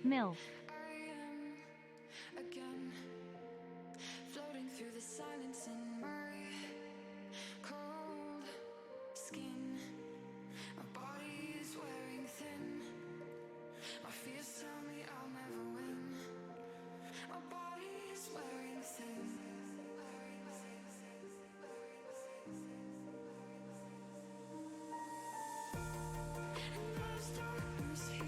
MILF. Again, floating through the silence in my cold skin. My body is wearing thin. My fears tell me I'll never win. My body is wearing thin. And there's darkness here.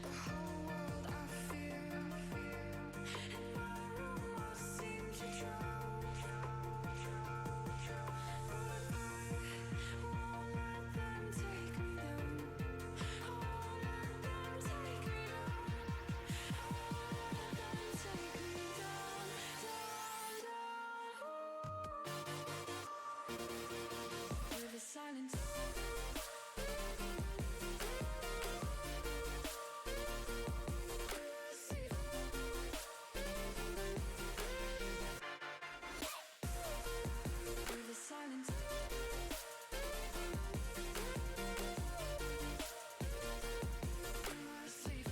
The whole world I fear. In my room I seem to drown. But I won't let them take me down. I won't let them take me down. I won't let them take me down, down, down. Through the silence. Through the silence. I'm asleep.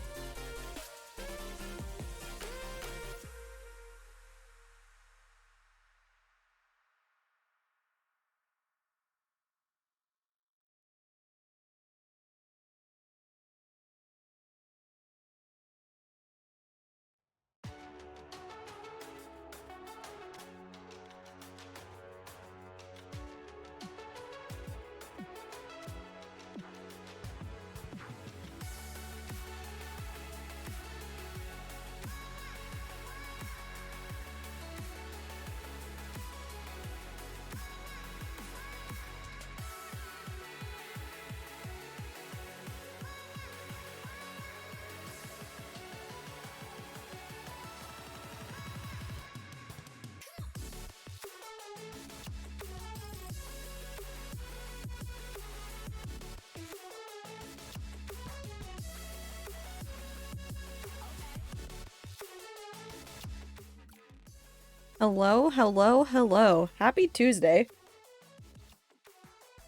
Hello, hello, hello. Happy Tuesday.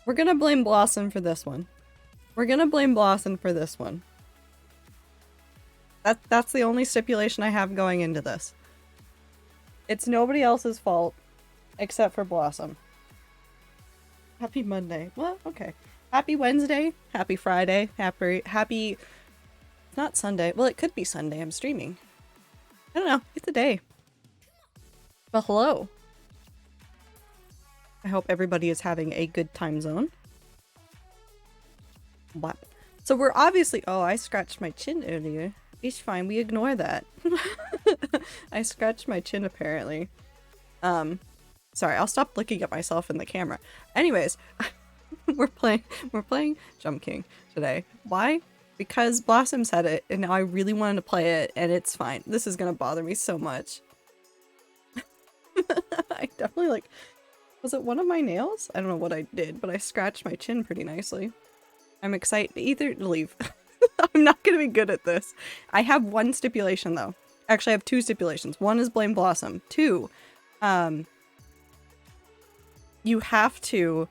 We're gonna blame Blossom for this one. We're gonna blame Blossom for this one. That's the only stipulation I have going into this. It's nobody else's fault except for Blossom. Happy Monday. Well, okay. Happy Wednesday. Happy Friday. Happy... It's not Sunday. Well, it could be Sunday. I'm streaming. I don't know. It's a day. Well, hello. I hope everybody is having a good time zone. What? So we're obviously... Oh, I scratched my chin earlier. It's fine. We ignore that. I scratched my chin, apparently. Sorry, I'll stop looking at myself in the camera. Anyways, we're playing Jump King today. Why? Because Blossom said it, and now I really wanted to play it, and it's fine. This is gonna bother me so much. I definitely, like... Was it one of my nails? I don't know what I did, but I scratched my chin pretty nicely. I'm excited. Either leave. I'm not gonna be good at this. I have one stipulation, though. Actually, I have two stipulations. One is blame Blossom. Two, you have to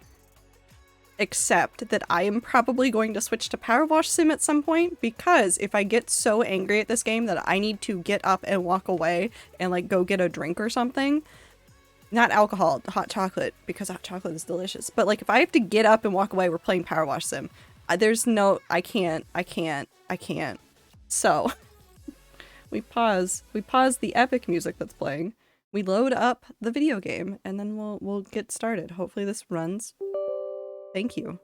accept that I am probably going to switch to PowerWash Sim at some point, because if I get so angry at this game that I need to get up and walk away and, like, go get a drink or something, not alcohol, hot chocolate, because hot chocolate is delicious, but, like, if I have to get up and walk away, we're playing PowerWash Sim. There's no, I can't. So, we pause the epic music that's playing, we load up the video game, and then we'll get started. Hopefully this runs. Thank you.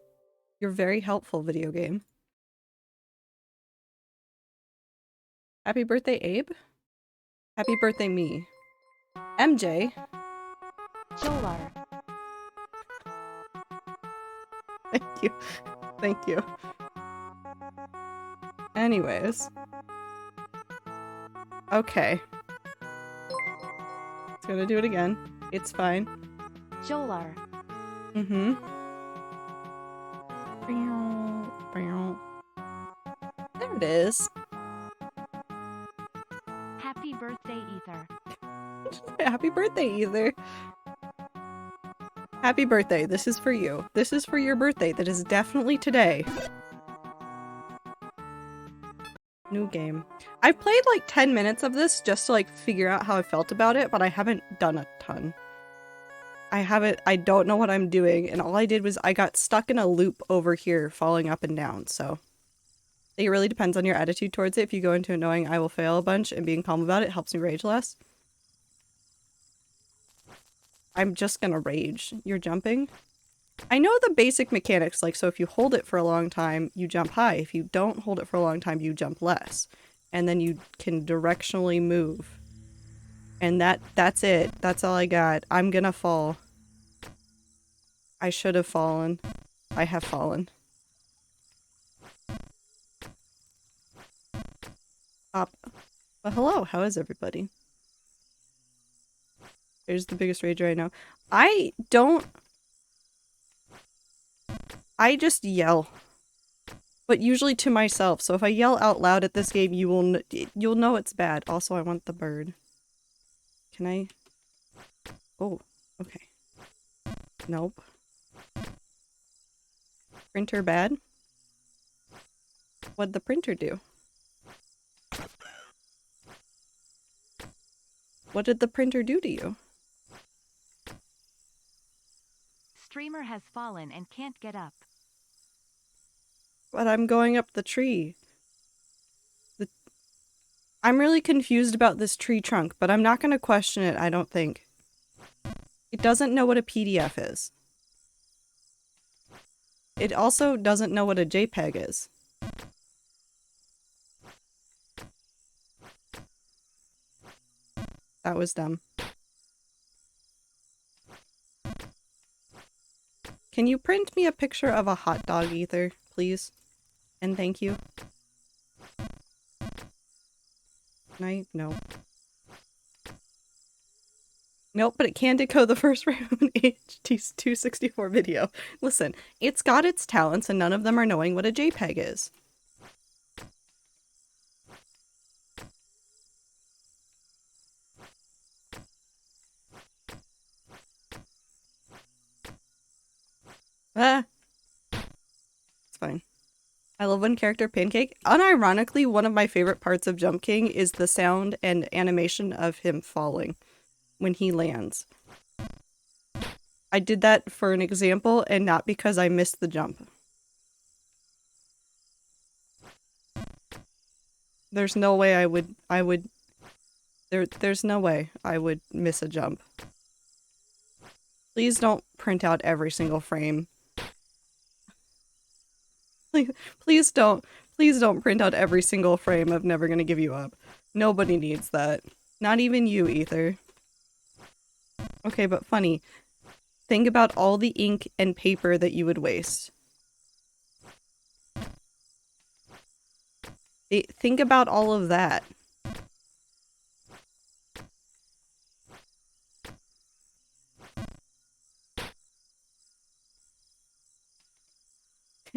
You're very helpful, video game. Happy birthday, Abe. Happy birthday, me. MJ. Jolar. Thank you. Thank you. Anyways. Okay. It's gonna do it again. It's fine. Jolar. Mm-hmm. There it is. Happy birthday, Ether. Happy birthday, Ether. Happy birthday. This is for you. This is for your birthday. That is definitely today. New game. I've played like 10 minutes of this just to like figure out how I felt about it, but I haven't done a ton. I don't know what I'm doing, and all I did was I got stuck in a loop over here, falling up and down, so. It really depends on your attitude towards it. If you go into it knowing I will fail a bunch and being calm about it helps me rage less. I'm just gonna rage. You're jumping? I know the basic mechanics, like, so if you hold it for a long time, you jump high. If you don't hold it for a long time, you jump less. And then you can directionally move. And that's it. That's all I got. I'm gonna fall. I should have fallen. I have fallen. Up. But hello, how is everybody? There's the biggest rage right now. I just yell. But usually to myself, so if I yell out loud at this game, you'll know it's bad. Also, I want the bird. Can I? Oh, okay. Nope. Printer bad? What'd the printer do? What did the printer do to you? Streamer has fallen and can't get up. But I'm going up the tree. I'm really confused about this tree trunk, but I'm not going to question it, I don't think. It doesn't know what a PDF is. It also doesn't know what a JPEG is. That was dumb. Can you print me a picture of a hot dog, Ether, please? And thank you. No. Nope, but it can decode the first frame of an H.264 video. Listen, it's got its talents and none of them are knowing what a JPEG is. Ah. It's fine. I love one character, Pancake. Unironically, one of my favorite parts of Jump King is the sound and animation of him falling when he lands. I did that for an example and not because I missed the jump. There's no way there's no way I would miss a jump. Please don't print out every single frame. Please don't print out every single frame of Never Gonna Give You Up. Nobody needs that. Not even you, Ether. Okay, but funny. Think about all the ink and paper that you would waste. Think about all of that.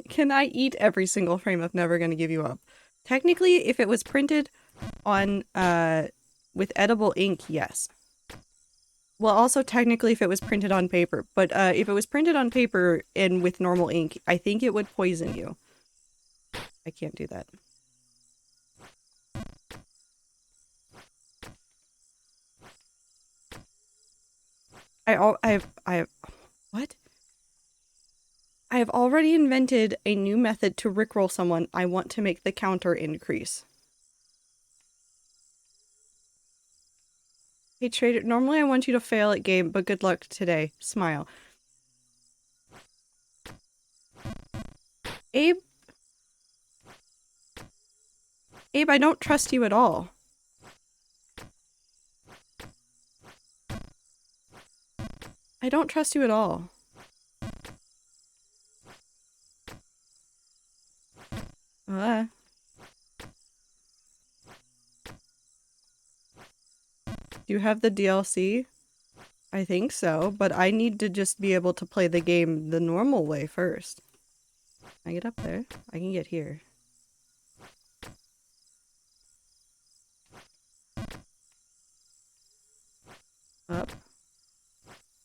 Can I eat every single frame of Never Gonna Give You Up? Technically, if it was printed on, with edible ink, yes. Well, also technically if it was printed on paper, but if it was printed on paper and with normal ink, I think it would poison you. I can't do that. What? I have already invented a new method to rickroll someone. I want to make the counter increase. Hey Trader, normally I want you to fail at game, but good luck today. Smile. Abe, I don't trust you at all. I don't trust you at all. Do you have the DLC? I think so, but I need to just be able to play the game the normal way first. Can I get up there? I can get here. Up?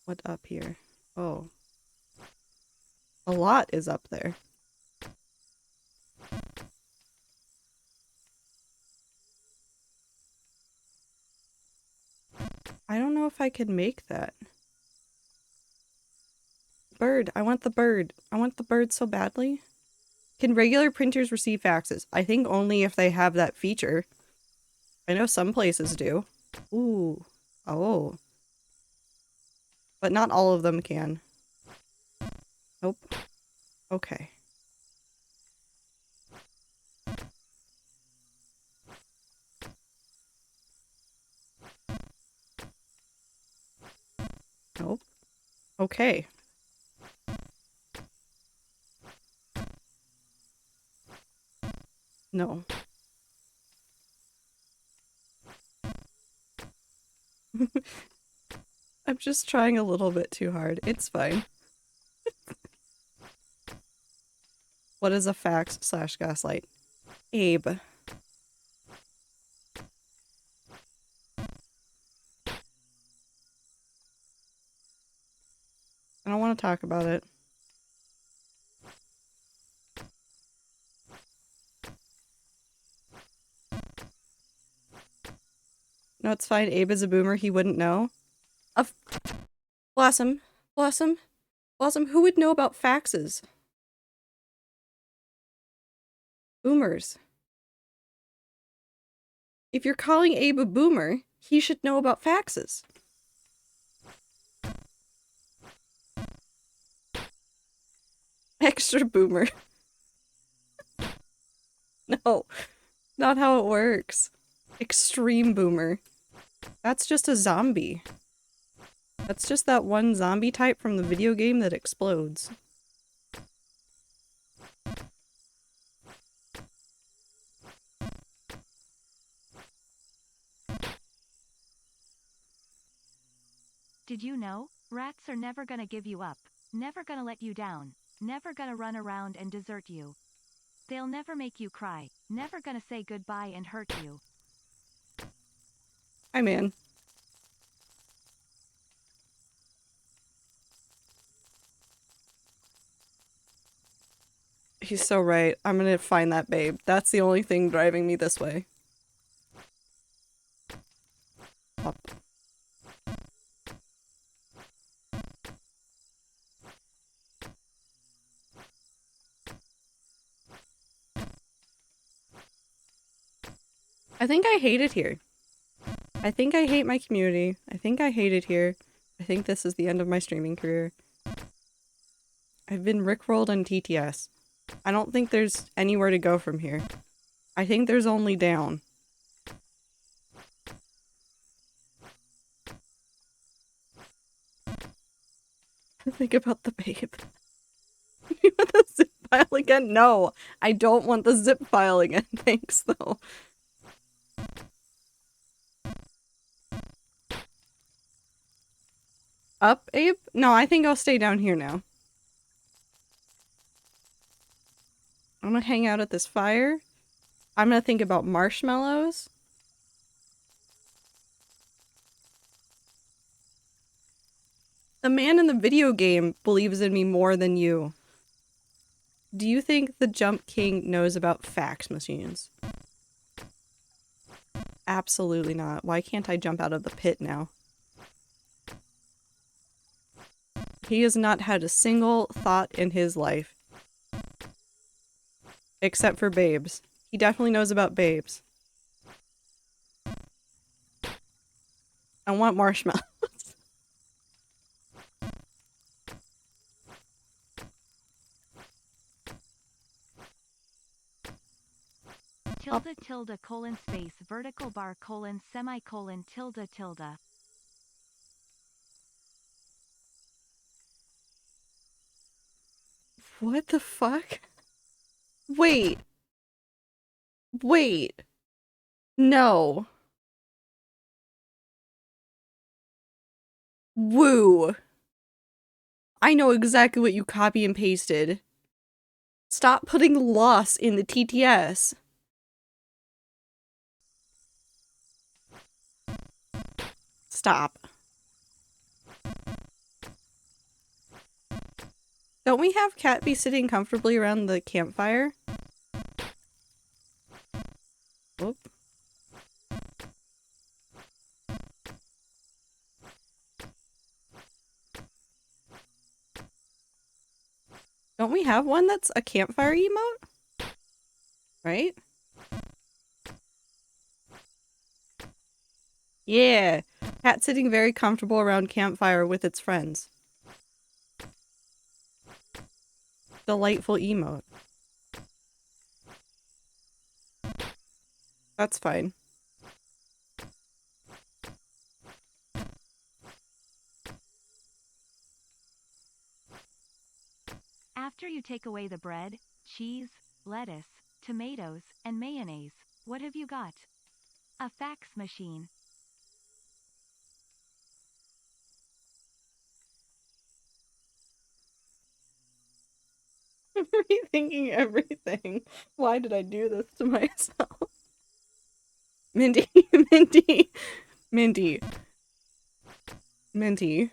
What up here? Oh. A lot is up there. I don't know if I could make that. Bird. I want the bird. I want the bird so badly. Can regular printers receive faxes? I think only if they have that feature. I know some places do. Ooh. Oh. But not all of them can. Nope. Okay. Nope. Okay. No. I'm just trying a little bit too hard. It's fine. What is a fax/gaslight? Abe. I don't want to talk about it. No, it's fine. Abe is a boomer. He wouldn't know. Blossom. Blossom. Blossom, who would know about faxes? Boomers. If you're calling Abe a boomer, he should know about faxes. Extra boomer. No, not how it works. Extreme boomer. That's just a zombie. That's just that one zombie type from the video game that explodes. Did you know? Rats are never gonna give you up. Never gonna let you down. Never gonna run around and desert you. They'll never make you cry. Never gonna say goodbye and hurt you. Hi, man. He's so right. I'm gonna find that babe. That's the only thing driving me this way. Up. I think I hate it here. I think I hate my community. I think I hate it here. I think this is the end of my streaming career. I've been rickrolled on TTS. I don't think there's anywhere to go from here. I think there's only down. Think about the babe. You want the zip file again? No, I don't want the zip file again. Thanks, though. Up, Abe? No, I think I'll stay down here now. I'm gonna hang out at this fire. I'm gonna think about marshmallows. The man in the video game believes in me more than you. Do you think the Jump King knows about fax machines? Absolutely not. Why can't I jump out of the pit now? He has not had a single thought in his life. Except for babes. He definitely knows about babes. I want marshmallows. Tilde tilde colon space vertical bar colon semicolon tilde tilde. What the fuck? Wait. Wait. No. Woo. I know exactly what you copy and pasted. Stop putting loss in the TTS. Stop. Don't we have Cat be sitting comfortably around the campfire? Whoop. Don't we have one that's a campfire emote? Right? Yeah. Cat sitting very comfortable around campfire with its friends. Delightful emote. That's fine. After you take away the bread, cheese, lettuce, tomatoes, and mayonnaise, what have you got? A fax machine. Rethinking everything. Why did I do this to myself? Mindy, Mindy, Mindy, Mindy.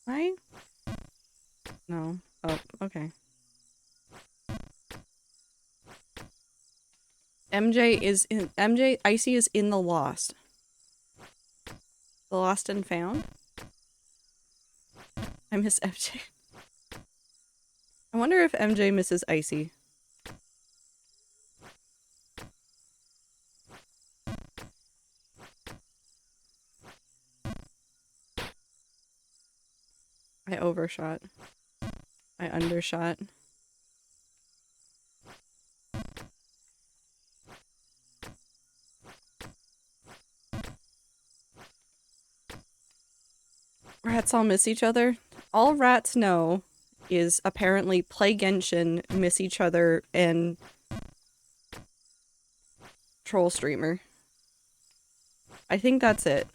Why? No. Oh, okay. MJ Icy is in the Lost. The Lost and Found? I miss MJ. I wonder if MJ misses Icy. I overshot. I undershot. Rats all miss each other? All rats know is apparently play Genshin, miss each other, and troll streamer. I think that's it.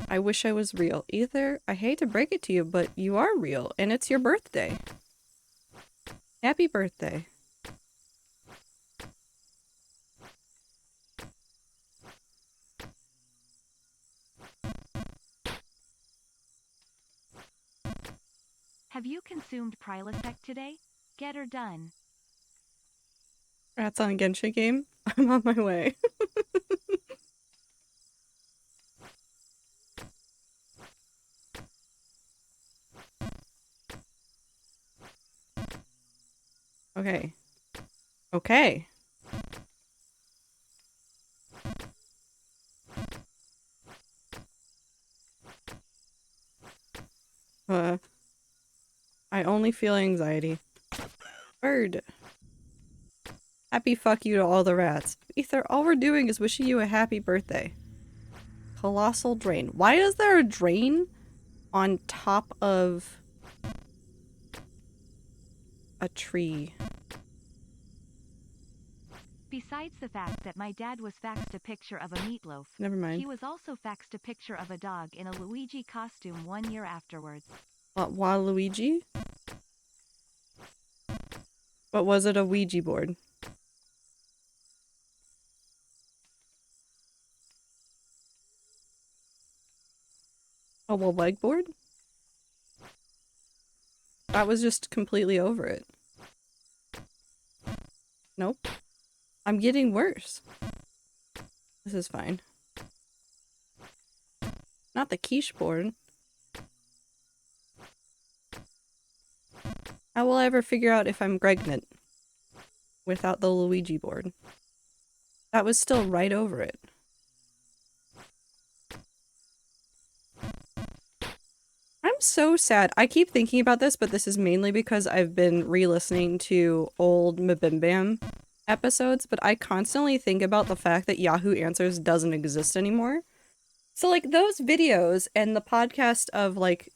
I wish I was real. Ether, I hate to break it to you, but you are real, and it's your birthday. Happy birthday. Have you consumed Prilosec today? Get her done. Rats on a Genshin game? I'm on my way. Okay. Okay. I only feel anxiety. Bird. Happy fuck you to all the rats. Ether, all we're doing is wishing you a happy birthday. Colossal drain. Why is there a drain on top of a tree? Besides the fact that my dad was faxed a picture of a meatloaf, Never mind. he was also faxed a picture of a dog in a Luigi costume 1 year afterwards. Waluigi? But was it a Ouija board? A leg board? I was just completely over it. Nope. I'm getting worse. This is fine. Not the quiche board. How will I ever figure out if I'm pregnant without the Luigi board? That was still right over it. I'm so sad. I keep thinking about this, but this is mainly because I've been re-listening to old Mabimbam episodes, but I constantly think about the fact that Yahoo Answers doesn't exist anymore. So, like, those videos and the podcast of, like,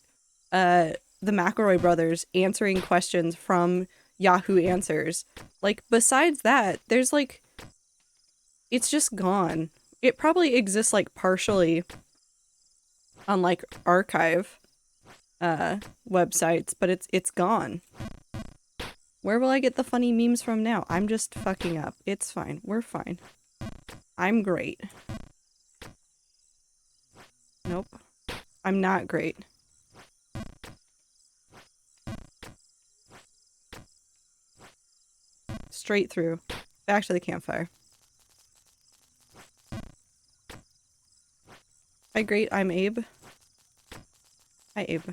the McElroy brothers answering questions from Yahoo Answers, like, besides that, there's, like, it's just gone. It probably exists, like, partially on, like, archive websites, but it's gone. Where will I get the funny memes from now? I'm just fucking up. It's fine. We're fine. I'm great. Nope. I'm not great. Straight through. Back to the campfire. Hi, great. I'm Abe. Hi, Abe.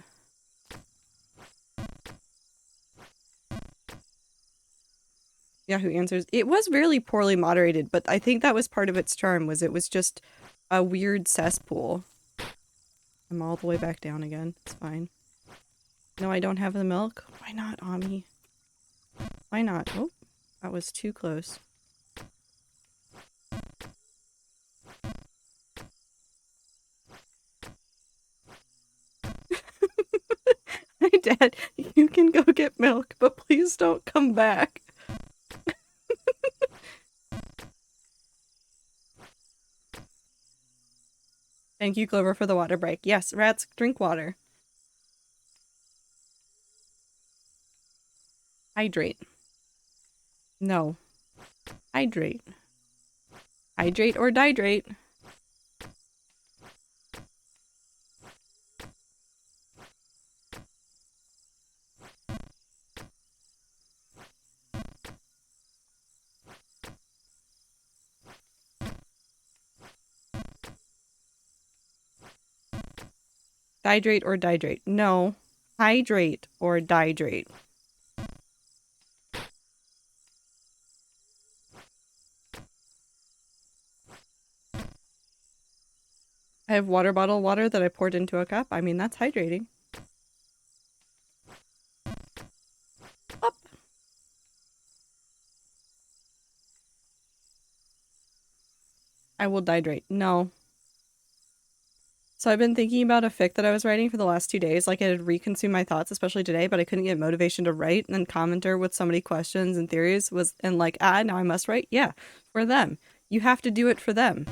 Yahoo Answers. It was really poorly moderated, but I think that was part of its charm, was it was just a weird cesspool. I'm all the way back down again. It's fine. No, I don't have the milk. Why not, Ami? Why not? Oh, that was too close. Hi, Dad. You can go get milk, but please don't come back. Thank you, Clover, for the water break. Yes, rats, drink water. Hydrate. No. Hydrate. Hydrate or dihydrate. Dihydrate or dihydrate. No. Hydrate or dihydrate. I have water bottle water that I poured into a cup. I mean, that's hydrating. Up. I will dihydrate. No. So I've been thinking about a fic that I was writing for the last 2 days. Like, it had reconsumed my thoughts, especially today, but I couldn't get motivation to write. And then commenter with so many questions and theories was, and like, now I must write? Yeah, for them. You have to do it for them.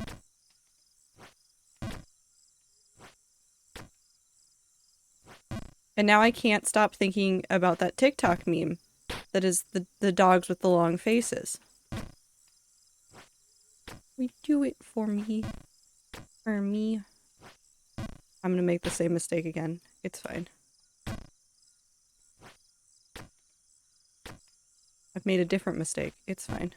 And now I can't stop thinking about that TikTok meme that is the dogs with the long faces. We do it for me. For me. I'm gonna make the same mistake again. It's fine. I've made a different mistake. It's fine.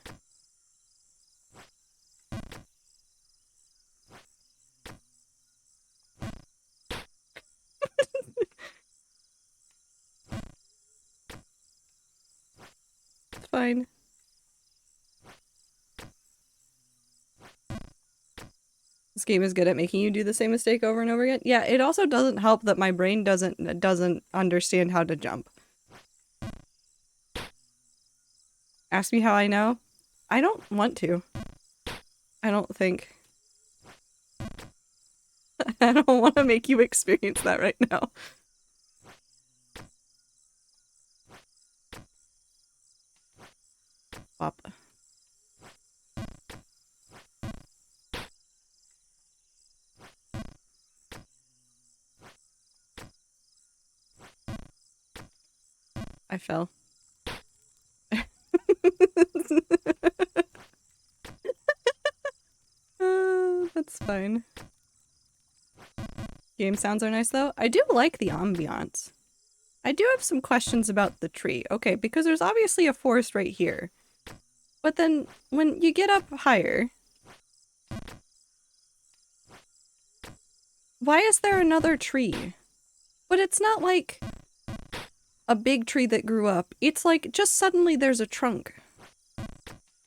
It's fine. This game is good at making you do the same mistake over and over again. Yeah, it also doesn't help that my brain doesn't understand how to jump. Ask me how I know? I don't want to. I don't think. I don't want to make you experience that right now. Pop. I fell. That's fine. Game sounds are nice though. I do like the ambiance. I do have some questions about the tree. Okay, because there's obviously a forest right here. But then when you get up higher, why is there another tree? But it's not like a big tree that grew up. It's like just suddenly there's a trunk.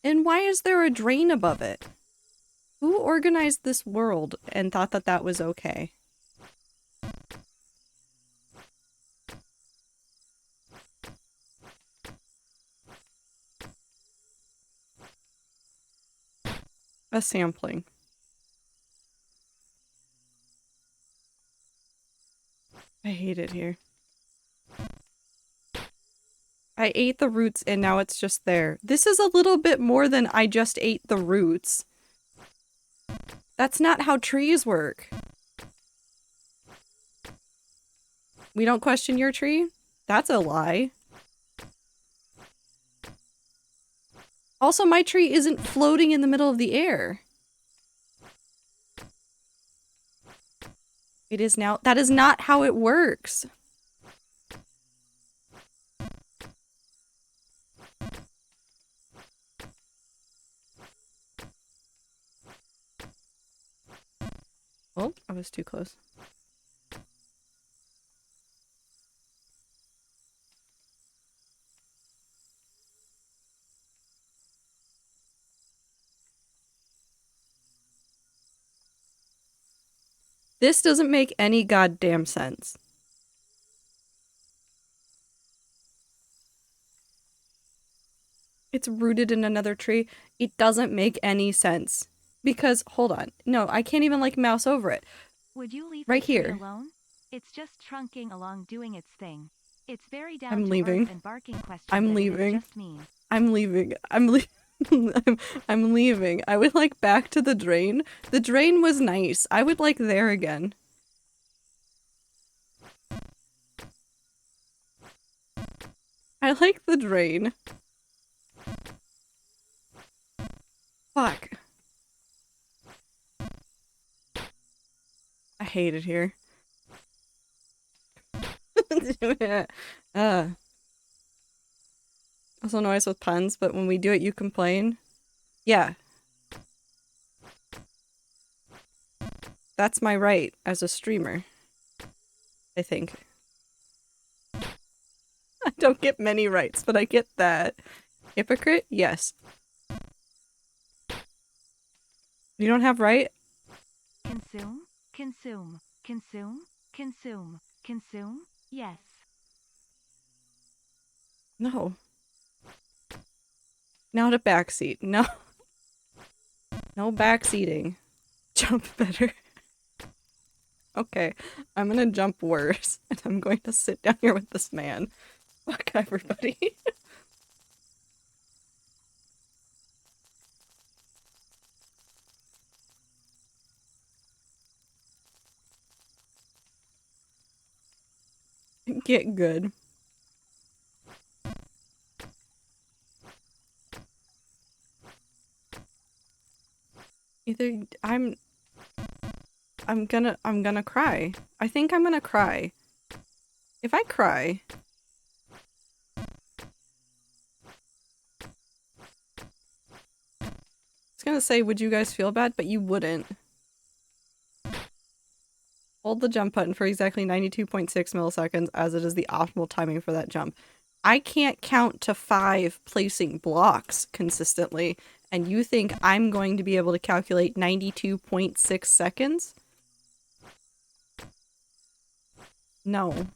And why is there a drain above it? Who organized this world and thought that that was okay? A sampling. I hate it here. I ate the roots and now it's just there. This is a little bit more than I just ate the roots. That's not how trees work. We don't question your tree? That's a lie. Also, my tree isn't floating in the middle of the air. It is now. That is not how it works. Oh, I was too close. This doesn't make any goddamn sense. It's rooted in another tree. It doesn't make any sense. Because, hold on. No, I can't even, like, mouse over it. Would you leave Right the tree here. alone? It's just trunking along doing its thing. It's very down I'm to leaving. earth and barking questions I'm and it is leaving. just mean. I'm leaving. I'm leaving. I would like back to the drain. The drain was nice. I would like there again. I like the drain. Fuck. I hate it here. Also noise with puns, but when we do it, you complain. Yeah. That's my right as a streamer. I think. I don't get many rights, but I get that. Hypocrite? Yes. You don't have right? Consume, consume, consume, consume, consume, yes. No. Not a backseat. No. No backseating. Jump better. Okay, I'm gonna jump worse, and I'm going to sit down here with this man. Fuck everybody. Get good. Either I'm gonna cry. I think I'm gonna cry. If I cry, I was gonna say, would you guys feel bad? But you wouldn't. Hold the jump button for exactly 92.6 milliseconds, as it is the optimal timing for that jump. I can't count to 5 placing blocks consistently, and you think I'm going to be able to calculate 92.6 seconds? No.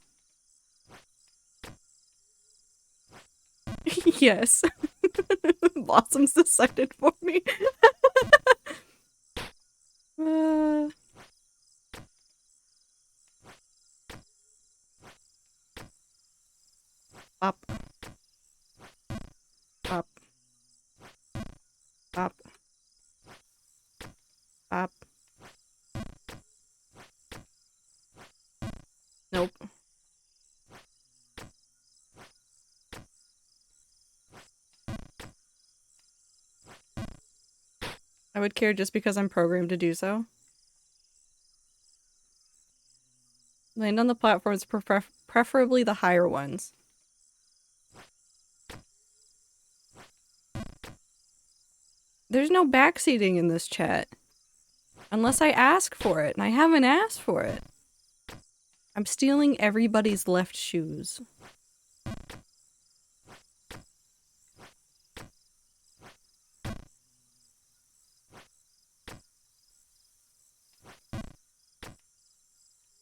Yes. Blossom's decided for me. Up. Up. Up. Up. Nope. I would care just because I'm programmed to do so. Land on the platforms, preferably the higher ones. There's no backseating in this chat. Unless I ask for it, and I haven't asked for it. I'm stealing everybody's left shoes.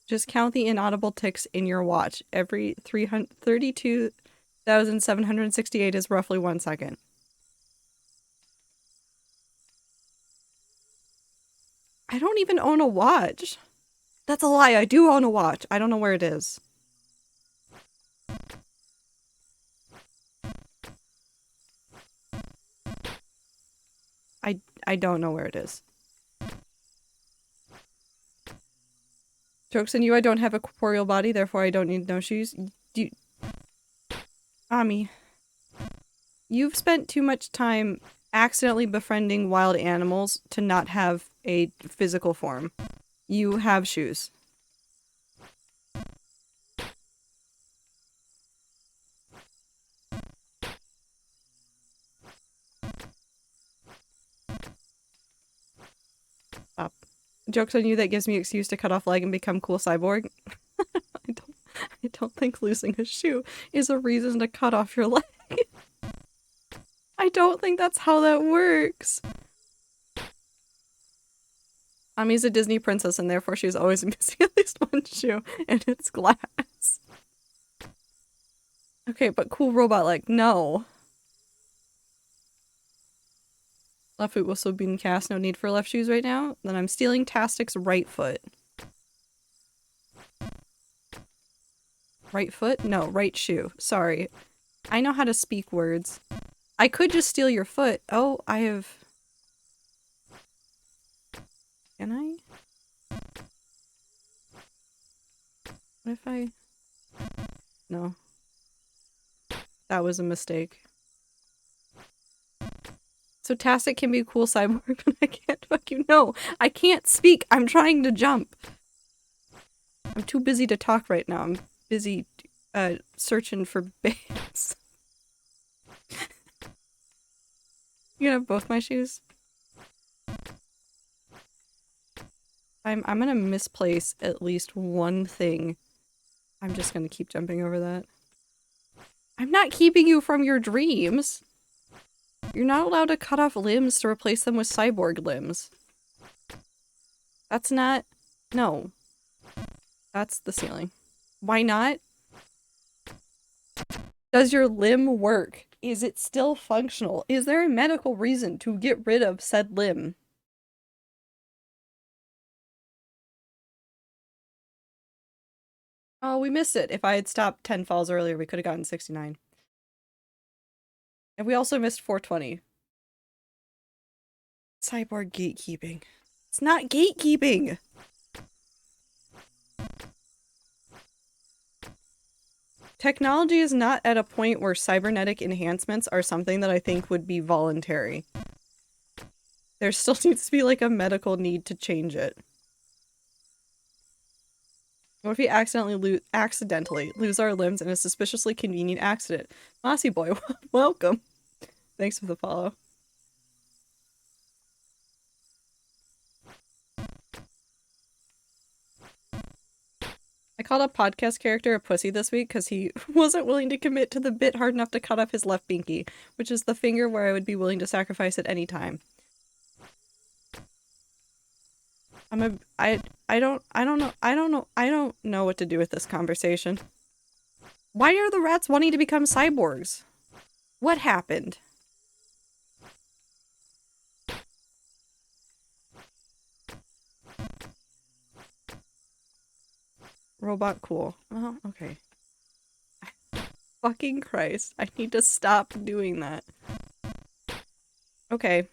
Just count the inaudible ticks in your watch. Every 32,768 is roughly 1 second. I don't even own a watch. That's a lie. I do own a watch. I don't know where it is. I don't know where it is. Jokes on you, I don't have a corporeal body, therefore I don't need no shoes. Ami, you've spent too much time accidentally befriending wild animals to not have a physical form. You have shoes. Up. Joke's on you, that gives me an excuse to cut off leg and become cool cyborg. I don't think losing a shoe is a reason to cut off your leg. I don't think that's how that works. Ami's a Disney princess and therefore she's always missing at least one shoe, and it's glass. Okay, but cool robot leg, no. Left foot will still be in cast, no need for left shoes right now. Then I'm stealing Tastic's right foot. Right foot? No, right shoe. Sorry. I know how to speak words. I could just steal your foot. Oh, I have... Can I? What if I... No. That was a mistake. So Tastic can be a cool cyborg, but I can't fucking know. I can't speak. I'm trying to jump. I'm too busy to talk right now. I'm busy searching for babes. You gonna have both my shoes? I'm gonna misplace at least one thing. I'm just gonna keep jumping over that. I'm not keeping you from your dreams. You're not allowed to cut off limbs to replace them with cyborg limbs. That's not... No. That's the ceiling. Why not? Does your limb work? Is it still functional? Is there a medical reason to get rid of said limb? Oh, we missed it. If I had stopped 10 falls earlier, we could have gotten 69. And we also missed 420. Cyborg gatekeeping. It's not gatekeeping! Technology is not at a point where cybernetic enhancements are something that I think would be voluntary. There still needs to be like a medical need to change it. What if we accidentally lose our limbs in a suspiciously convenient accident? Mossy boy, welcome. Thanks for the follow. I called a podcast character a pussy this week because he wasn't willing to commit to the bit hard enough to cut off his left binky, which is the finger where I would be willing to sacrifice at any time. I don't know what to do with this conversation. Why are the rats wanting to become cyborgs? What happened? Robot cool. Oh, okay. Fucking Christ. I need to stop doing that. Okay.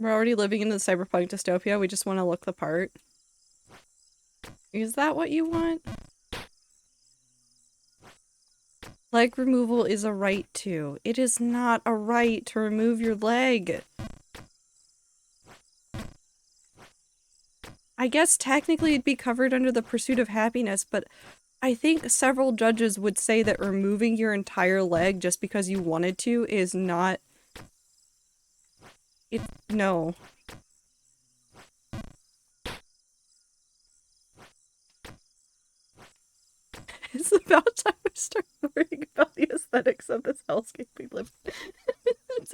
We're already living in the cyberpunk dystopia. We just want to look the part. Is that what you want? Leg removal is a right to. It is not a right to remove your leg. I guess technically it'd be covered under the pursuit of happiness, but I think several judges would say that removing your entire leg just because you wanted to is not... No. It's about time we start worrying about the aesthetics of this hellscape we live in.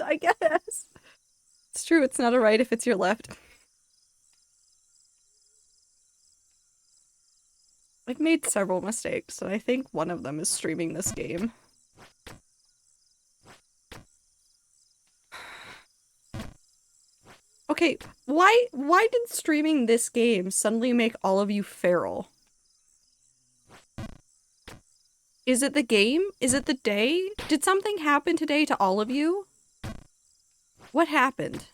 I guess. It's true, it's not a right if it's your left. I've made several mistakes, and I think one of them is streaming this game. Okay, why did streaming this game suddenly make all of you feral? Is it the game? Is it the day? Did something happen today to all of you? What happened?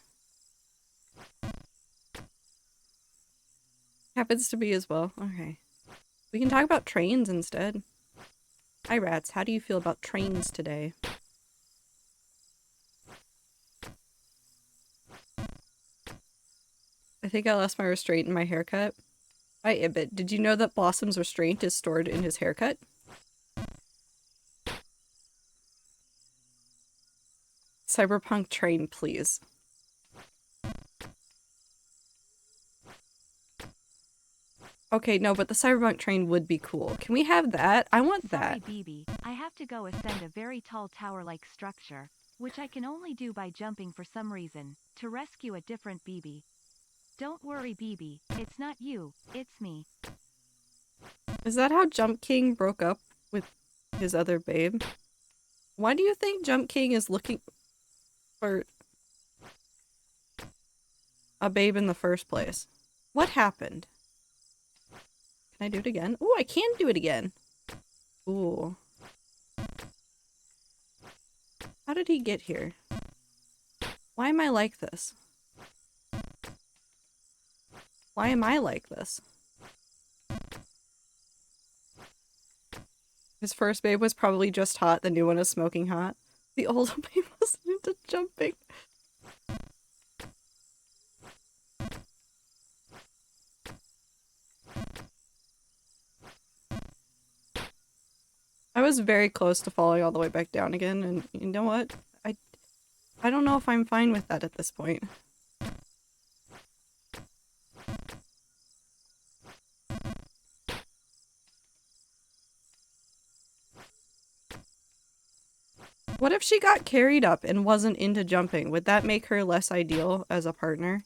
Happens to me as well. Okay. We can talk about trains instead. Hi rats, how do you feel about trains today? I think I lost my restraint in my haircut. Hi, Ibit. Did you know that Blossom's restraint is stored in his haircut? Cyberpunk train, please. Okay, no, but the Cyberpunk train would be cool. Can we have that? I want Sorry, that. BB. I have to go ascend a very tall tower-like structure, which I can only do by jumping for some reason, to rescue a different BB. Don't worry, BB. It's not you, it's me. Is that how Jump King broke up with his other babe? Why do you think Jump King is looking for a babe in the first place? What happened? Can I do it again? Oh, I can do it again. Ooh. How did he get here? Why am I like this? Why am I like this? His first babe was probably just hot, the new one is smoking hot. The old babe was into jumping. I was very close to falling all the way back down again, and you know what? I don't know if I'm fine with that at this point. What if she got carried up and wasn't into jumping? Would that make her less ideal as a partner?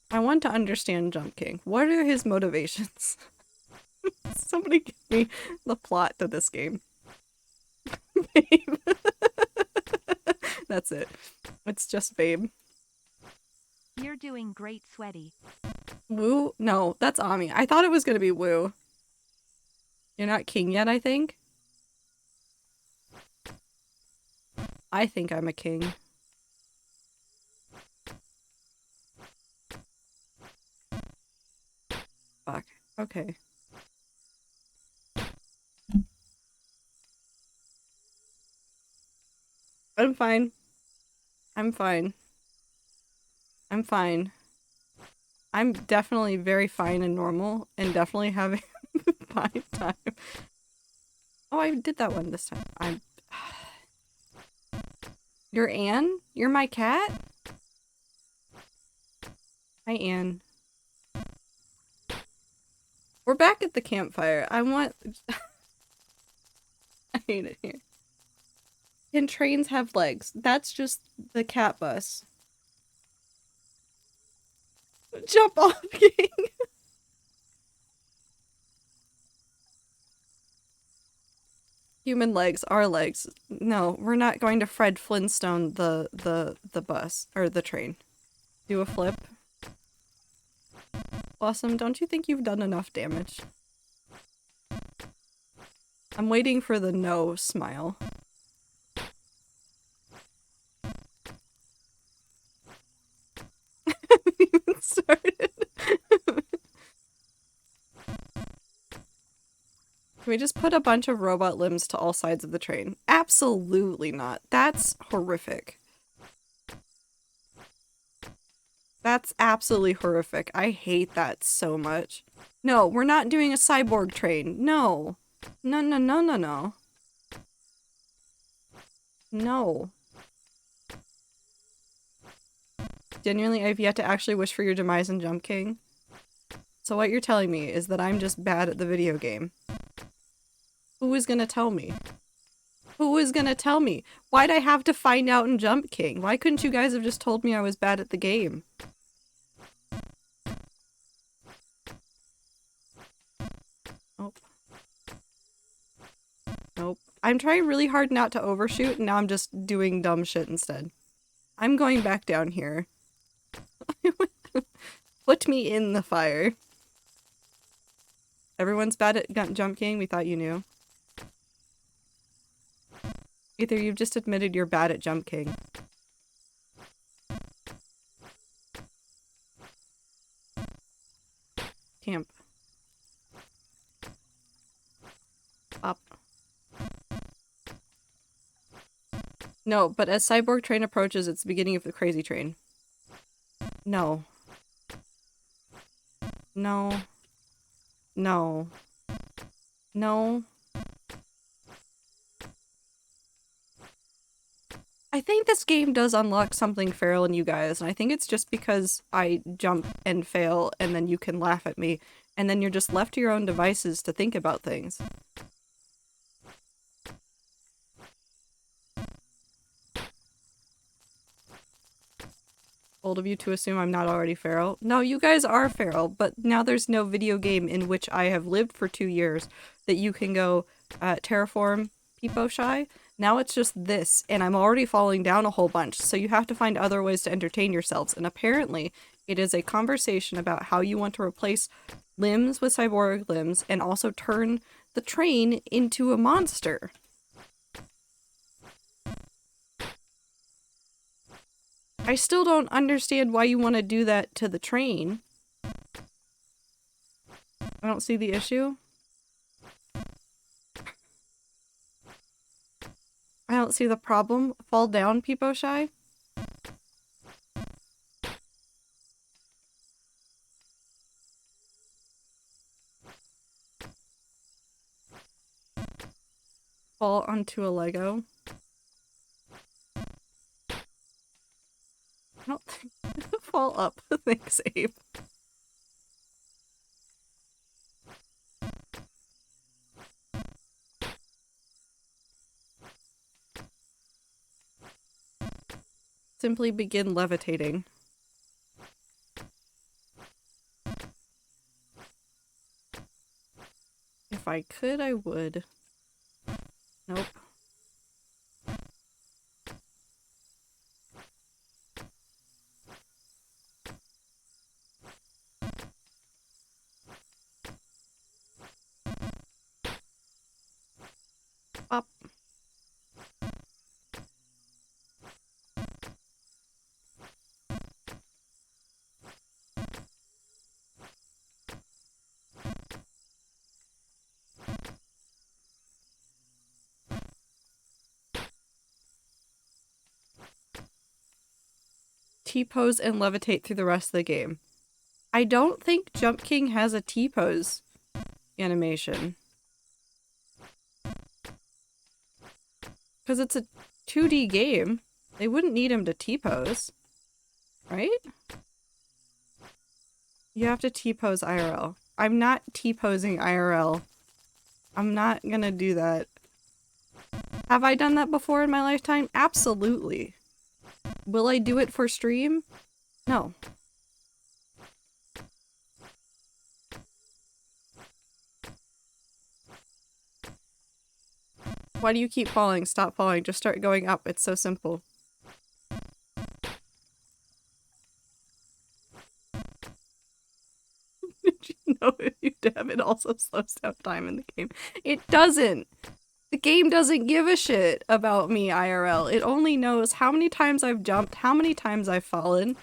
I want to understand Jump King. What are his motivations? Somebody give me the plot to this game. Babe. That's it. It's just babe. You're doing great, Sweaty. Woo? No, that's Ami. I thought it was gonna be Woo. You're not king yet, I think? I think I'm a king. Fuck. Okay. I'm fine. I'm fine. I'm fine. I'm definitely very fine and normal, and definitely having a fine time. Oh, I did that one this time. I'm... You're Anne? You're my cat? Hi, Anne. We're back at the campfire. I want... I hate it here. Can trains have legs? That's just the cat bus. Jump off, King! Human legs are legs. No, we're not going to Fred Flintstone the bus or the train. Do a flip. Blossom, don't you think you've done enough damage? I'm waiting for the no smile. Haven't even started. Can we just put a bunch of robot limbs to all sides of the train? Absolutely not. That's horrific. That's absolutely horrific. I hate that so much. No, we're not doing a cyborg train. No. No, no, no, no, no. No. Genuinely, I've yet to actually wish for your demise in Jump King. So what you're telling me is that I'm just bad at the video game. Who is gonna tell me? Who is gonna tell me? Why'd I have to find out in Jump King? Why couldn't you guys have just told me I was bad at the game? Nope. Nope. I'm trying really hard not to overshoot, and now I'm just doing dumb shit instead. I'm going back down here. Put me in the fire. Everyone's bad at Jump King? We thought you knew. Either you've just admitted you're bad at Jump King. Camp. Up. No, but as Cyborg Train approaches, it's the beginning of the Crazy Train. No. No. No. No. I think this game does unlock something feral in you guys, and I think it's just because I jump and fail, and then you can laugh at me, and then you're just left to your own devices to think about things. Bold of you to assume I'm not already feral. No, you guys are feral, but now there's no video game in which I have lived for 2 years that you can go terraform Peepo Shy. Now it's just this, and I'm already falling down a whole bunch, so you have to find other ways to entertain yourselves. And apparently, it is a conversation about how you want to replace limbs with cyborg limbs and also turn the train into a monster. I still don't understand why you want to do that to the train. I don't see the issue. I don't see the problem. Fall down, Peepo Shy. Fall onto a Lego. I don't think fall up. Thanks, Abe. Simply begin levitating. If I could, I would. Nope. Up. T-pose and levitate through the rest of the game. I don't think Jump King has a T-pose animation. Because it's a 2D game. They wouldn't need him to T-pose. Right? You have to T-pose IRL. I'm not T-posing IRL. I'm not gonna do that. Have I done that before in my lifetime? Absolutely. Will I do it for stream? No. Why do you keep falling? Stop falling. Just start going up. It's so simple. Did you know if you dab, it also slows down time in the game? It doesn't! The game doesn't give a shit about me IRL. It only knows how many times I've jumped, how many times I've fallen.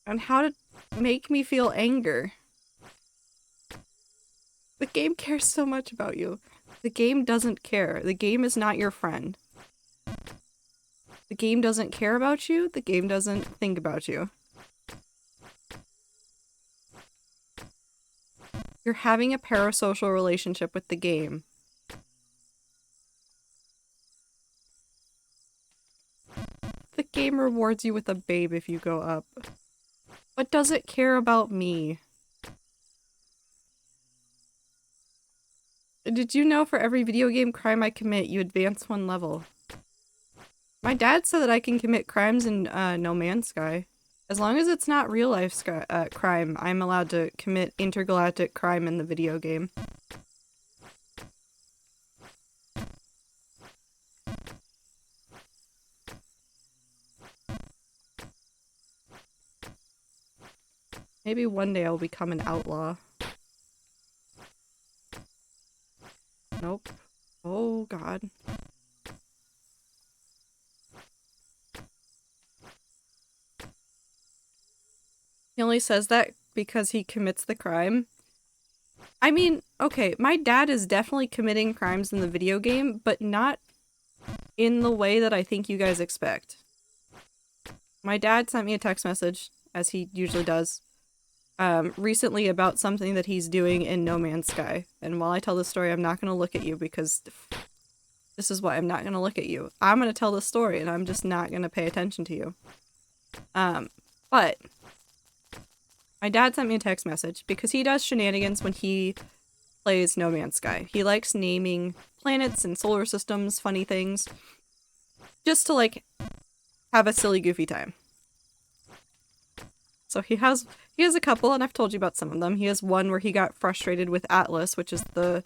And how to make me feel anger. The game cares so much about you. The game doesn't care. The game is not your friend. The game doesn't care about you. The game doesn't think about you. You're having a parasocial relationship with the game. The game rewards you with a babe if you go up. But does it care about me? Did you know for every video game crime I commit, you advance 1 level? My dad said that I can commit crimes in No Man's Sky. As long as it's not real life crime, I'm allowed to commit intergalactic crime in the video game. Maybe one day I'll become an outlaw. Nope. Oh god. He only says that because he commits the crime. I mean, okay, my dad is definitely committing crimes in the video game, but not in the way that I think you guys expect. My dad sent me a text message, as he usually does, recently about something that he's doing in No Man's Sky. And while I tell this story, I'm not going to look at you because this is why I'm not going to look at you. I'm going to tell the story and I'm just not going to pay attention to you. But my dad sent me a text message because he does shenanigans when he plays No Man's Sky. He likes naming planets and solar systems, funny things, just to like have a silly goofy time. So he has a couple, and I've told you about some of them. He has one where he got frustrated with Atlas, which is the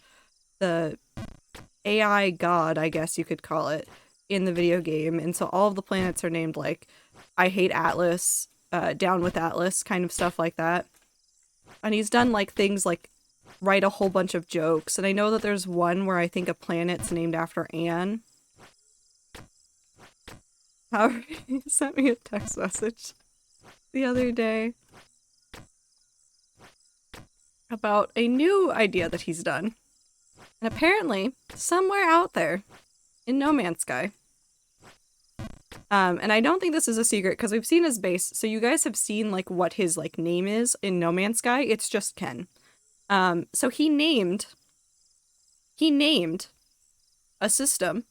AI god, I guess you could call it, in the video game. And so all of the planets are named like I hate Atlas, down with Atlas, kind of stuff like that. And he's done like things like write a whole bunch of jokes. And I know that there's one where I think a planet's named after Anne. However, he sent me a text message the other day about a new idea that he's done. And apparently, somewhere out there in No Man's Sky, and I don't think this is a secret because we've seen his base, so you guys have seen like what his like name is in No Man's Sky. It's just Ken. So he named a system,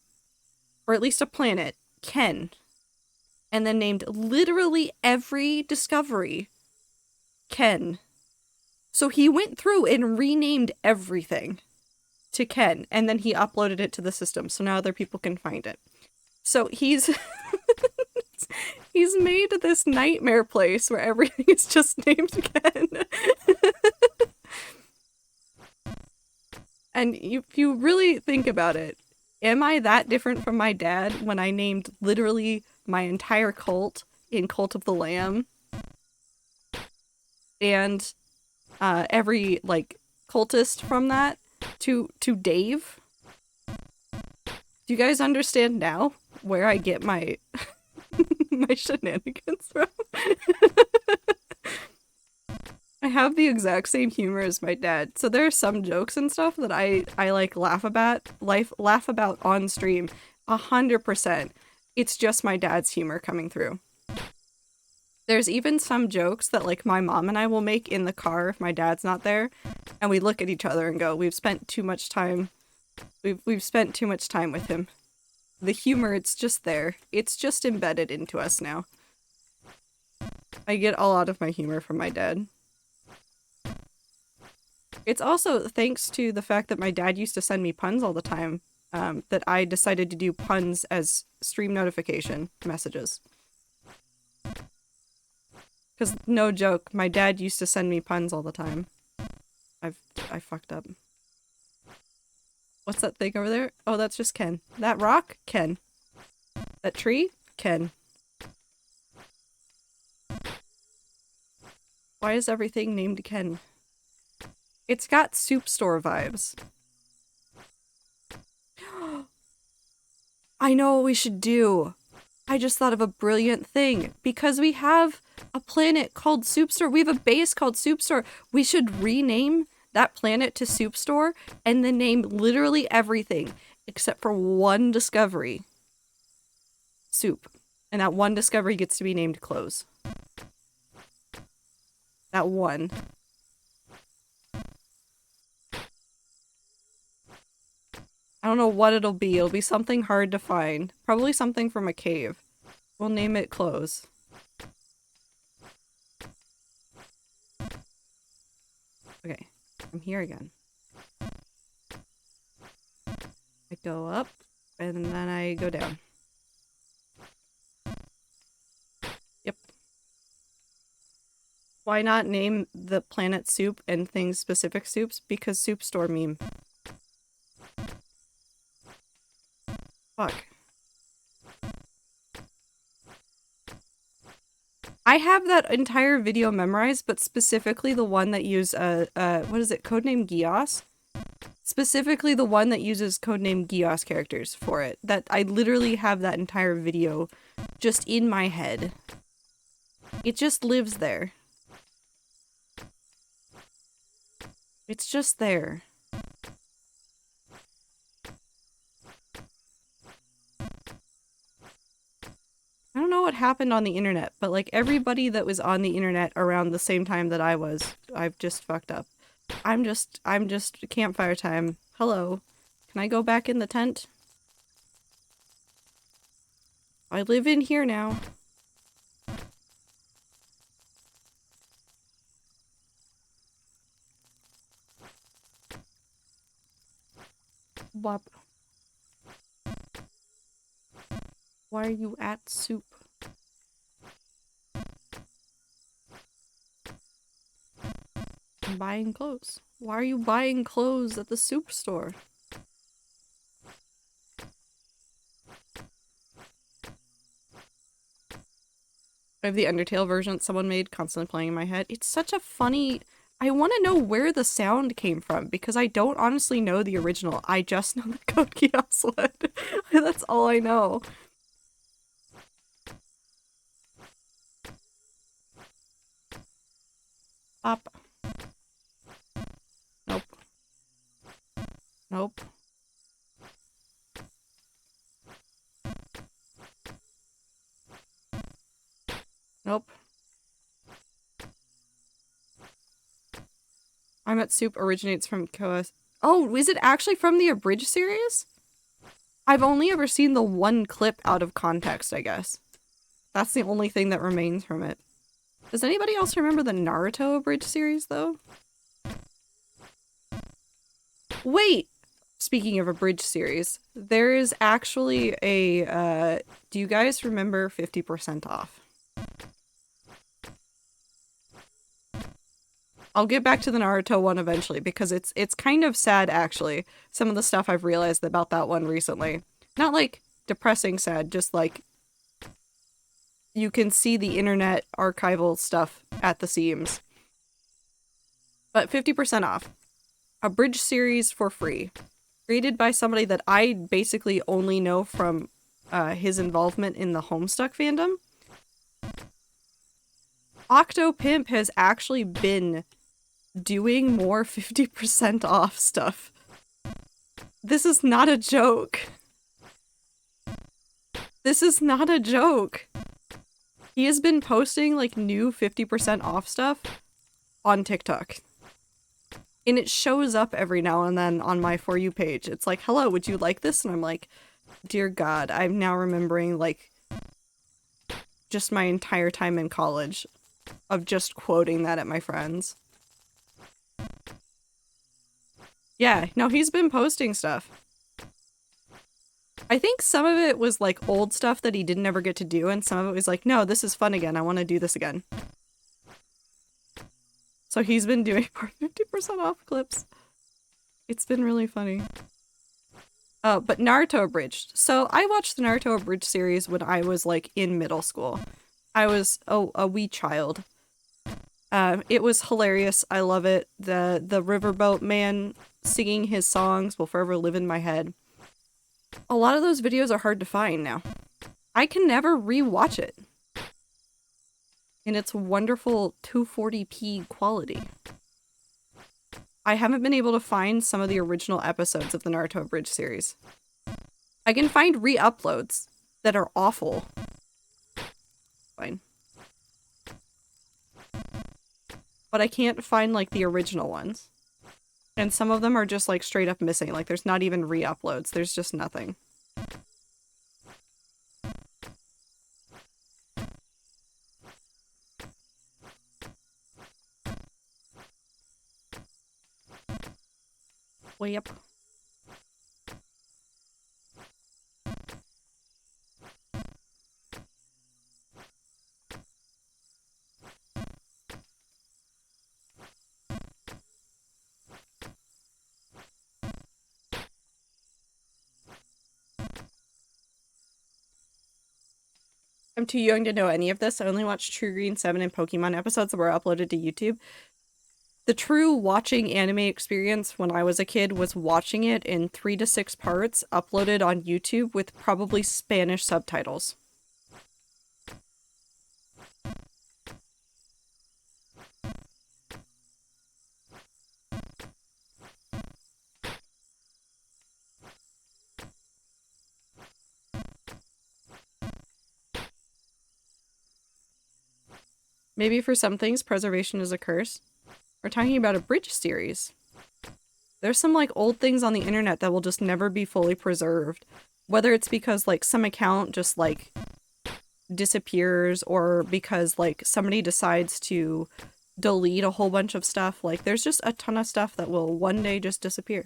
or at least a planet, Ken. And then named literally every discovery Ken. So he went through and renamed everything to Ken, and then he uploaded it to the system, so now other people can find it. So he's he's made this nightmare place where everything is just named Ken. And if you really think about it, am I that different from my dad when I named literally my entire cult in Cult of the Lamb? And every, like, cultist from that to Dave? Do you guys understand now where I get my my shenanigans from? I have the exact same humor as my dad, so there are some jokes and stuff that I like laugh about on stream. 100%. It's just my dad's humor coming through. There's even some jokes that like my mom and I will make in the car if my dad's not there, and we look at each other and go, we've spent too much time with him. The humor, it's just there. It's just embedded into us now. I get a lot of my humor from my dad. It's also thanks to the fact that my dad used to send me puns all the time, that I decided to do puns as stream notification messages. Because, no joke, my dad used to send me puns all the time. I fucked up. What's that thing over there? Oh, that's just Ken. That rock? Ken. That tree? Ken. Why is everything named Ken? It's got soup store vibes. I know what we should do. I just thought of a brilliant thing. Because we have a planet called Soup Store. We have a base called Soup Store. We should rename that planet to Soup Store and then name literally everything except for one discovery Soup. And that one discovery gets to be named Clothes. That one. I don't know what it'll be. It'll be something hard to find. Probably something from a cave. We'll name it Clothes. Okay, I'm here again. I go up, and then I go down. Yep. Why not name the planet Soup and things specific soups? Because Soup Store meme. Fuck. I have that entire video memorized, but specifically the one that use what is it, codename Gios? Specifically the one that uses codename Gios characters for it. That I literally have that entire video just in my head. It just lives there. It's just there. I don't know what happened on the internet, but like everybody that was on the internet around the same time that I was, I've just fucked up. I'm just campfire time. Hello. Can I go back in the tent? I live in here now. Wop. Why are you at soup? I'm buying clothes. Why are you buying clothes at the soup store? I have the Undertale version that someone made constantly playing in my head. It's such a funny... I want to know where the sound came from because I don't honestly know the original. I just know the Code Geass one. That's all I know. Up. Nope. Nope. Nope. I'm at Soup originates from Koas. Oh, is it actually from the Abridged series? I've only ever seen the one clip out of context, I guess. That's the only thing that remains from it. Does anybody else remember the Naruto Abridged series, though? Wait! Speaking of Abridged series, there is actually a, do you guys remember 50% off? I'll get back to the Naruto one eventually because it's kind of sad actually. Some of the stuff I've realized about that one recently. Not like depressing sad, just like you can see the internet archival stuff at the seams. But 50% off. Abridged series for free. Created by somebody that I basically only know from his involvement in the Homestuck fandom. Octopimp has actually been doing more 50% off stuff. This is not a joke. This is not a joke. He has been posting like new 50% off stuff on TikTok. And it shows up every now and then on my For You page. It's like, hello, would you like this? And I'm like, dear God, I'm now remembering like just my entire time in college of just quoting that at my friends. Yeah, no, he's been posting stuff. I think some of it was like old stuff that he didn't ever get to do, and some of it was like, no, this is fun again. I want to do this again. So he's been doing more 50% off clips. It's been really funny. But Naruto Abridged. So I watched the Naruto Abridged series when I was like in middle school. I was a wee child. It was hilarious. I love it. The riverboat man singing his songs will forever live in my head. A lot of those videos are hard to find now. I can never re-watch it. In its wonderful 240p quality. I haven't been able to find some of the original episodes of the Naruto Abridged series. I can find re-uploads that are awful. Fine. But I can't find like the original ones. And some of them are just like straight up missing. Like there's not even re-uploads. There's just nothing. Way up. I'm too young to know any of this. I only watched True Green 7 and Pokemon episodes that were uploaded to YouTube. The true watching anime experience when I was a kid was watching it in 3 to 6 parts uploaded on YouTube with probably Spanish subtitles. Maybe for some things, preservation is a curse. We're talking about a bridge series. There's some, like, old things on the internet that will just never be fully preserved. Whether it's because, like, some account just, like, disappears, or because, like, somebody decides to delete a whole bunch of stuff. Like, there's just a ton of stuff that will one day just disappear.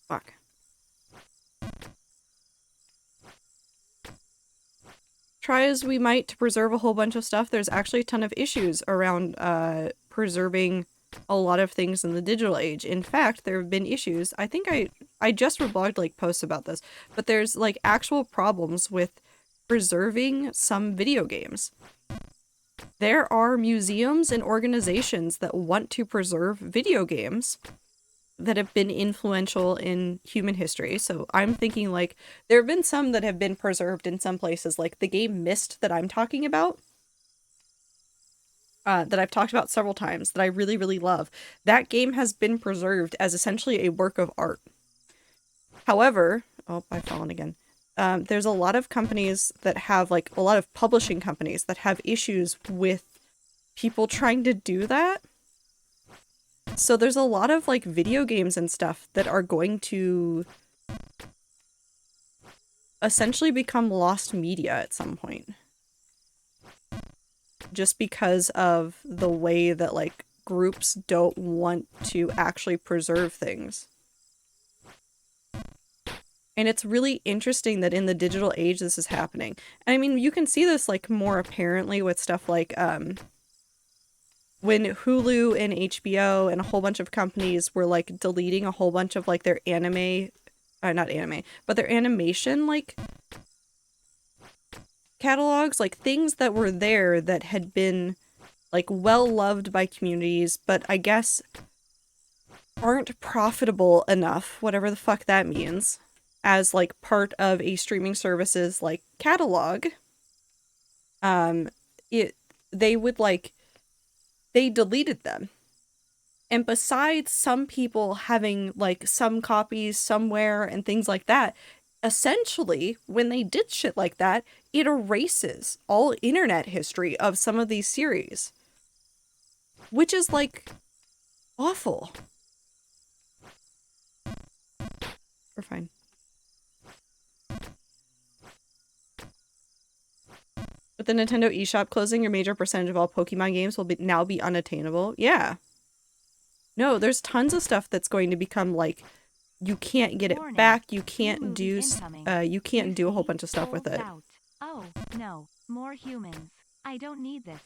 Fuck. Try as we might to preserve a whole bunch of stuff, there's actually a ton of issues around preserving a lot of things in the digital age. In fact, there have been issues. I think I just reblogged, like, posts about this, but there's, like, actual problems with preserving some video games. There are museums and organizations that want to preserve video games that have been influential in human history. So I'm thinking, like, there have been some that have been preserved in some places, like the game Myst that I'm talking about, that I've talked about several times, that I really, really love. That game has been preserved as essentially a work of art. However, oh, I've fallen again. There's a lot of companies that have, like, a lot of publishing companies that have issues with people trying to do that. So there's a lot of, like, video games and stuff that are going to essentially become lost media at some point. Just because of the way that, like, groups don't want to actually preserve things. And it's really interesting that in the digital age this is happening. And I mean, you can see this, like, more apparently with stuff like, when Hulu and HBO and a whole bunch of companies were, like, deleting a whole bunch of, like, their anime, not anime, but their animation, like, catalogs, like, things that were there that had been, like, well loved by communities, but I guess aren't profitable enough, whatever the fuck that means, as, like, part of a streaming service's, like, catalog. They would, like, they deleted them. And besides some people having, like, some copies somewhere and things like that, essentially, when they did shit like that, it erases all internet history of some of these series. Which is, like, awful. We're fine. With the Nintendo eShop closing, a major percentage of all Pokemon games will now be unattainable. Yeah. No, there's tons of stuff that's going to become, like, you can't get it back, you can't do a whole bunch of stuff with it. Oh, no, more humans. I don't need this.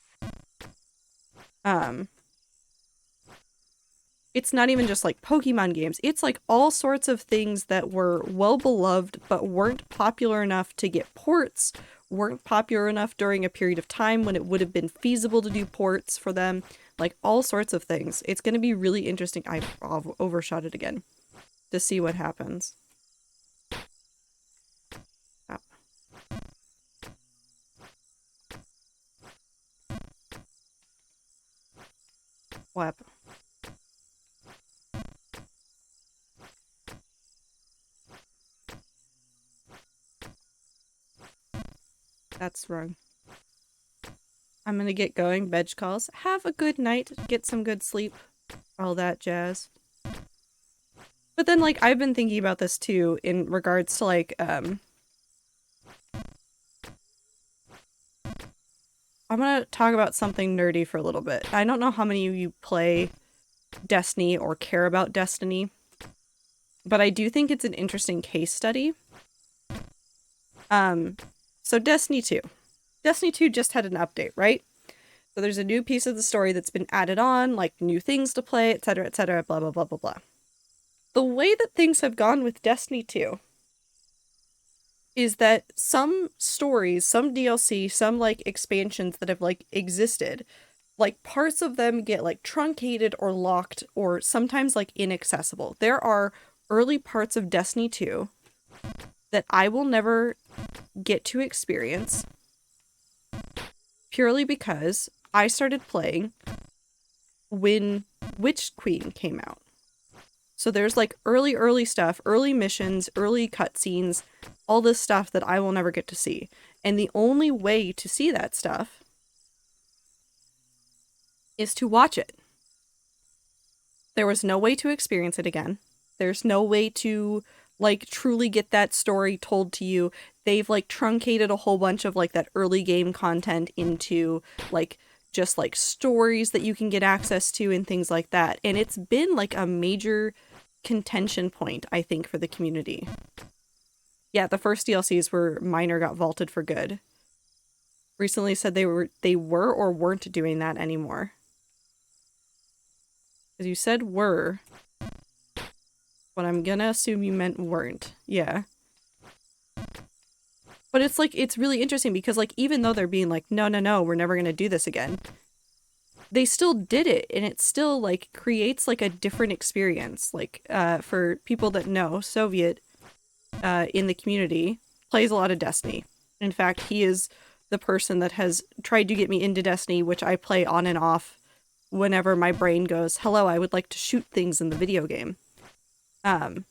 It's not even just, like, Pokemon games. It's, like, all sorts of things that were well beloved but weren't popular enough to get ports, weren't popular enough during a period of time when it would have been feasible to do ports for them. Like, all sorts of things. It's going to be really interesting. I've overshot it again. To see what happens. Oh. What? That's wrong. I'm gonna get going. Veg calls. Have a good night. Get some good sleep. All that jazz. But then, like, I've been thinking about this too in regards to, like, I'm gonna talk about something nerdy for a little bit. I don't know how many of you play Destiny or care about Destiny, but I do think it's an interesting case study. So Destiny 2. Destiny 2 just had an update, right? So there's a new piece of the story that's been added on, like new things to play, etc., blah, blah, blah, blah, blah. The way that things have gone with Destiny 2 is that some stories, some DLC, some, like, expansions that have, like, existed, like, parts of them get, like, truncated or locked or sometimes, like, inaccessible. There are early parts of Destiny 2 that I will never get to experience purely because I started playing when Witch Queen came out. So there's, like, early stuff, early missions, early cutscenes, all this stuff that I will never get to see. And the only way to see that stuff is to watch it. There was no way to experience it again. There's no way to like truly get that story told to you. They've like truncated a whole bunch of like that early game content into like just like stories that you can get access to and things like that. And it's been like a major contention point, I think, for the community. Yeah, the first DLCs were minor got vaulted for good. Recently said they were or weren't doing that anymore. Because you said were, but I'm gonna assume you meant weren't. Yeah. But it's like, it's really interesting because like, even though they're being like, no, we're never gonna do this again, they still did it, and it still like creates like a different experience. Like, for people that know, Soviet, in the community, plays a lot of Destiny. In fact, he is the person that has tried to get me into Destiny, which I play on and off whenever my brain goes, hello, I would like to shoot things in the video game. The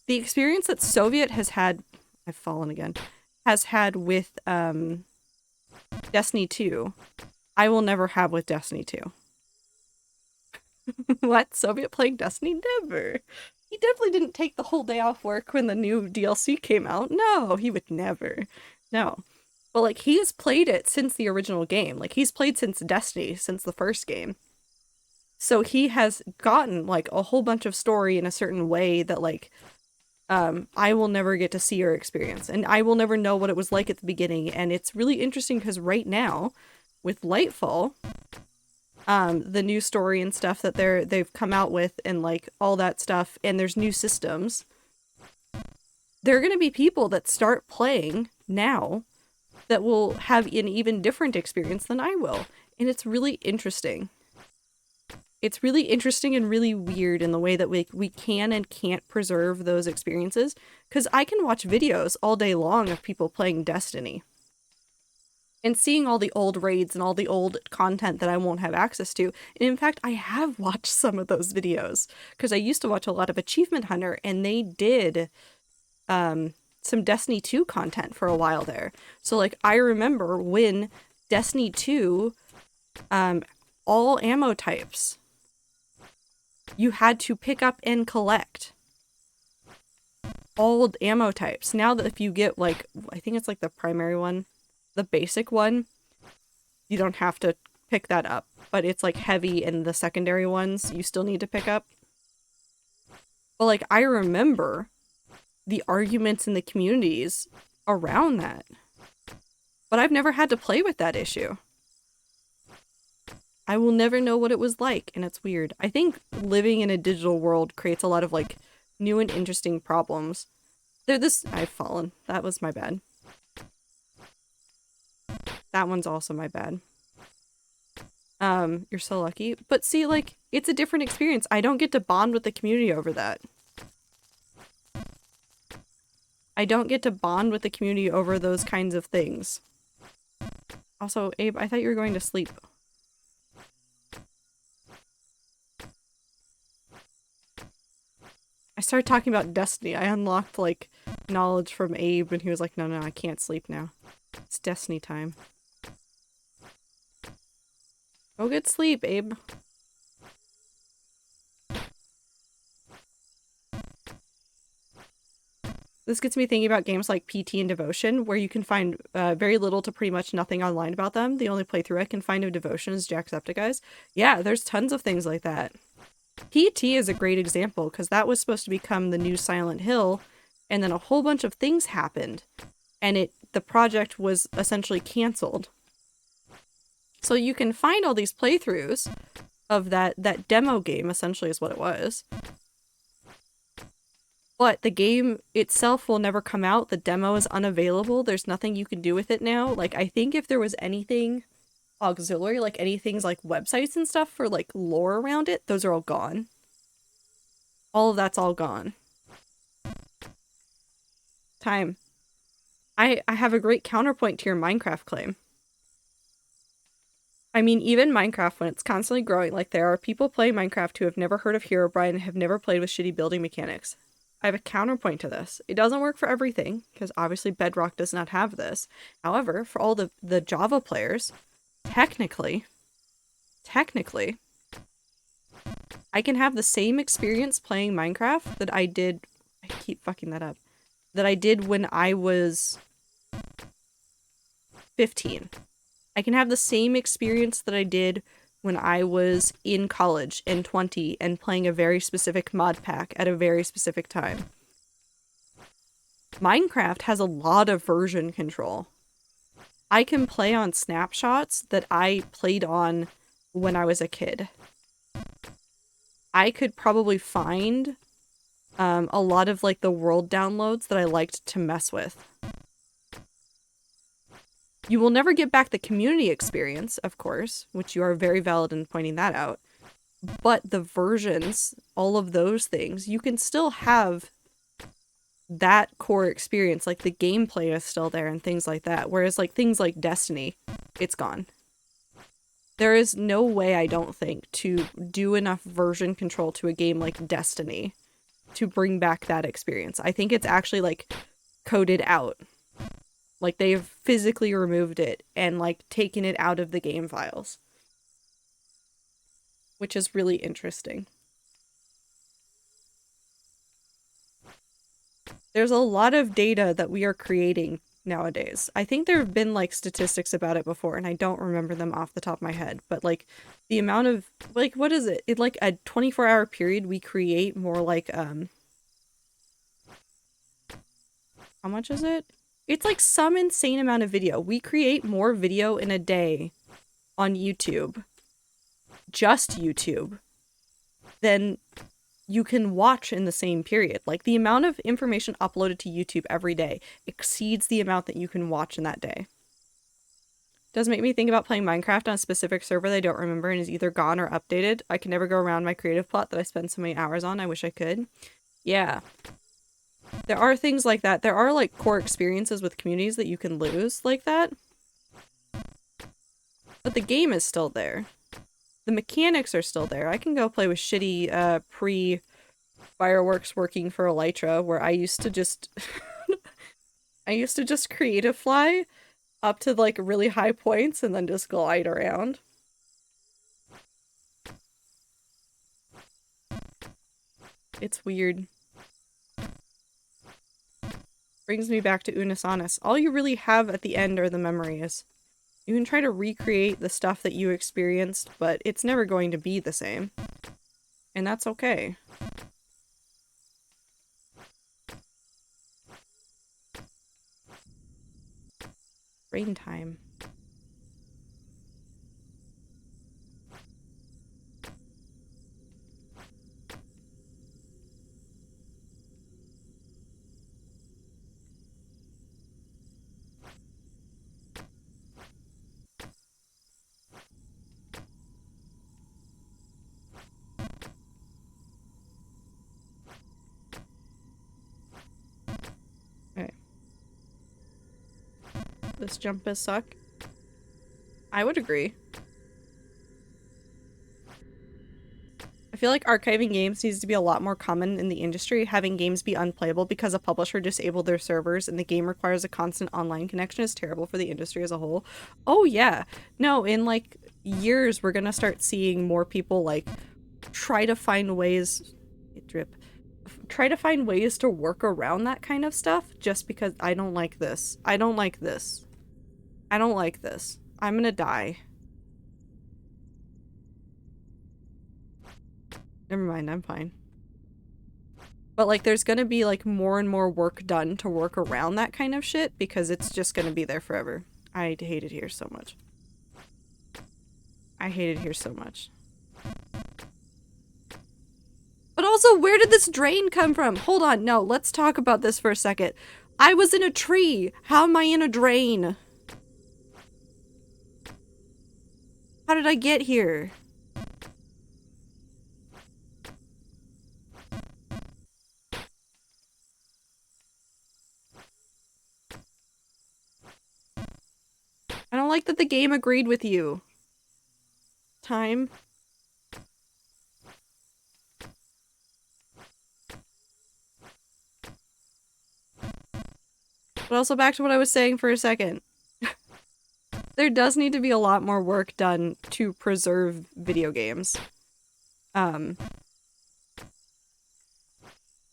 experience that Soviet has had, I've fallen again, has had with Destiny 2, I will never have with Destiny 2. What? Soviet playing Destiny? Never. He definitely didn't take the whole day off work when the new DLC came out. No, he would never. No. But like, he has played it since the original game. Like, he's played since Destiny, since the first game. So he has gotten like a whole bunch of story in a certain way that like I will never get to see or experience, and I will never know what it was like at the beginning. And it's really interesting because right now with Lightfall, the new story and stuff that they've come out with and like all that stuff, and there's new systems, there are going to be people that start playing now that will have an even different experience than I will. And it's really interesting. It's really interesting and really weird in the way that we can and can't preserve those experiences. Because I can watch videos all day long of people playing Destiny and seeing all the old raids and all the old content that I won't have access to. And in fact, I have watched some of those videos because I used to watch a lot of Achievement Hunter, and they did some Destiny 2 content for a while there. So like, I remember when Destiny 2, all ammo types, you had to pick up and collect all ammo types. Now that if you get like, I think it's like the primary one, the basic one, you don't have to pick that up, but it's like heavy, and the secondary ones you still need to pick up. But like, I remember the arguments in the communities around that, but I've never had to play with that issue. I will never know what it was like, and it's weird. I think living in a digital world creates a lot of like new and interesting problems. I've fallen. That was my bad. That one's also my bad. You're so lucky. But see, like, it's a different experience. I don't get to bond with the community over that. I don't get to bond with the community over those kinds of things. Also, Abe, I thought you were going to sleep. I started talking about Destiny. I unlocked, like, knowledge from Abe, and he was like, no, I can't sleep now. It's Destiny time. Go get sleep, Abe. This gets me thinking about games like PT and Devotion, where you can find very little to pretty much nothing online about them. The only playthrough I can find of Devotion is Jacksepticeye's. Yeah, there's tons of things like that. PT is a great example, because that was supposed to become the new Silent Hill, and then a whole bunch of things happened, and the project was essentially canceled. So you can find all these playthroughs of that demo game, essentially is what it was. But the game itself will never come out. The demo is unavailable. There's nothing you can do with it now. Like, I think if there was anything auxiliary, like any things like websites and stuff for like lore around it, those are all gone. All of that's all gone. Time. I have a great counterpoint to your Minecraft claim. I mean, even Minecraft, when it's constantly growing, like, there are people playing Minecraft who have never heard of Herobrine and have never played with shitty building mechanics. I have a counterpoint to this. It doesn't work for everything, because obviously Bedrock does not have this. However, for all the Java players, technically, I can have the same experience playing Minecraft that I did, I keep fucking that up, that I did when I was 15. I can have the same experience that I did when I was in college and 20 and playing a very specific mod pack at a very specific time. Minecraft has a lot of version control. I can play on snapshots that I played on when I was a kid. I could probably find a lot of like the world downloads that I liked to mess with. You will never get back the community experience, of course, which you are very valid in pointing that out. But the versions, all of those things, you can still have that core experience. Like the gameplay is still there and things like that. Whereas like things like Destiny, it's gone. There is no way, I don't think, to do enough version control to a game like Destiny to bring back that experience. I think it's actually like coded out. Like they've physically removed it and like taken it out of the game files. Which is really interesting. There's a lot of data that we are creating nowadays. I think there have been like statistics about it before and I don't remember them off the top of my head, but like the amount of like what is it? In like a 24-hour period we create more like how much is it? It's like some insane amount of video. We create more video in a day on YouTube, just YouTube, than you can watch in the same period. Like the amount of information uploaded to YouTube every day exceeds the amount that you can watch in that day. Does make me think about playing Minecraft on a specific server that I don't remember and is either gone or updated. I can never go around my creative plot that I spend so many hours on. I wish I could. Yeah. There are things like that. There are like core experiences with communities that you can lose like that. But the game is still there. The mechanics are still there. I can go play with shitty pre-fireworks working for Elytra where I used to just creative fly up to like really high points and then just glide around. It's weird. Brings me back to Unisonus. All you really have at the end are the memories. You can try to recreate the stuff that you experienced, but it's never going to be the same. And that's okay. Rain time. Okay. This jump is suck. I would agree. I feel like archiving games needs to be a lot more common in the industry, having games be unplayable because a publisher disabled their servers and the game requires a constant online connection is terrible for the industry as a whole. Oh yeah. No, in like years we're gonna start seeing more people like try to find ways try to find ways to work around that kind of stuff just because I don't like this. I don't like this. I don't like this. I'm gonna die. Never mind, I'm fine. But like there's gonna be like more and more work done to work around that kind of shit because it's just gonna be there forever. I hate it here so much. I hate it here so much. But also, where did this drain come from? Hold on, no, let's talk about this for a second. I was in a tree. How am I in a drain? How did I get here? I don't like that the game agreed with you. Time. But also back to what I was saying for a second. There does need to be a lot more work done to preserve video games.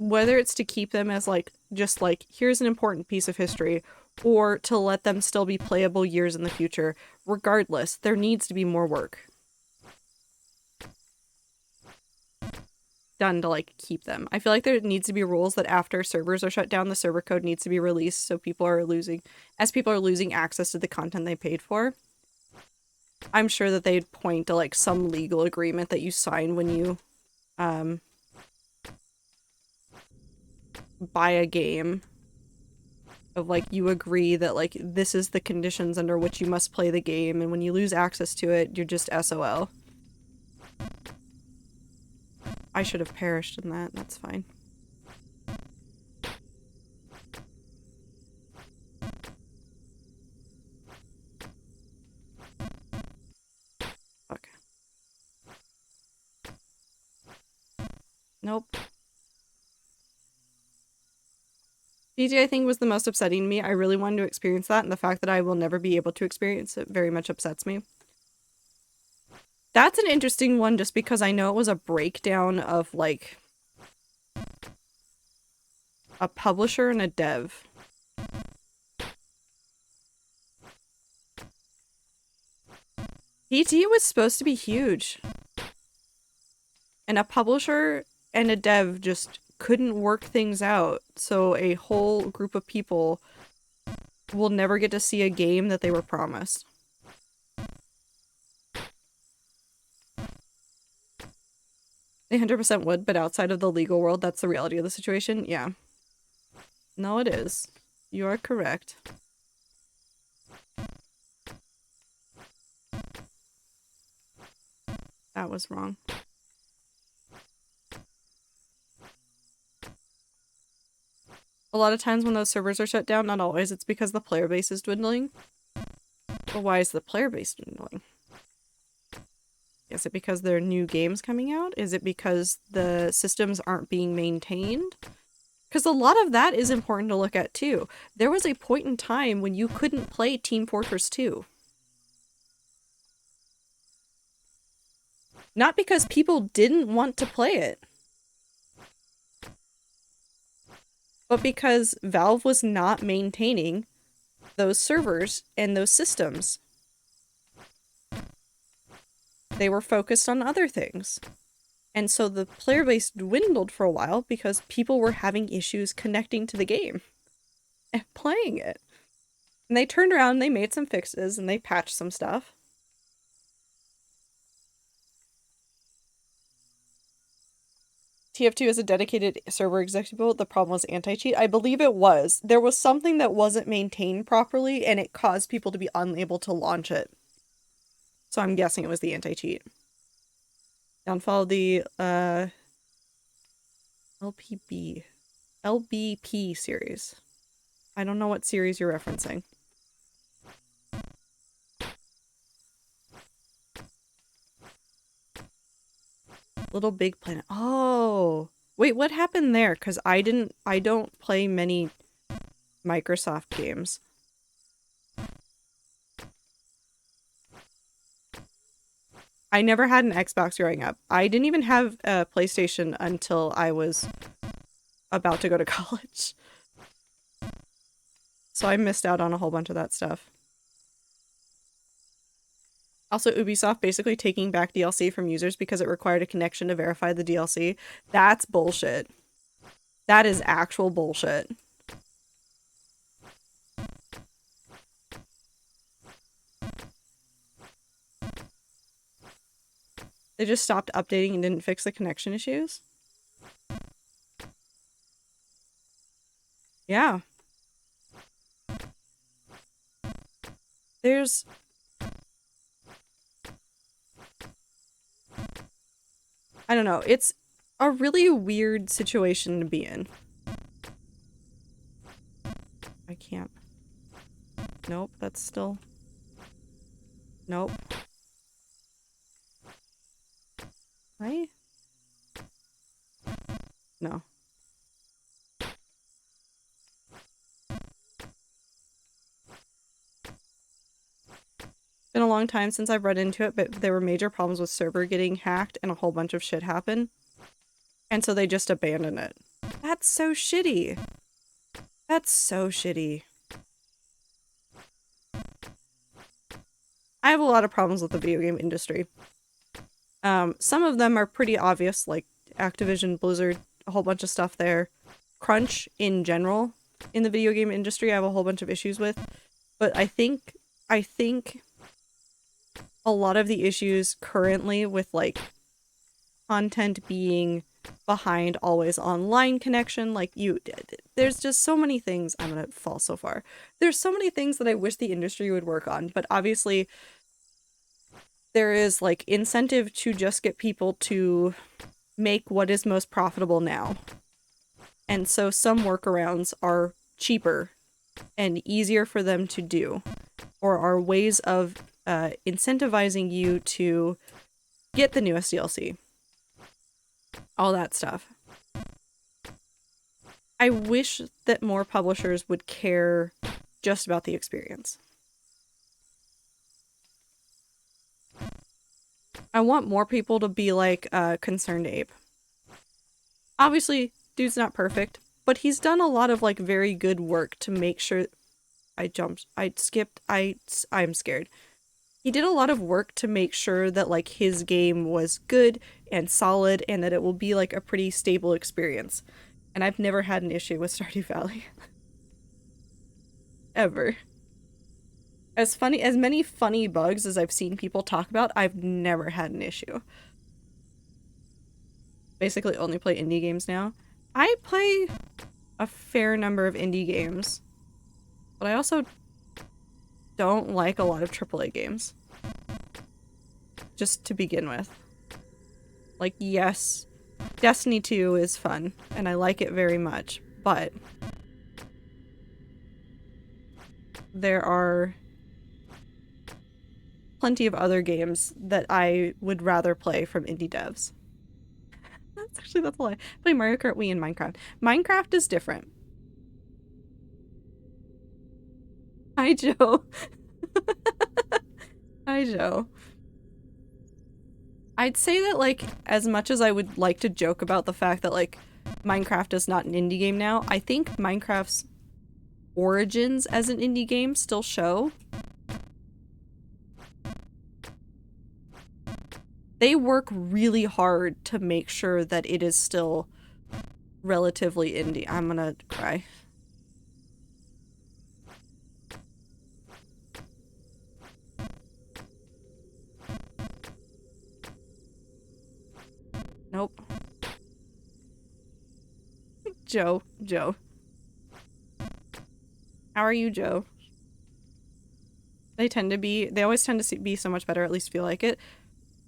Whether it's to keep them as like, just like, here's an important piece of history, or to let them still be playable years in the future. Regardless, there needs to be more work done to like keep them. I feel like there needs to be rules that after servers are shut down, the server code needs to be released so people are losing access to the content they paid for. I'm sure that they'd point to like some legal agreement that you sign when you buy a game, of like you agree that like this is the conditions under which you must play the game, and when you lose access to it, you're just SOL. I should have perished in that. That's fine. Fuck. Nope. DJ, I think, was the most upsetting to me. I really wanted to experience that, and the fact that I will never be able to experience it very much upsets me. That's an interesting one just because I know it was a breakdown of, like, a publisher and a dev. PT was supposed to be huge. And a publisher and a dev just couldn't work things out, so a whole group of people will never get to see a game that they were promised. They 100% would, but outside of the legal world, that's the reality of the situation. Yeah. No, it is. You are correct. That was wrong. A lot of times when those servers are shut down, not always, it's because the player base is dwindling. But why is the player base dwindling? Is it because there are new games coming out? Is it because the systems aren't being maintained? Because a lot of that is important to look at too. There was a point in time when you couldn't play Team Fortress 2. Not because people didn't want to play it, but because Valve was not maintaining those servers and those systems. They were focused on other things. And so the player base dwindled for a while because people were having issues connecting to the game and playing it. And they turned around and they made some fixes and they patched some stuff. TF2 is a dedicated server executable. The problem was anti-cheat. I believe it was. There was something that wasn't maintained properly and it caused people to be unable to launch it. So I'm guessing it was the anti-cheat. Downfall of the LBP series. I don't know what series you're referencing. Little Big Planet. Oh, wait, what happened there? Because I don't play many Microsoft games. I never had an Xbox growing up. I didn't even have a PlayStation until I was about to go to college. So I missed out on a whole bunch of that stuff. Also, Ubisoft basically taking back DLC from users because it required a connection to verify the DLC. That's bullshit. That is actual bullshit. They just stopped updating and didn't fix the connection issues? Yeah. There's... I don't know. It's a really weird situation to be in. I can't. Nope, that's still... Nope. Right? No. a long time since I've run into it, but there were major problems with server getting hacked and a whole bunch of shit happened. And so they just abandoned it. That's so shitty. That's so shitty. I have a lot of problems with the video game industry. Some of them are pretty obvious, like Activision, Blizzard, a whole bunch of stuff there. Crunch in general in the video game industry I have a whole bunch of issues with. But I think a lot of the issues currently with like content being behind always online connection, like there's just so many things. I'm gonna fall so far. There's so many things that I wish the industry would work on, but obviously there is like incentive to just get people to make what is most profitable now. And so some workarounds are cheaper and easier for them to do, or are ways of incentivizing you to get the newest DLC. All that stuff. I wish that more publishers would care just about the experience. I want more people to be like Concerned Ape. Obviously, dude's not perfect, but he's done a lot of like very good work to make sure. I'm scared. He did a lot of work to make sure that like his game was good and solid and that it will be like a pretty stable experience. And I've never had an issue with Stardew Valley. Ever. As many funny bugs as I've seen people talk about, I've never had an issue. Basically only play indie games now. I play a fair number of indie games, but I also don't like a lot of AAA games. Just to begin with. Like, yes, Destiny 2 is fun, and I like it very much, but there are plenty of other games that I would rather play from indie devs. That's a lie. I play Mario Kart Wii and Minecraft. Minecraft is different. Hi, Joe. Hi, Joe. I'd say that, like, as much as I would like to joke about the fact that, like, Minecraft is not an indie game now, I think Minecraft's origins as an indie game still show. They work really hard to make sure that it is still relatively indie. I'm gonna cry. Nope. Joe. How are you, Joe? They always tend to be so much better, at least feel like it.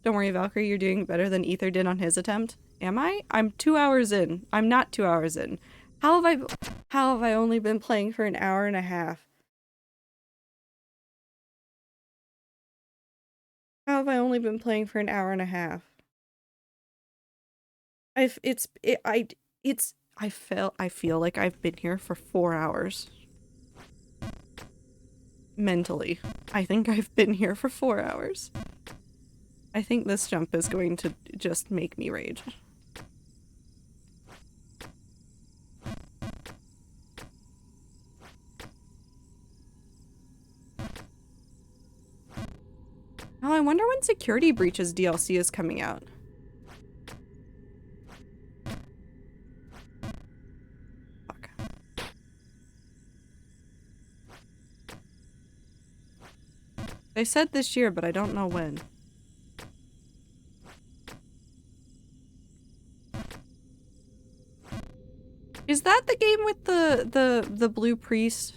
Don't worry, Valkyrie, you're doing better than Ether did on his attempt. Am I? I'm 2 hours in. I'm not 2 hours in. How have I only been playing for an hour and a half? How have I only been playing for an hour and a half? I feel like I've been here for 4 hours. Mentally. I think I've been here for 4 hours. I think this jump is going to just make me rage. Oh, I wonder when Security Breaches DLC is coming out. Fuck. They said this year, but I don't know when. Is that the game with the blue priest?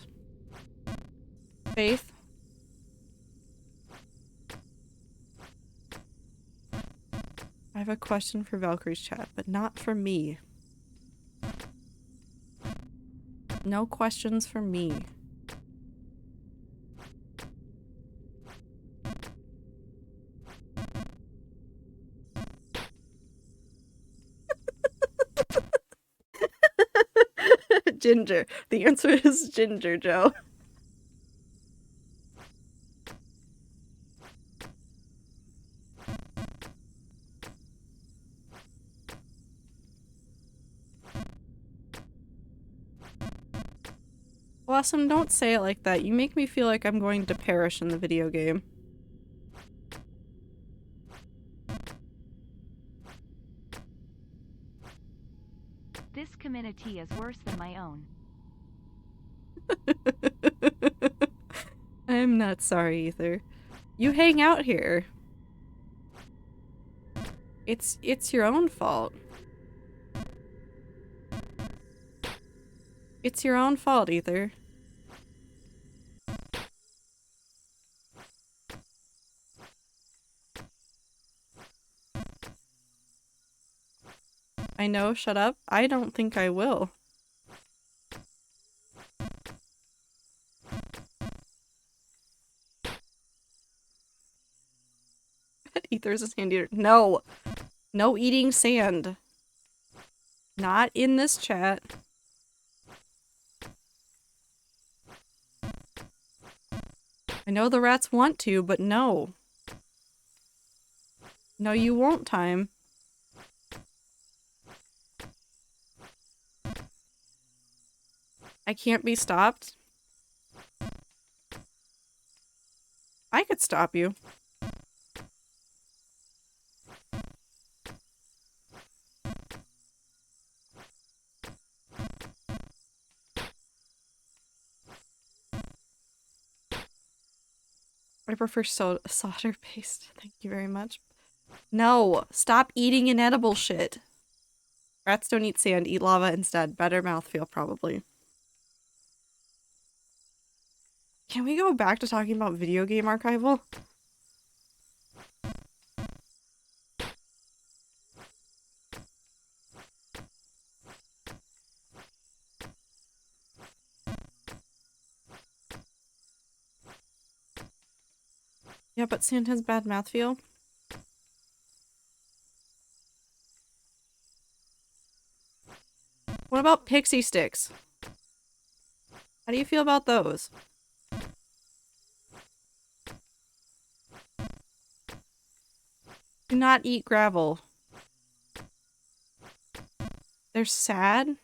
Faith? I have a question for Valkyrie's chat, but not for me. No questions for me. Ginger. The answer is Ginger, Joe. Blossom, don't say it like that. You make me feel like I'm going to perish in the video game. This community is worse than my own. I'm not sorry either. You hang out here. It's your own fault. It's your own fault, Ether. I know, shut up. I don't think I will. Ether's a sand eater. No! No eating sand. Not in this chat. I know the rats want to, but no. No, you won't, Time. I can't be stopped. I could stop you. I prefer solder paste. Thank you very much. No, stop eating inedible shit. Rats don't eat sand, eat lava instead. Better mouthfeel, probably. Can we go back to talking about video game archival? Yeah, but sand has bad mouthfeel. What about pixie sticks? How do you feel about those? Do not eat gravel. They're sad?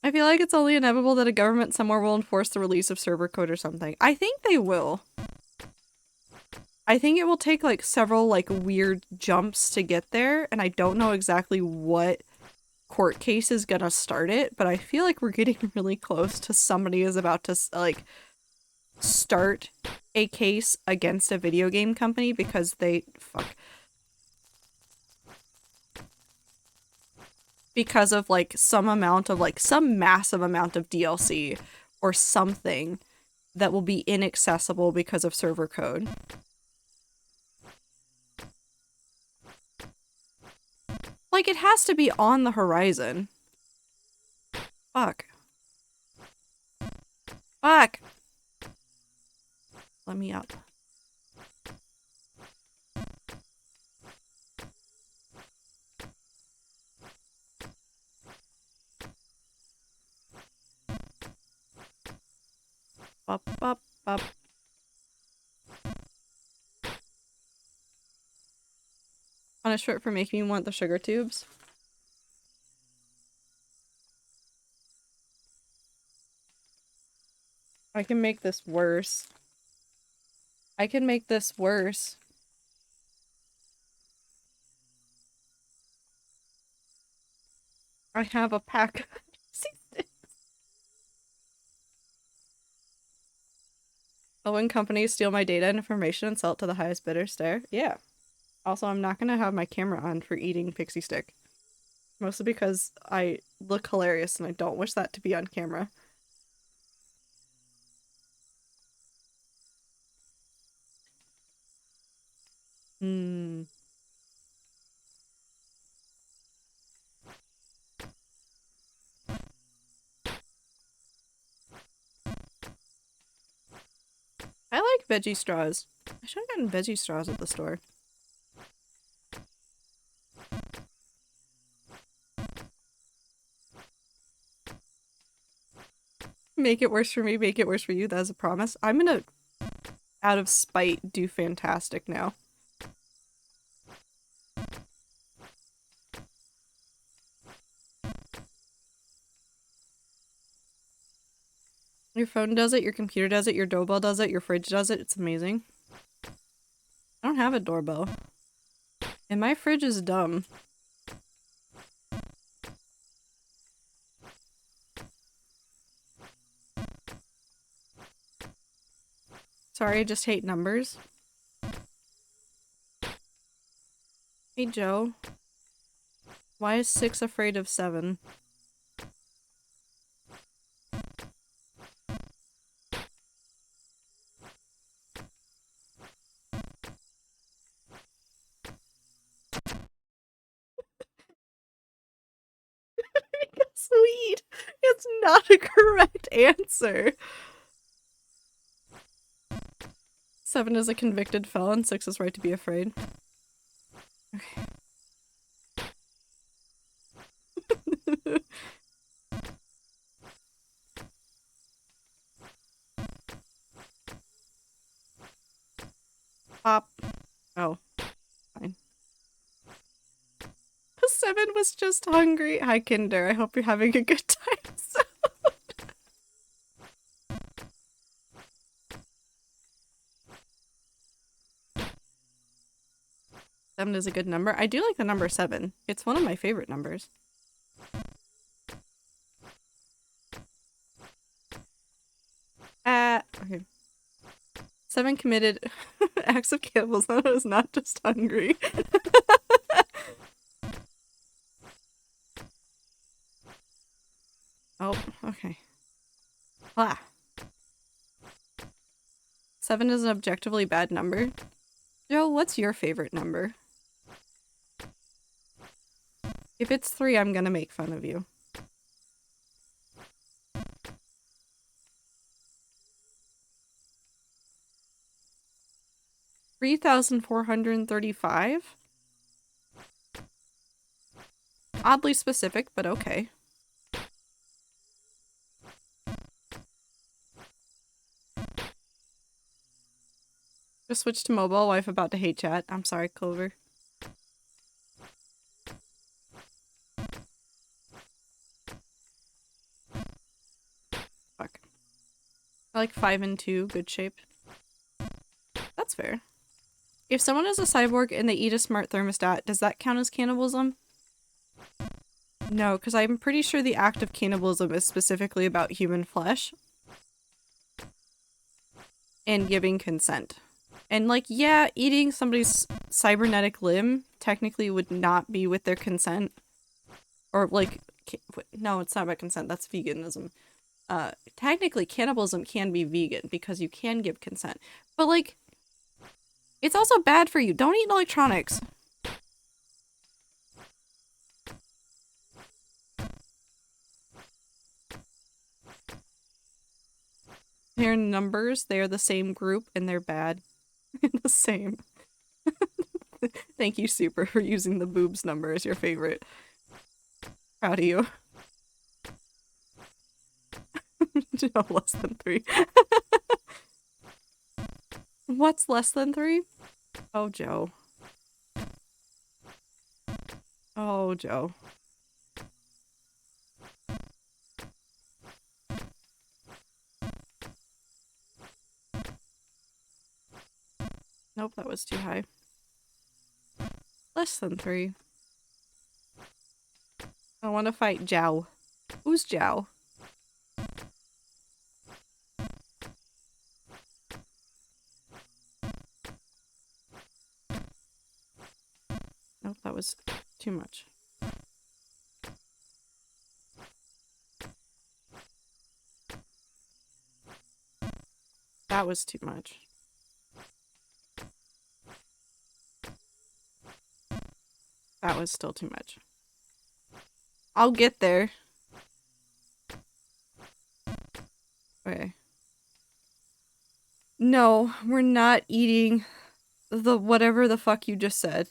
I feel like it's only inevitable that a government somewhere will enforce the release of server code or something. I think they will. I think it will take like several like weird jumps to get there, and I don't know exactly what court case is gonna start it, but I feel like we're getting really close to somebody is about to like start a case against a video game company because they because of like some amount of like some massive amount of DLC or something that will be inaccessible because of server code. Like, it has to be on the horizon. Fuck. Fuck! Let me up. Up, up, up. Punishment for making me want the sugar tubes. I can make this worse. I can make this worse. I have a pack. Oh, when companies steal my data and information and sell it to the highest bidder, stare? Yeah. Also, I'm not gonna have my camera on for eating pixie stick. Mostly because I look hilarious and I don't wish that to be on camera. Hmm. I like veggie straws. I should have gotten veggie straws at the store. Make it worse for me, make it worse for you. That's a promise. I'm gonna, out of spite, do fantastic now. Your phone does it, your computer does it, your doorbell does it, your fridge does it. It's amazing. I don't have a doorbell. And my fridge is dumb. Sorry, I just hate numbers. Hey, Joe. Why is 6 afraid of 7? Sweet. It's not a correct answer. 7 is a convicted felon. 6 is right to be afraid. Okay. Pop. Oh. Fine. 7 was just hungry. Hi, Kinder. I hope you're having a good time. 7 is a good number. I do like the number 7. It's one of my favorite numbers. Okay. 7 committed acts of cannibalism. That was not just hungry. Oh, okay. Ah. 7 is an objectively bad number. Joe, what's your favorite number? If it's 3, I'm gonna make fun of you. $3,435? Oddly specific, but okay. Just switch to mobile. Wife about to hate chat. I'm sorry, Clover. Fuck. I like 5 and 2. Good shape. That's fair. If someone is a cyborg and they eat a smart thermostat, does that count as cannibalism? No, because I'm pretty sure the act of cannibalism is specifically about human flesh. And giving consent. And like, yeah, eating somebody's cybernetic limb technically would not be with their consent. Or like, no, it's not about consent, that's veganism. Technically cannibalism can be vegan because you can give consent. But like, it's also bad for you. Don't eat electronics. They're numbers, they're the same group, and they're bad. The same. Thank you, Super, for using the boobs number as your favorite. Proud of you. No, less than 3. What's less than 3? Oh, Joe. Oh, Joe. Nope, that was too high. Less than 3. I want to fight Jow. Who's Jow? Nope, that was too much. That was too much. That was still too much. I'll get there. Okay. No, we're not eating the whatever the fuck you just said.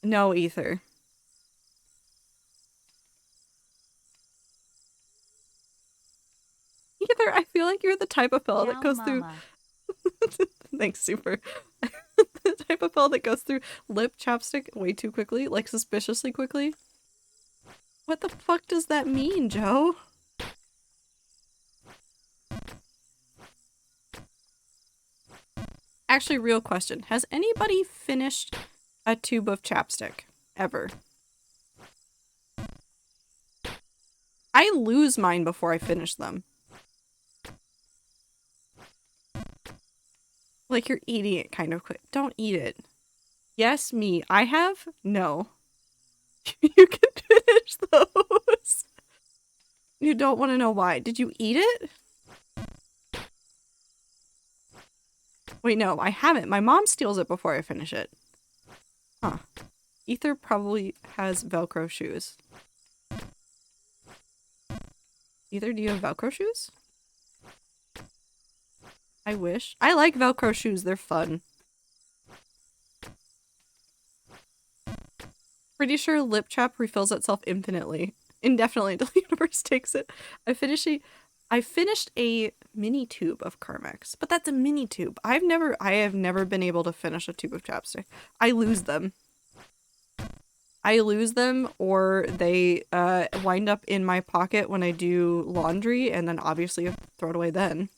No, Ether. Ether, I feel like you're the type of fellow that goes through... Thanks, Super. The type of fellow that goes through lip chapstick way too quickly, like suspiciously quickly. What the fuck does that mean, Joe? Actually, real question. Has anybody finished a tube of chapstick? Ever? I lose mine before I finish them. Like you're eating it kind of quick. Don't eat it. Yes, me. I have? No. You can finish those. You don't want to know why. Did you eat it? Wait, no, I haven't. My mom steals it before I finish it. Huh. Ether probably has Velcro shoes. Ether, do you have Velcro shoes? I wish. I like Velcro shoes. They're fun. Pretty sure Lip Chap refills itself infinitely. Indefinitely until the universe takes it. I finished a mini tube of Carmex, but that's a mini tube. I have never been able to finish a tube of chapstick. I lose them. Or they wind up in my pocket when I do laundry, and then obviously I throw it away then.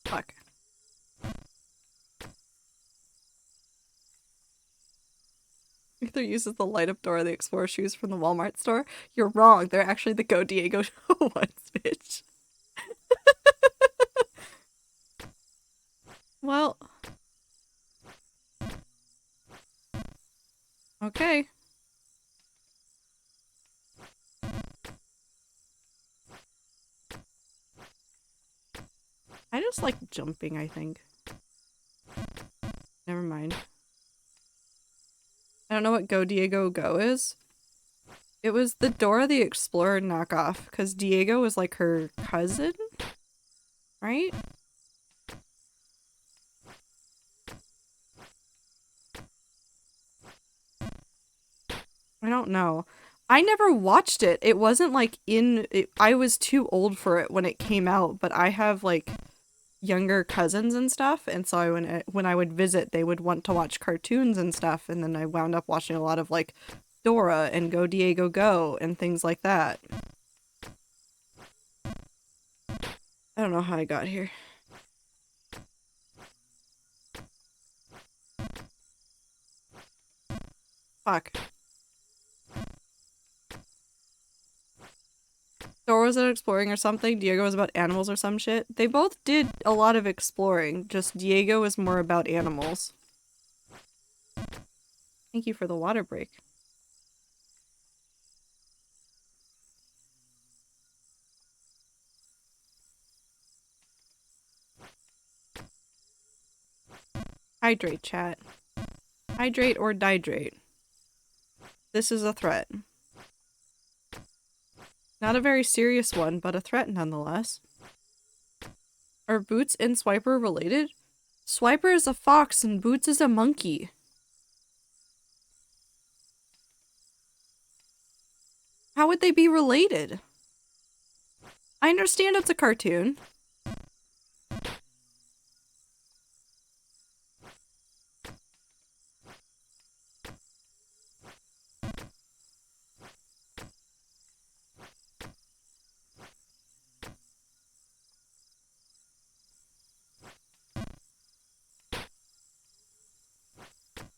Fuck. Ether uses the light up Dora the Explorer shoes from the Walmart store. You're wrong. They're actually the Go Diego ones, bitch. Well. Okay. I just like jumping, I think. Never mind. I don't know what Go Diego Go is. It was the Dora the Explorer knockoff, because Diego was like her cousin, right? I don't know. I never watched it. It wasn't like I was too old for it when it came out, but I have like younger cousins and stuff, and so when I would visit, they would want to watch cartoons and stuff, and then I wound up watching a lot of like Dora and Go Diego Go and things like that. I don't know how I got here. Fuck. Dora was at exploring or something. Diego was about animals or some shit. They both did a lot of exploring. Just Diego was more about animals. Thank you for the water break. Hydrate, chat. Hydrate or dihydrate. This is a threat. Not a very serious one, but a threat nonetheless. Are Boots and Swiper related? Swiper is a fox and Boots is a monkey. How would they be related? I understand it's a cartoon.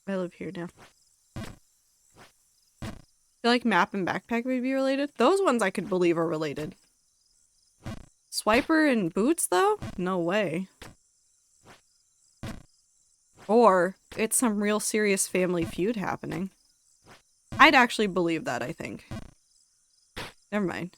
I live here now. I feel like Map and Backpack would be related. Those ones I could believe are related. Swiper and Boots, though? No way. Or it's some real serious family feud happening. I'd actually believe that, I think. Never mind.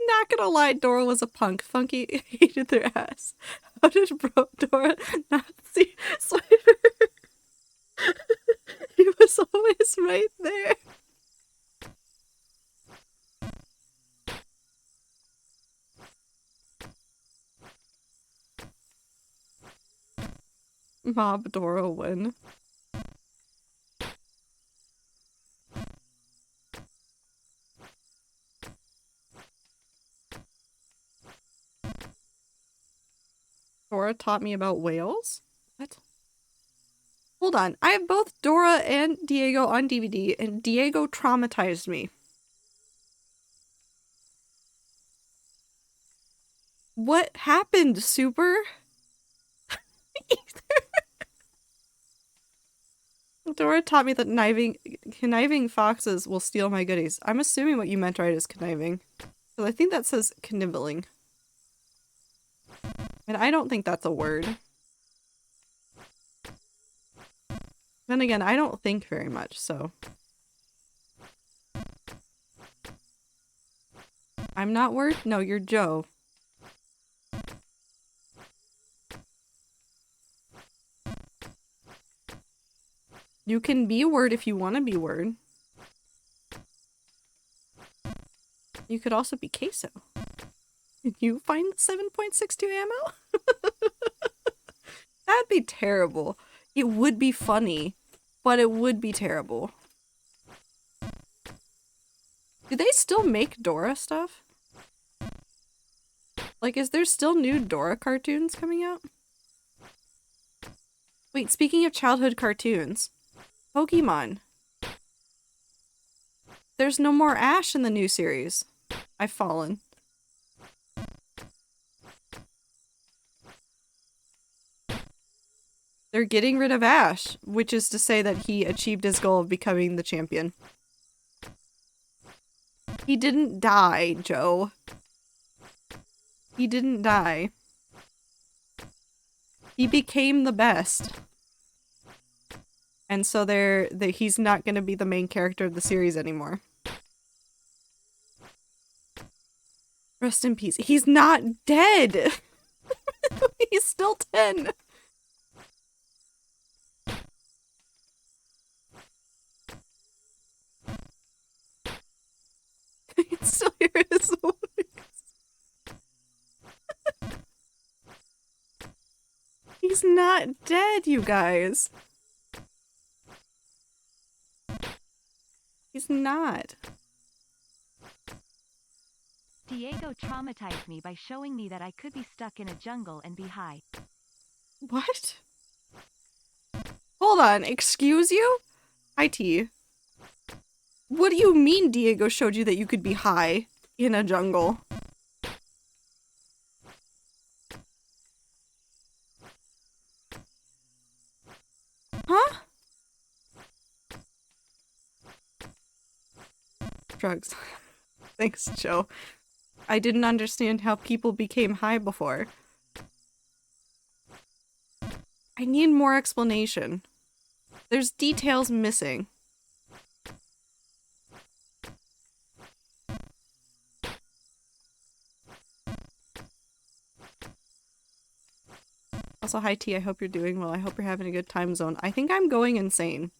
Not gonna lie, Dora was a punk. Funky hated their ass. How did Dora not see Swiper? He was always right there. Mob Dora win. Dora taught me about whales? What? Hold on. I have both Dora and Diego on DVD, and Diego traumatized me. What happened, Super? Dora taught me that conniving foxes will steal my goodies. I'm assuming what you meant right is conniving. Because I think that says knibbling. And I don't think that's a word. Then again, I don't think very much, so. I'm not word? No, you're Joe. You can be word if you want to be word. You could also be queso. Can you find the 7.62 ammo? That'd be terrible. It would be funny, but it would be terrible. Do they still make Dora stuff? Like, is there still new Dora cartoons coming out? Wait, speaking of childhood cartoons, Pokemon. There's no more Ash in the new series. I've fallen. They're getting rid of Ash, which is to say that he achieved his goal of becoming the champion. He didn't die, Joe. He didn't die. He became the best. And so he's not going to be the main character of the series anymore. Rest in peace. He's not dead! He's still 10! I can still hear his voice. He's not dead, you guys. He's not. Diego traumatized me by showing me that I could be stuck in a jungle and be high. What? Hold on, excuse you? IT. What do you mean Diego showed you that you could be high in a jungle? Huh? Drugs. Thanks, Joe. I didn't understand how people became high before. I need more explanation. There's details missing. Also, hi T, I hope you're doing well. I hope you're having a good time zone. I think I'm going insane.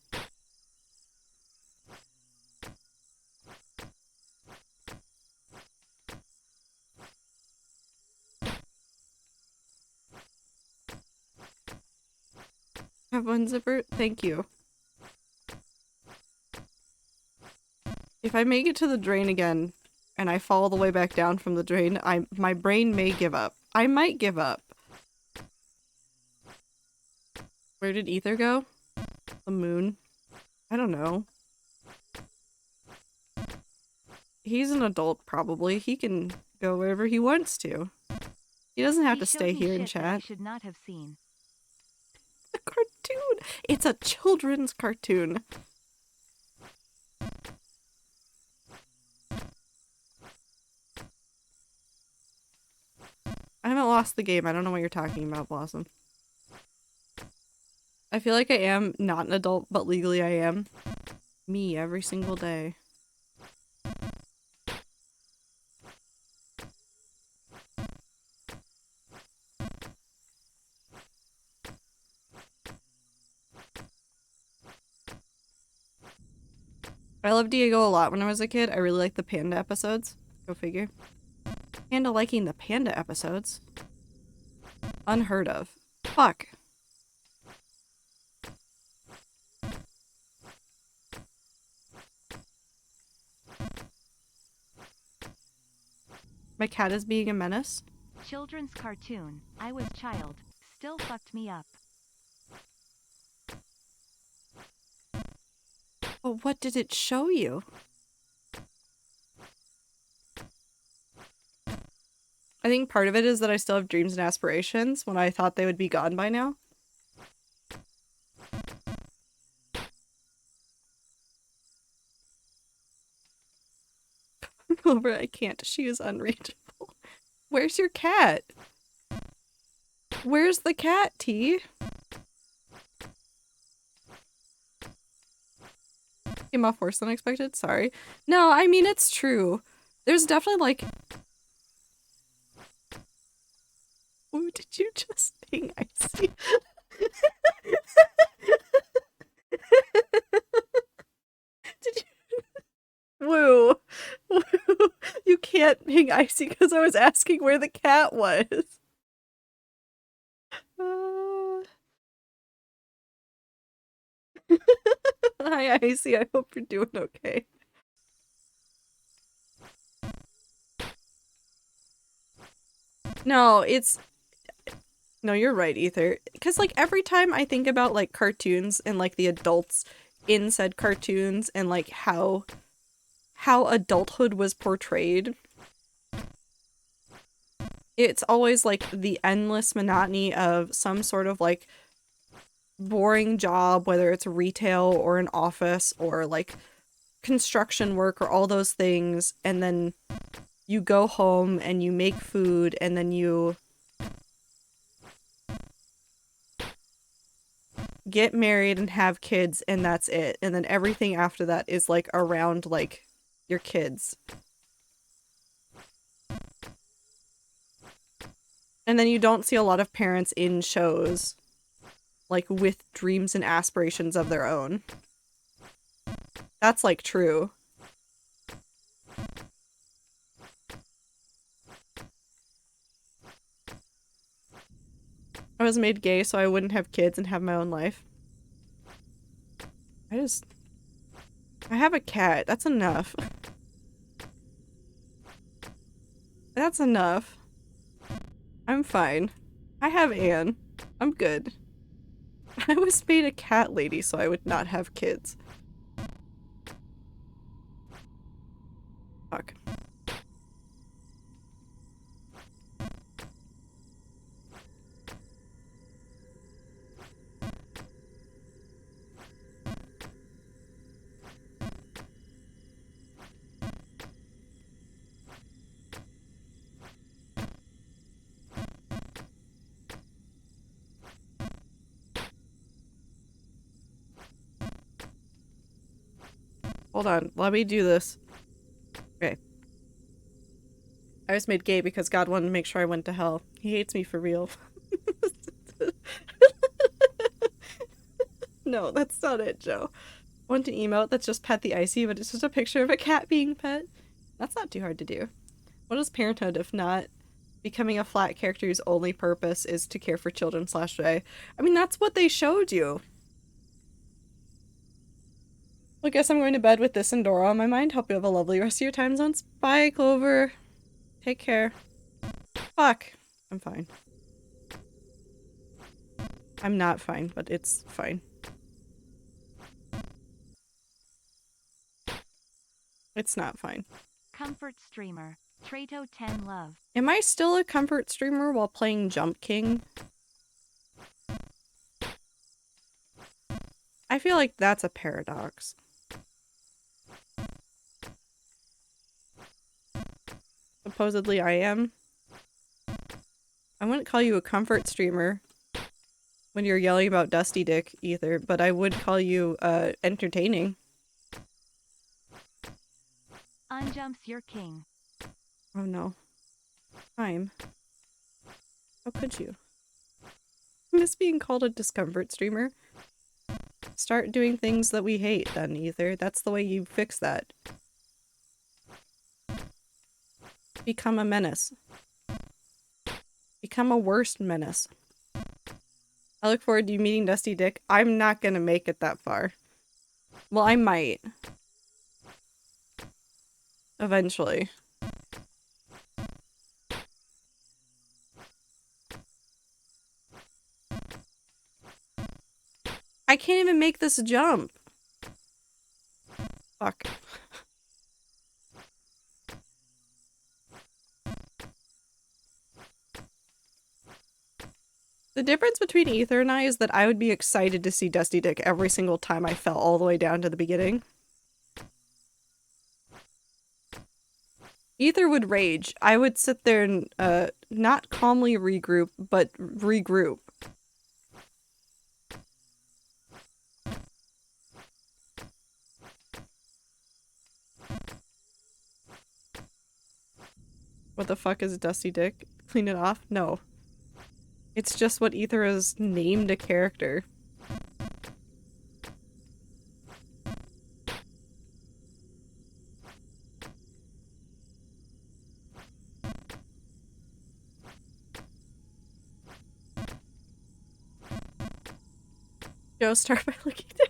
Have one zipper? Thank you. If I make it to the drain again, and I fall all the way back down from the drain, my brain may give up. I might give up. Where did Ether go? The moon? I don't know. He's an adult, probably. He can go wherever he wants to. He doesn't have to stay here and shit that I chat. should not have seen. A cartoon! It's a children's cartoon. I haven't lost the game. I don't know what you're talking about, Blossom. I feel like I am not an adult, but legally I am. Me every single day. I loved Diego a lot when I was a kid. I really liked the panda episodes. Go figure. Panda liking the panda episodes. Unheard of. Fuck. My cat is being a menace. Children's cartoon. I was child. Still fucked me up. But what did it show you? I think part of it is that I still have dreams and aspirations when I thought they would be gone by now. Over, I can't. She is unreachable. Where's your cat? Where's the cat, T? Came off worse than expected? Sorry. No, I mean, it's true. There's definitely like... Ooh, did you just ping Icy? Did you... Woo. Woo. You can't ping Icy because I was asking where the cat was. Hi, Icy. I hope you're doing okay. No, it's... No, you're right, Ether. Because, like, every time I think about, like, cartoons and, like, the adults in said cartoons and, like, how adulthood was portrayed, it's always, like, the endless monotony of some sort of, like, boring job, whether it's retail or an office or, like, construction work or all those things, and then you go home and you make food and then you get married and have kids and that's it. And then everything after that is like around like your kids. And then you don't see a lot of parents in shows like with dreams and aspirations of their own. That's like true. I was made gay so I wouldn't have kids and have my own life. I have a cat. That's enough. That's enough. I'm fine. I have Anne. I'm good. I was made a cat lady so I would not have kids. Fuck. Hold on, let me do this. Okay. I was made gay because God wanted to make sure I went to hell. He hates me for real. No, that's not it, Joe. I want an emote that's just pet the icy, but it's just a picture of a cat being pet. That's not too hard to do. What is parenthood if not becoming a flat character whose only purpose is to care for children / Ray? I mean, that's what they showed you. Well, I guess I'm going to bed with this and Dora on my mind. Hope you have a lovely rest of your time zones. Bye, Clover. Take care. Fuck. I'm fine. I'm not fine, but it's fine. It's not fine. Comfort streamer. Trato 10 love. Am I still a comfort streamer while playing Jump King? I feel like that's a paradox. Supposedly I am. I wouldn't call you a comfort streamer when you're yelling about Dusty Dick either, but I would call you entertaining. Unjumps your king. Oh no. Time. How could you? I miss being called a discomfort streamer. Start doing things that we hate then, Ether. That's the way you fix that. Become a menace. Become a worse menace. I look forward to you meeting Dusty Dick. I'm not gonna make it that far. Well, I might. Eventually. I can't even make this jump. Fuck. The difference between Ether and I is that I would be excited to see Dusty Dick every single time I fell all the way down to the beginning. Ether would rage. I would sit there and, not calmly regroup, but regroup. What the fuck is Dusty Dick? Clean it off? No. It's just what Ether has named a character. Joe, start by looking down.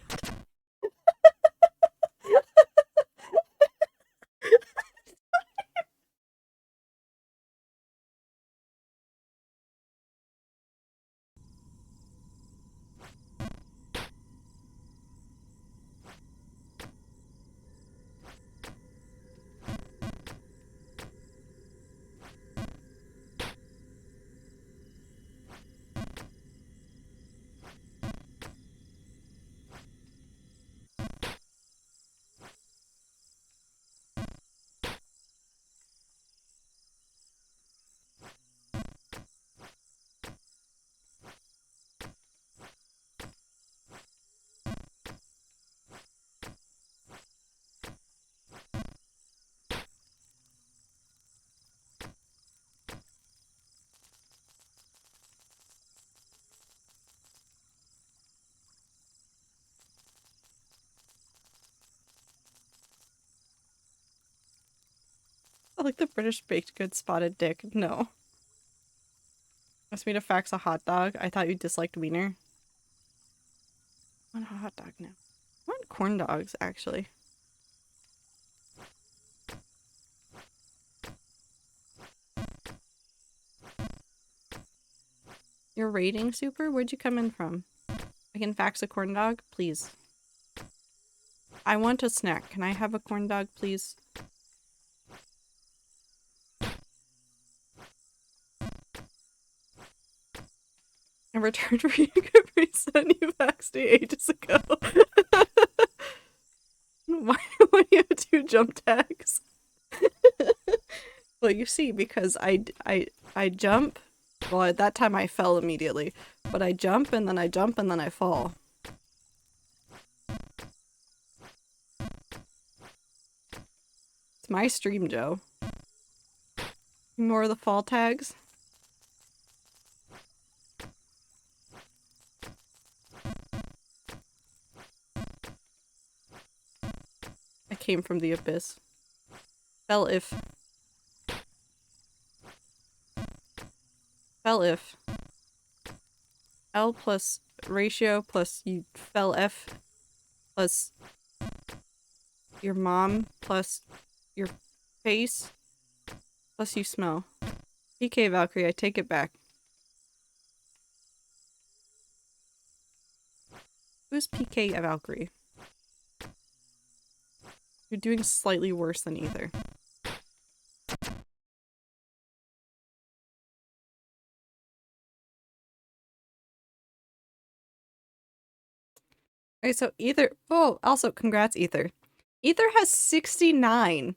I like the British baked goods spotted dick. No. Asked me to fax a hot dog. I thought you disliked wiener. I want a hot dog now. I want corn dogs, actually. You're rating super? Where'd you come in from? I can fax a corn dog, please. I want a snack. Can I have a corn dog, please? I returned for you, Capri Sun. You faxed me ages ago. Why do you have two jump tags? Well, you see, because I jump. Well, at that time I fell immediately. But I jump, and then I jump, and then I fall. It's my stream, Joe. More of the fall tags. I came from the abyss. Fell if. Fell if. L plus ratio plus you fell F plus your mom plus your face plus you smell. PK Valkyrie, I take it back. Who's PK Valkyrie? You're doing slightly worse than either. Okay, so Ether. Oh, also, congrats, Ether. Ether has 69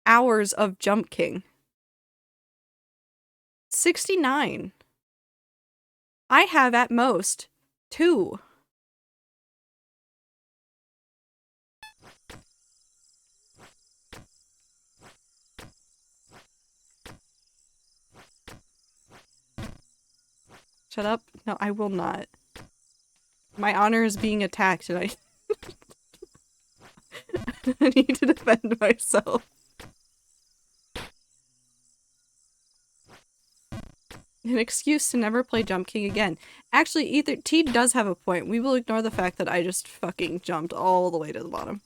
hours of Jump King. 69. I have at most 2. Shut up. No, I will not. My honor is being attacked and I I need to defend myself. An excuse to never play Jump King again. Actually, Ether T does have a point. We will ignore the fact that I just fucking jumped all the way to the bottom.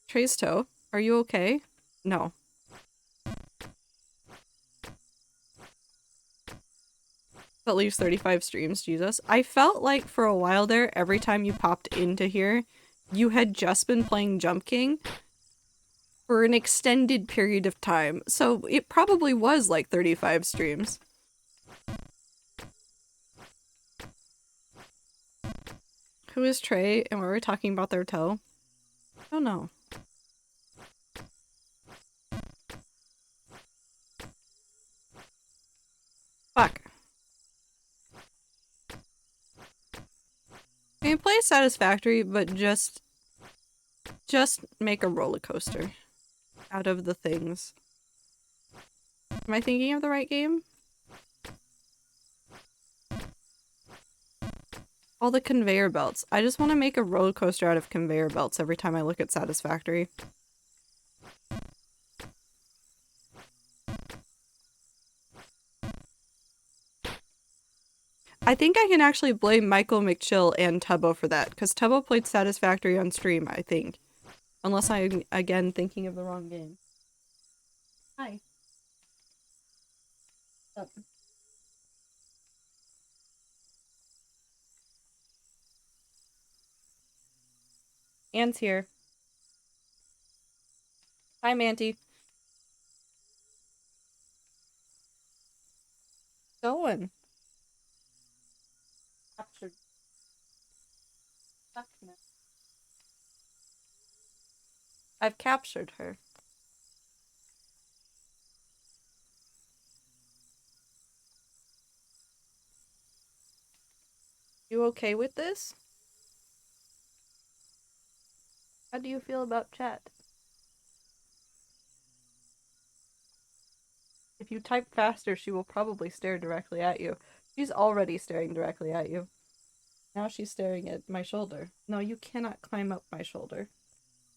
Trey's toe, are you okay? No. at least 35 streams, Jesus. I felt like for a while there, every time you popped into here, you had just been playing Jump King for an extended period of time. So it probably was like 35 streams. Who is Trey and were we talking about their toe? I don't know. Fuck. I mean, play Satisfactory, but just make a roller coaster out of the things. Am I thinking of the right game? All the conveyor belts. I just want to make a roller coaster out of conveyor belts every time I look at Satisfactory. I think I can actually blame Michael McChill and Tubbo for that, because Tubbo played Satisfactory on stream, I think. Unless I'm, again, thinking of the wrong game. Hi. Up. Anne's here. Hi, Manty. Going. Captured. I've captured her. You okay with this? How do you feel about chat? If you type faster, she will probably stare directly at you. She's already staring directly at you. Now she's staring at my shoulder. No, you cannot climb up my shoulder.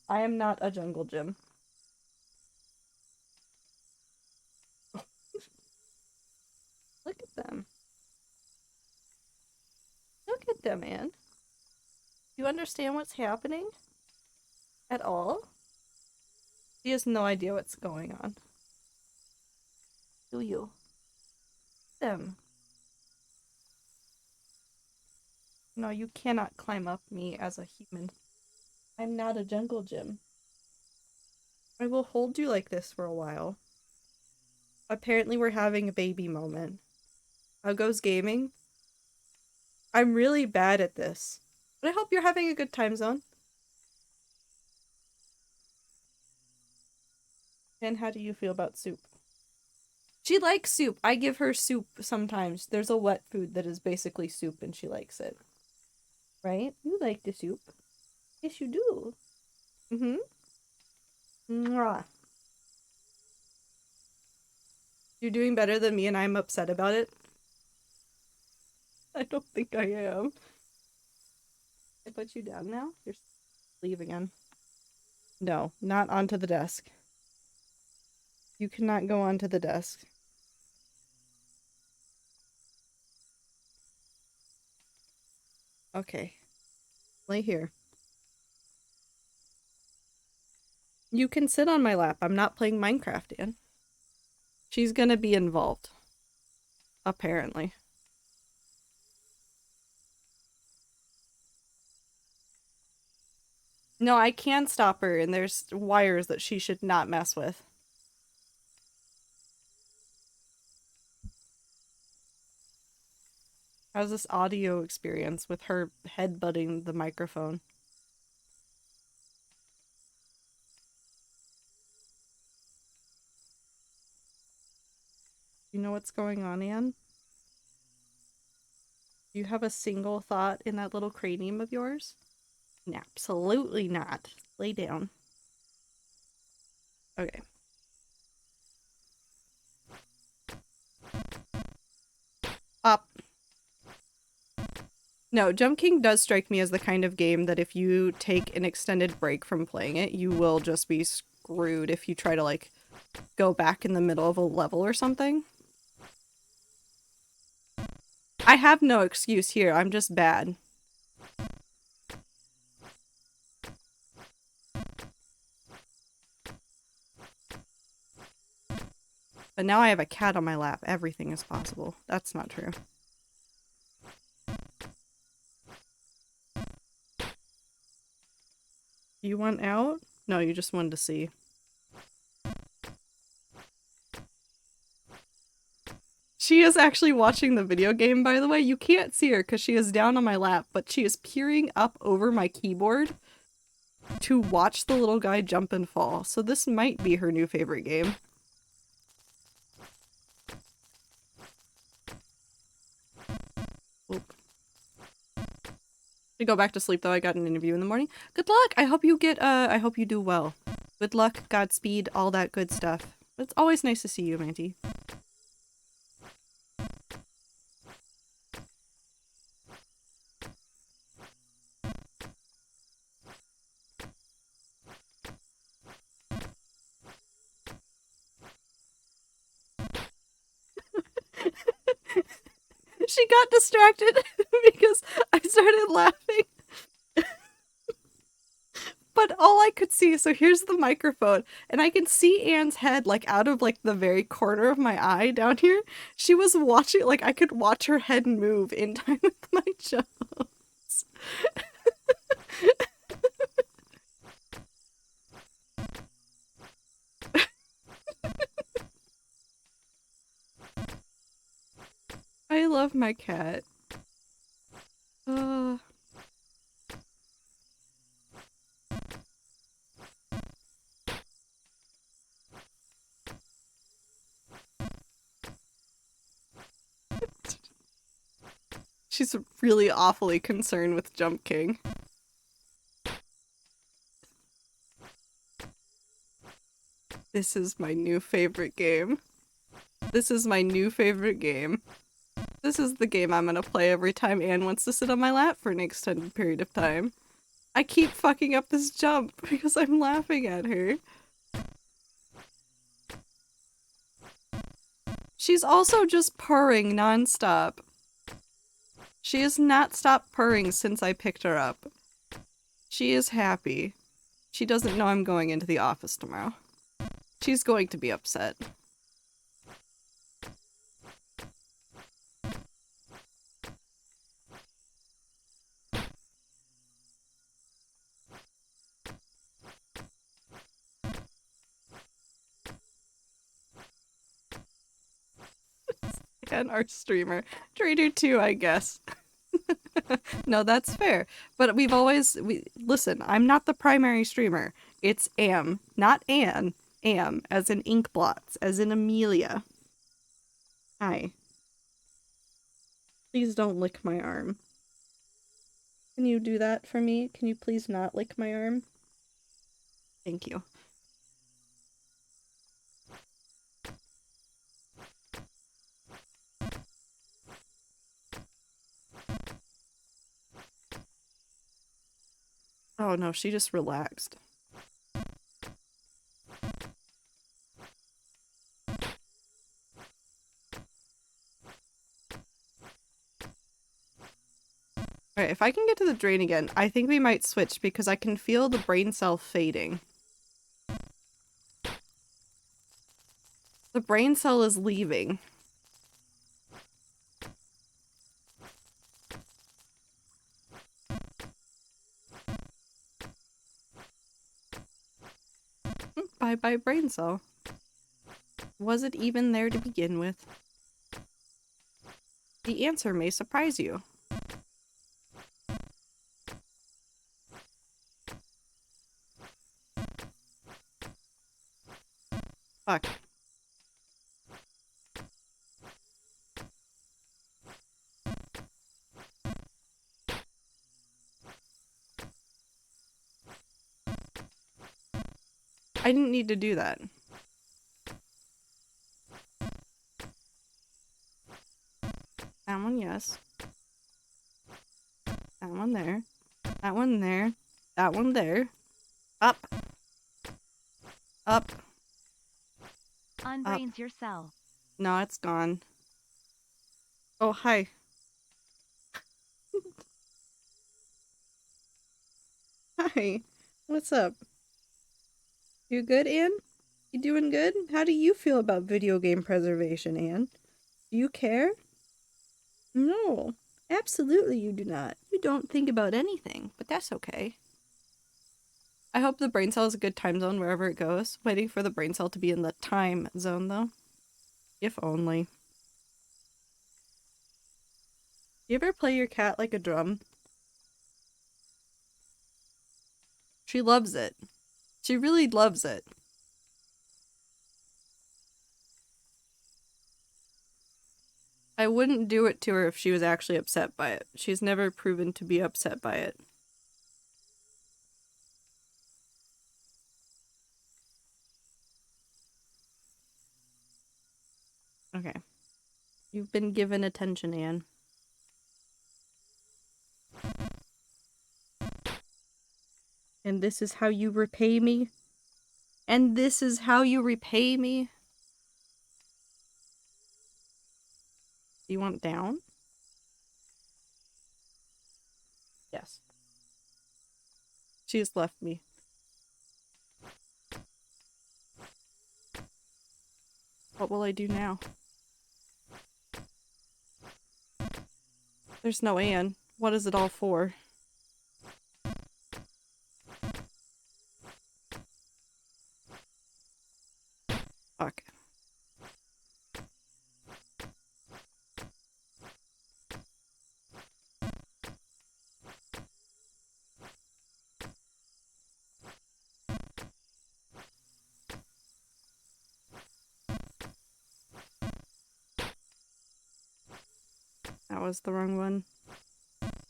I am not a jungle gym. Look at them. Look at them, Anne. Do you understand what's happening? At all? She has no idea what's going on. Do you? Them. No, you cannot climb up me as a human. I'm not a jungle gym. I will hold you like this for a while. Apparently we're having a baby moment. How goes gaming? I'm really bad at this. But I hope you're having a good time zone. And how do you feel about soup? She likes soup. I give her soup sometimes. There's a wet food that is basically soup and she likes it. Right? You like the soup. Yes, you do. Mm-hmm. Mwah. You're doing better than me and I'm upset about it? I don't think I am. I put you down now? You're leave again. No, not onto the desk. You cannot go onto the desk. Okay. Lay here. You can sit on my lap. I'm not playing Minecraft, Anne. She's gonna be involved. Apparently. No, I can stop her, and there's wires that she should not mess with. How's this audio experience with her headbutting the microphone? You know what's going on, Anne? Do you have a single thought in that little cranium of yours? Absolutely not. Lay down. Okay. Up. No, Jump King does strike me as the kind of game that if you take an extended break from playing it, you will just be screwed if you try to, like, go back in the middle of a level or something. I have no excuse here, I'm just bad. But now I have a cat on my lap. Everything is possible. That's not true. You want out? No, you just wanted to see. She is actually watching the video game, by the way. You can't see her because she is down on my lap, but she is peering up over my keyboard to watch the little guy jump and fall. So this might be her new favorite game. Oop. To go back to sleep though, I got an interview in the morning. Good luck! I hope you get, I hope you do well. Good luck, Godspeed, all that good stuff. It's always nice to see you, Manty. She got distracted because I started laughing. But all I could see, so here's the microphone, and I can see Anne's head, like, out of, like, the very corner of my eye down here. She was watching, like, I could watch her head move in time with my jokes. I love my cat. She's really awfully concerned with Jump King. This is my new favorite game. This is my new favorite game. This is the game I'm gonna play every time Anne wants to sit on my lap for an extended period of time. I keep fucking up this jump because I'm laughing at her. She's also just purring nonstop. She has not stopped purring since I picked her up. She is happy. She doesn't know I'm going into the office tomorrow. She's going to be upset. And our streamer. Trader 2, I guess. No, that's fair. But listen, I'm not the primary streamer. It's Am, not Anne. Am, as in Inkblots, as in Amelia. Hi. Please don't lick my arm. Can you do that for me? Can you please not lick my arm? Thank you. Oh no, she just relaxed. Alright, if I can get to the drain again, I think we might switch because I can feel the brain cell fading. The brain cell is leaving. Bye-bye brain cell. Was it even there to begin with? The answer may surprise you. Fuck. I didn't need to do that. That one, yes. That one there. That one there. That one there. Up. Up. Unbrains your cell. No, it's gone. Oh, hi. Hi. What's up? You good, Anne? You doing good? How do you feel about video game preservation, Anne? Do you care? No. Absolutely you do not. You don't think about anything, but that's okay. I hope the brain cell is a good time zone wherever it goes. Waiting for the brain cell to be in the time zone, though. If only. You ever play your cat like a drum? She loves it. She really loves it. I wouldn't do it to her if she was actually upset by it. She's never proven to be upset by it. Okay. You've been given attention, Anne. And this is how you repay me? And this is how you repay me? You want down? Yes. She has left me. What will I do now? There's no Anne. What is it all for? Fuck. That was the wrong one.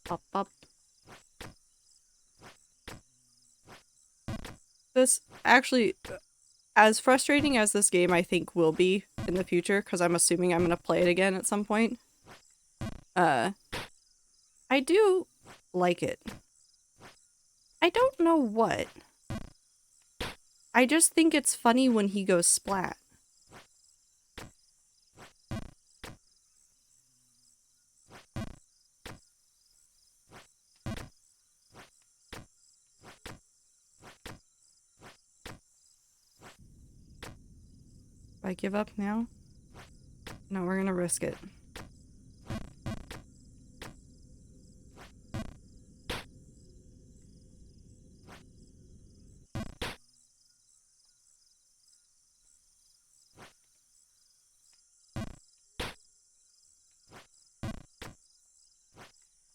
Up, up. This actually, as frustrating as this game I think will be in the future, because I'm assuming I'm gonna play it again at some point, I do like it. I don't know what. I just think it's funny when he goes splat. I give up now? No, we're gonna risk it.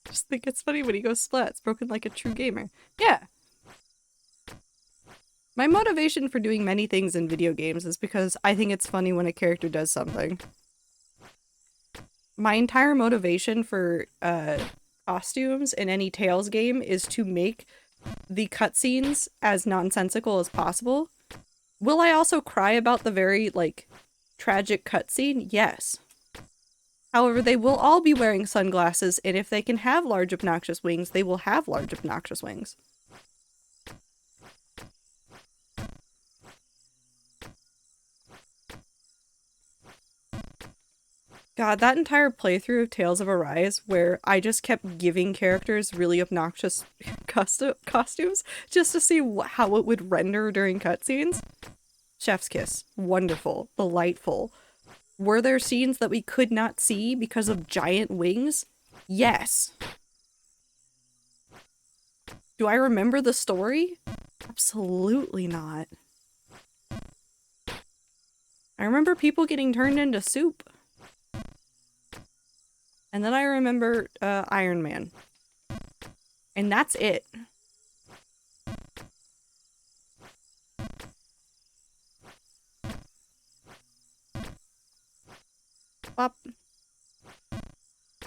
Just think it's funny when he goes splat. It's broken like a true gamer. Yeah. My motivation for doing many things in video games is because I think it's funny when a character does something. My entire motivation for costumes in any Tales game is to make the cutscenes as nonsensical as possible. Will I also cry about the very, like, tragic cutscene? Yes. However, they will all be wearing sunglasses, and if they can have large obnoxious wings, they will have large obnoxious wings. God, that entire playthrough of Tales of Arise, where I just kept giving characters really obnoxious costumes just to see how it would render during cutscenes. Chef's kiss. Wonderful. Delightful. Were there scenes that we could not see because of giant wings? Yes. Do I remember the story? Absolutely not. I remember people getting turned into soup. And then I remember Iron Man. And that's it. Pop.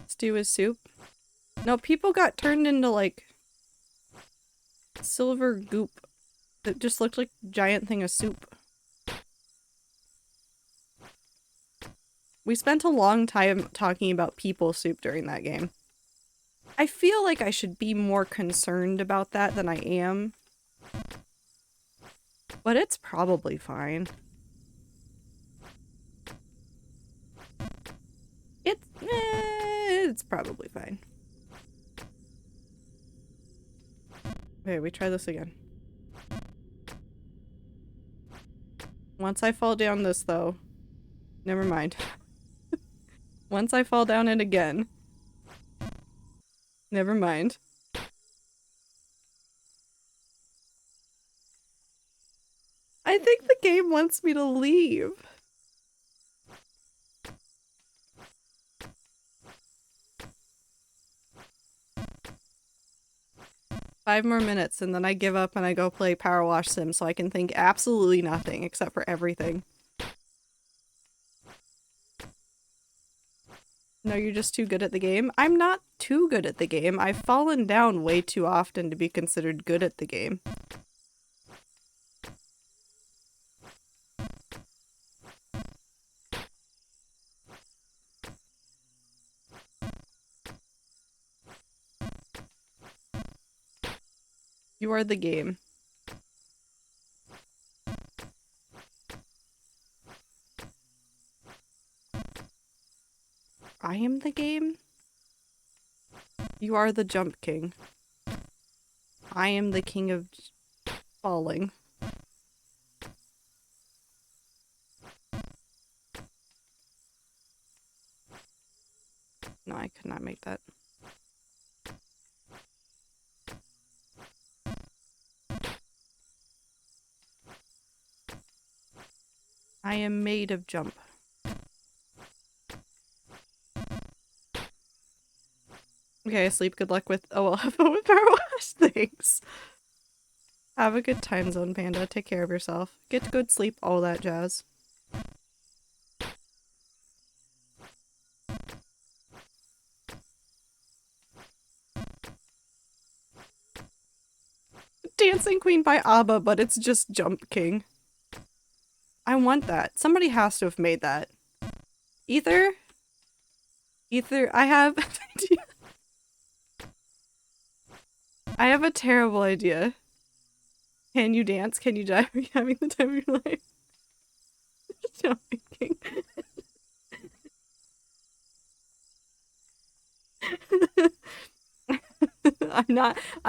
Stew is soup. No, people got turned into, like, silver goop that just looked like a giant thing of soup. We spent a long time talking about people soup during that game. I feel like I should be more concerned about that than I am. But it's probably fine. It's probably fine. Okay, we try this again. Once I fall down this, though... Never mind. Once I fall down it again... Never mind. game wants me to leave. Five more minutes and then I give up and I go play PowerWash Sim so I can think absolutely nothing except for everything. No, you're just too good at the game. I'm not too good at the game. I've fallen down way too often to be considered good at the game. You are the game. I am the game? You are the jump king. I am the king of falling. No, I could not make that. I am made of jump. Okay, sleep. Good luck with OLFO with PowerWash. Thanks. Have a good time zone, Panda. Take care of yourself. Get good sleep, all that jazz. Dancing Queen by ABBA, but it's just Jump King. I want that. Somebody has to have made that. Ether, I have an idea. I have a terrible idea. Can you dance? Can you jive? Are you having the time of your life? Jumping King.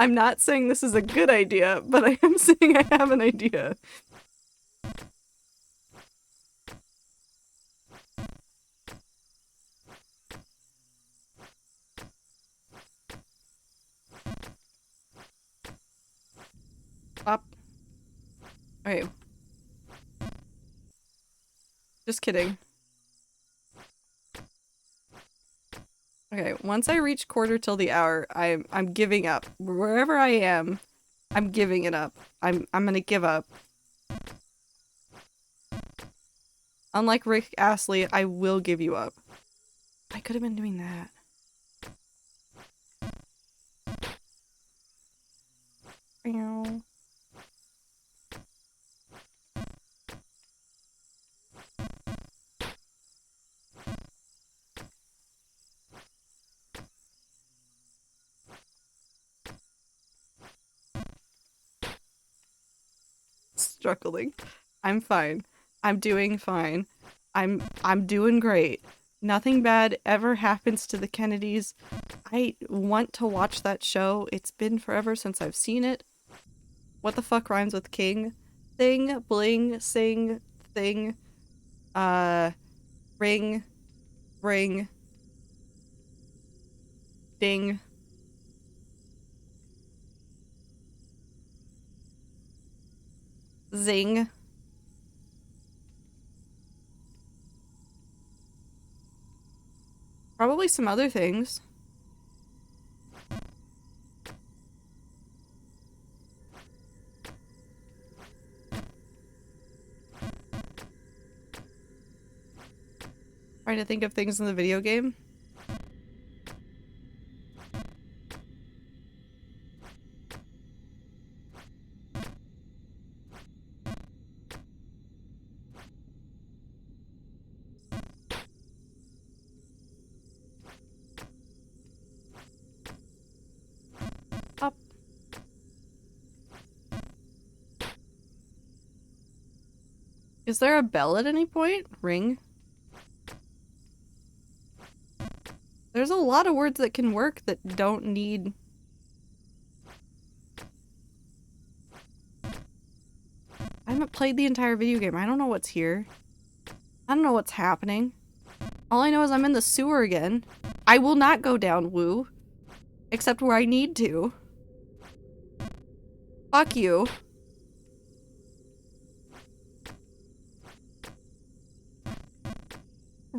I'm not saying this is a good idea, but I am saying I have an idea. Up. Okay. Just kidding. Okay, once I reach quarter till the hour, I'm giving up. Wherever I am, I'm giving it up. I'm gonna give up. Unlike Rick Astley, I will give you up. I could have been doing that. Meow. Struggling. I'm fine. I'm doing fine. I'm doing great. Nothing bad ever happens to the Kennedys. I want to watch that show. It's been forever since I've seen it. What the fuck rhymes with king? Thing, bling, sing, thing, ring, ring, ding. Zing. Probably some other things. Trying to think of things in the video game. Up. Is there a bell at any point? Ring. There's a lot of words that can work that don't need... I haven't played the entire video game. I don't know what's here. I don't know what's happening. All I know is I'm in the sewer again. I will not go down, woo. Except where I need to. Fuck you.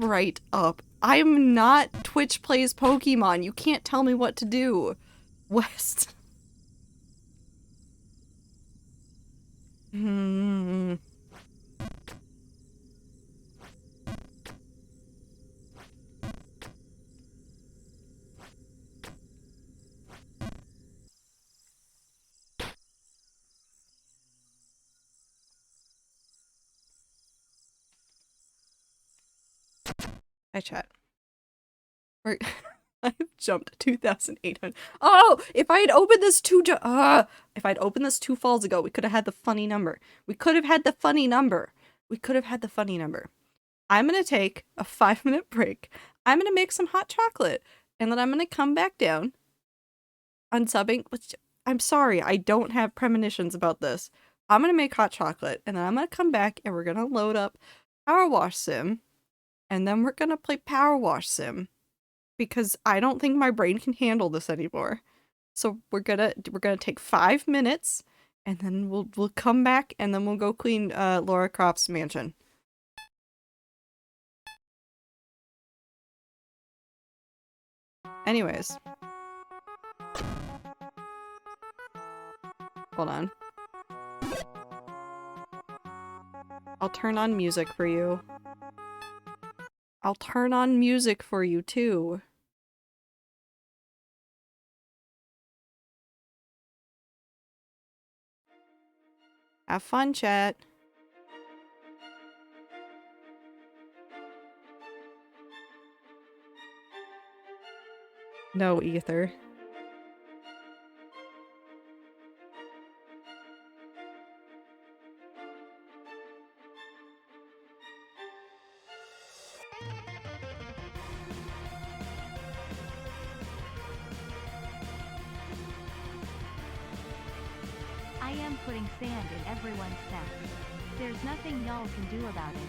right up. I'm not Twitch Plays Pokemon. You can't tell me what to do. West. Hmm. Hi, chat. We're I've jumped 2,800. Oh, if I had opened this if I'd opened this 2 falls ago, we could have had the funny number. We could have had the funny number. We could have had the funny number. I'm gonna take a 5-minute break. I'm gonna make some hot chocolate, and then I'm gonna come back down, unsubbing. Which I'm sorry, I don't have premonitions about this. I'm gonna make hot chocolate, and then I'm gonna come back, and we're gonna load up PowerWash Sim, and then we're gonna play PowerWash Sim. Because I don't think my brain can handle this anymore. So we're gonna take 5 minutes, and then we'll come back, and then we'll go clean Laura Croft's mansion. Anyways, hold on. I'll turn on music for you. I'll turn on music for you too. Have fun, chat. No, Ether. I am putting sand in everyone's snacks. There's nothing y'all can do about it.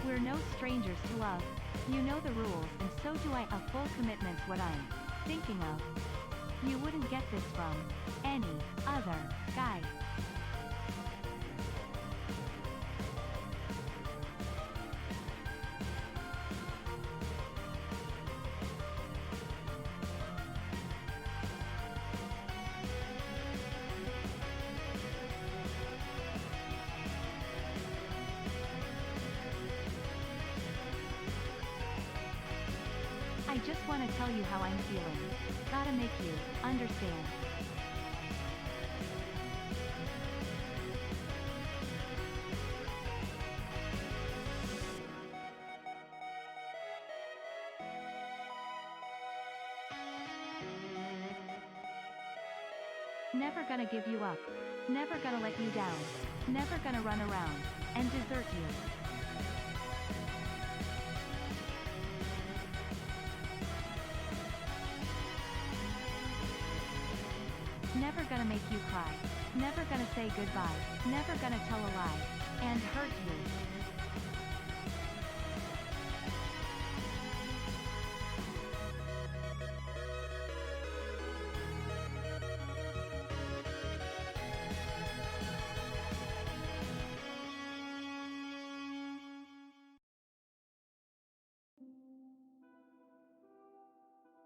We're no strangers to love. You know the rules, and so do I. A full commitment's what I'm thinking of. You wouldn't get this from any other guy. I just want to tell you how I'm feeling. Gotta make you understand. Never gonna give you up. Never gonna let you down. Never gonna run around and desert you. Never gonna make you cry. Never gonna say goodbye. Never gonna tell a lie and hurt you.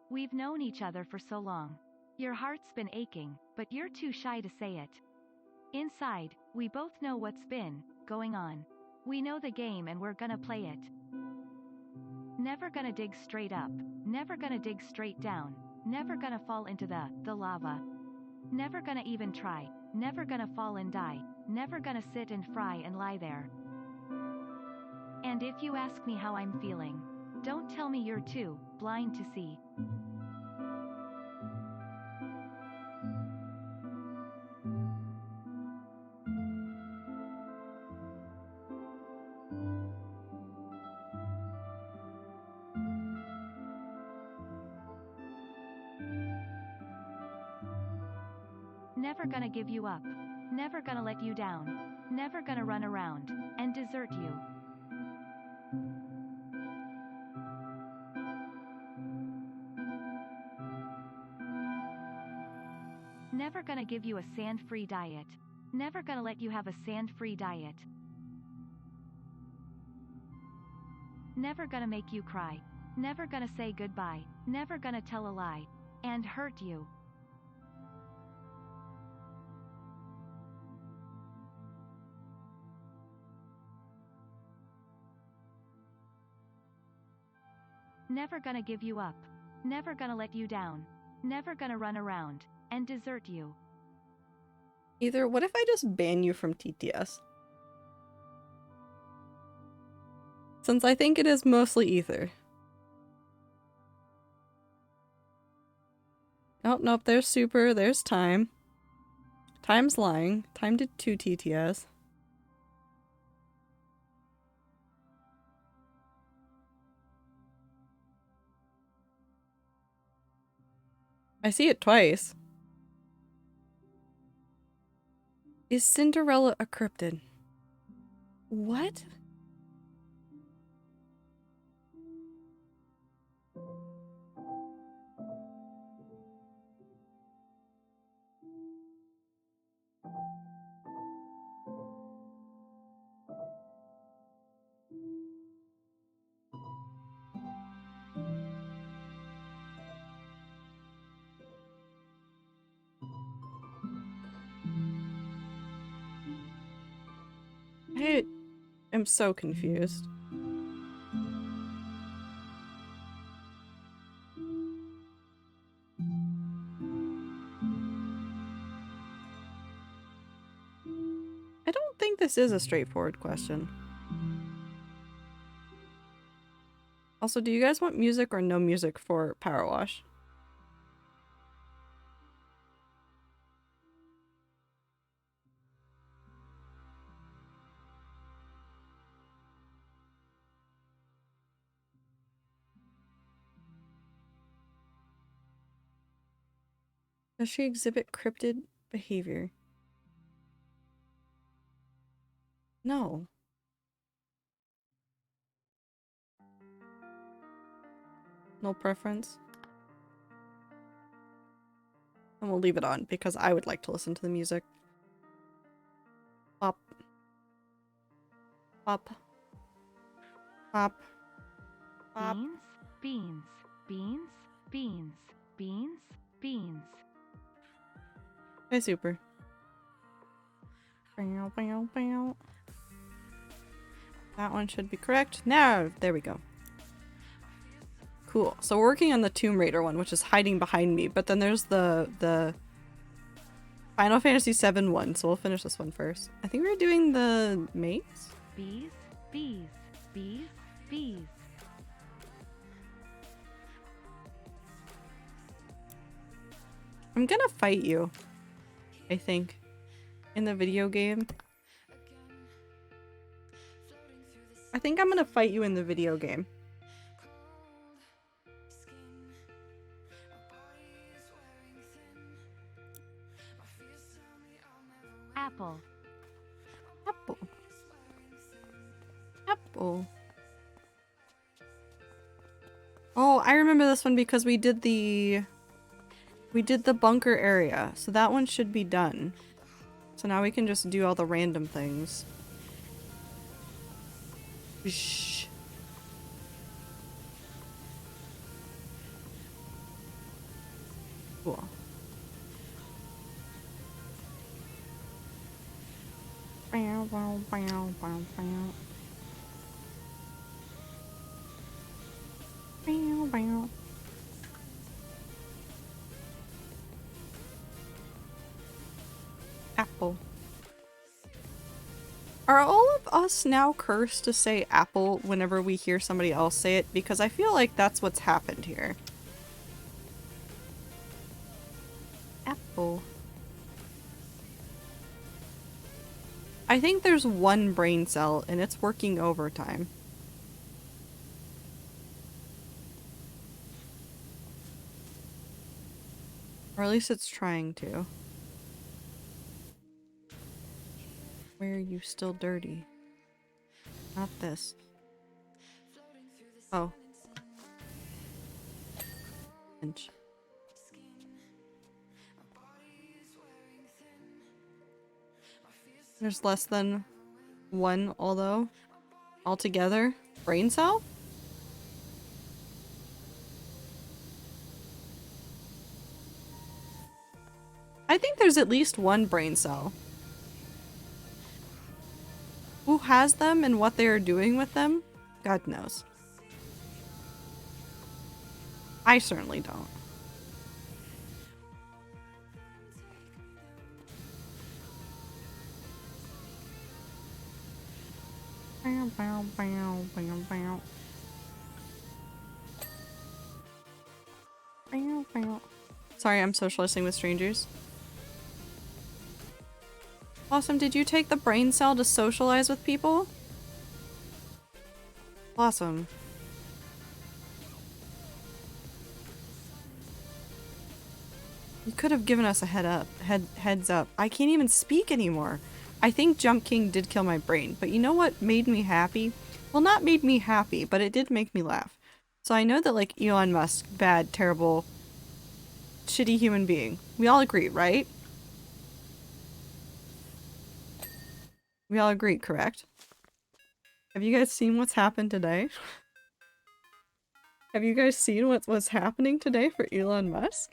We've known each other for so long. Your heart's been aching, but you're too shy to say it. Inside, we both know what's been going on. We know the game and we're gonna play it. Never gonna dig straight up. Never gonna dig straight down. Never gonna fall into the lava. Never gonna even try. Never gonna fall and die. Never gonna sit and fry and lie there. And if you ask me how I'm feeling, don't tell me you're too blind to see. Never gonna give you up. Never gonna let you down. Never gonna run around and desert you. Never gonna give you a sand-free diet. Never gonna let you have a sand-free diet. Never gonna make you cry. Never gonna say goodbye. Never gonna tell a lie and hurt you. Never gonna give you up. Never gonna let you down. Never gonna run around and desert you. Either, what if I just ban you from TTS? Since I think it is mostly Ether. Oh, nope, there's Super, there's Time. Time's lying. Time did 2 TTS. I see it twice. Is Cinderella a cryptid? What? I am so confused. I don't think this is a straightforward question. Also, do you guys want music or no music for PowerWash? Does she exhibit cryptid behavior? No. No preference? And we'll leave it on because I would like to listen to the music. Pop. Pop. Pop. Pop. Beans, beans, beans, beans, beans, beans. Hey, Super. Bow, bow, bow. That one should be correct. Now, there we go. Cool. So we're working on the Tomb Raider one, which is hiding behind me. But then there's the Final Fantasy VII one. So we'll finish this one first. I think we're doing the maze. Bees, bees, bees, bees. I'm gonna fight you, I think, in the video game. I think I'm gonna fight you in the video game. Apple. Apple. Apple. Oh, I remember this one because we did the bunker area. So that one should be done. So now we can just do all the random things. Shh. Cool. Bow, bow, bow, bow, bow. Bow, bow. Apple. Are all of us now cursed to say apple whenever we hear somebody else say it? Because I feel like that's what's happened here. Apple. I think there's one brain cell and it's working overtime. Or at least it's trying to. Why are you still dirty? Not this. Oh. Inch. There's less than one, although, altogether. Brain cell? I think there's at least one brain cell. Who has them and what they are doing with them? God knows. I certainly don't. Bow, bow, bow, bow, bow. Bow, bow. Sorry, I'm socializing with strangers. Awesome, did you take the brain cell to socialize with people? Awesome. You could have given us a heads up. I can't even speak anymore. I think Jump King did kill my brain, but you know what made me happy? Well, not made me happy, but it did make me laugh. So I know that, like, Elon Musk, bad, terrible, shitty human being. We all agree, right? We all agree, correct? Have you guys seen what's happened today? Have you guys seen what's happening today for Elon Musk?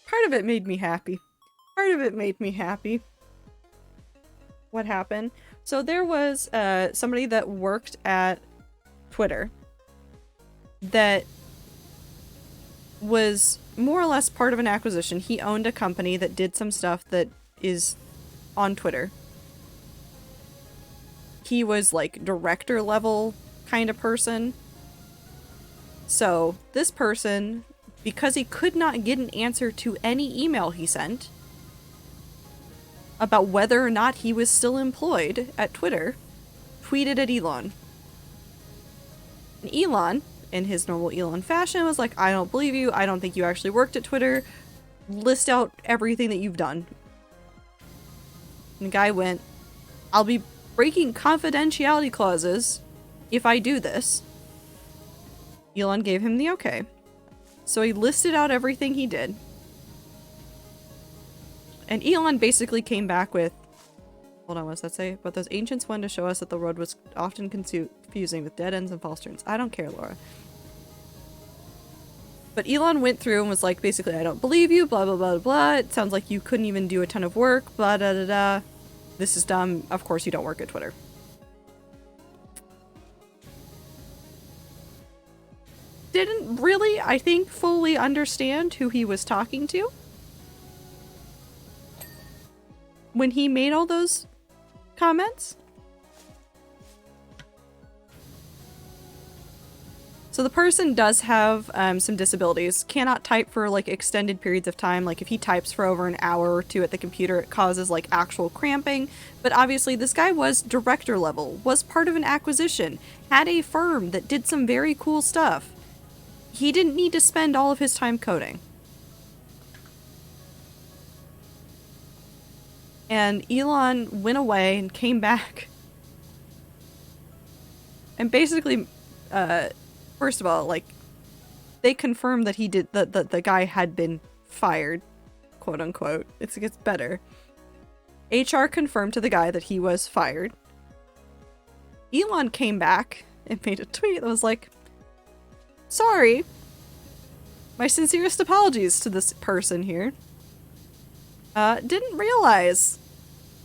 Part of it made me happy. Part of it made me happy. What happened? So there was somebody that worked at Twitter that was more or less part of an acquisition. He owned a company that did some stuff that is on Twitter. He was like director level kind of person. So this person, because he could not get an answer to any email he sent about whether or not he was still employed at Twitter, tweeted at Elon. And Elon, in his normal Elon fashion, was like, I don't believe you, I don't think you actually worked at Twitter, list out everything that you've done. And the guy went, I'll be breaking confidentiality clauses if I do this. Elon gave him the okay. So he listed out everything he did. And Elon basically came back with, hold on, what does that say? But those ancients wanted to show us that the road was often confusing with dead ends and false turns. I don't care, Laura. But Elon went through and was like, basically, I don't believe you, blah, blah, blah, blah. It sounds like you couldn't even do a ton of work, blah, da, da, da. This is dumb. Of course you don't work at Twitter. Didn't really, I think, fully understand who he was talking to when he made all those comments. So the person does have some disabilities, cannot type for like extended periods of time. Like if he types for over an hour or two at the computer, it causes like actual cramping. But obviously this guy was director level, was part of an acquisition, had a firm that did some very cool stuff. He didn't need to spend all of his time coding. And Elon went away and came back. And basically, first of all, like, they confirmed that he did, that the guy had been fired, quote unquote. It gets better. HR confirmed to the guy that he was fired. Elon came back and made a tweet that was like, sorry, my sincerest apologies to this person here. Didn't realize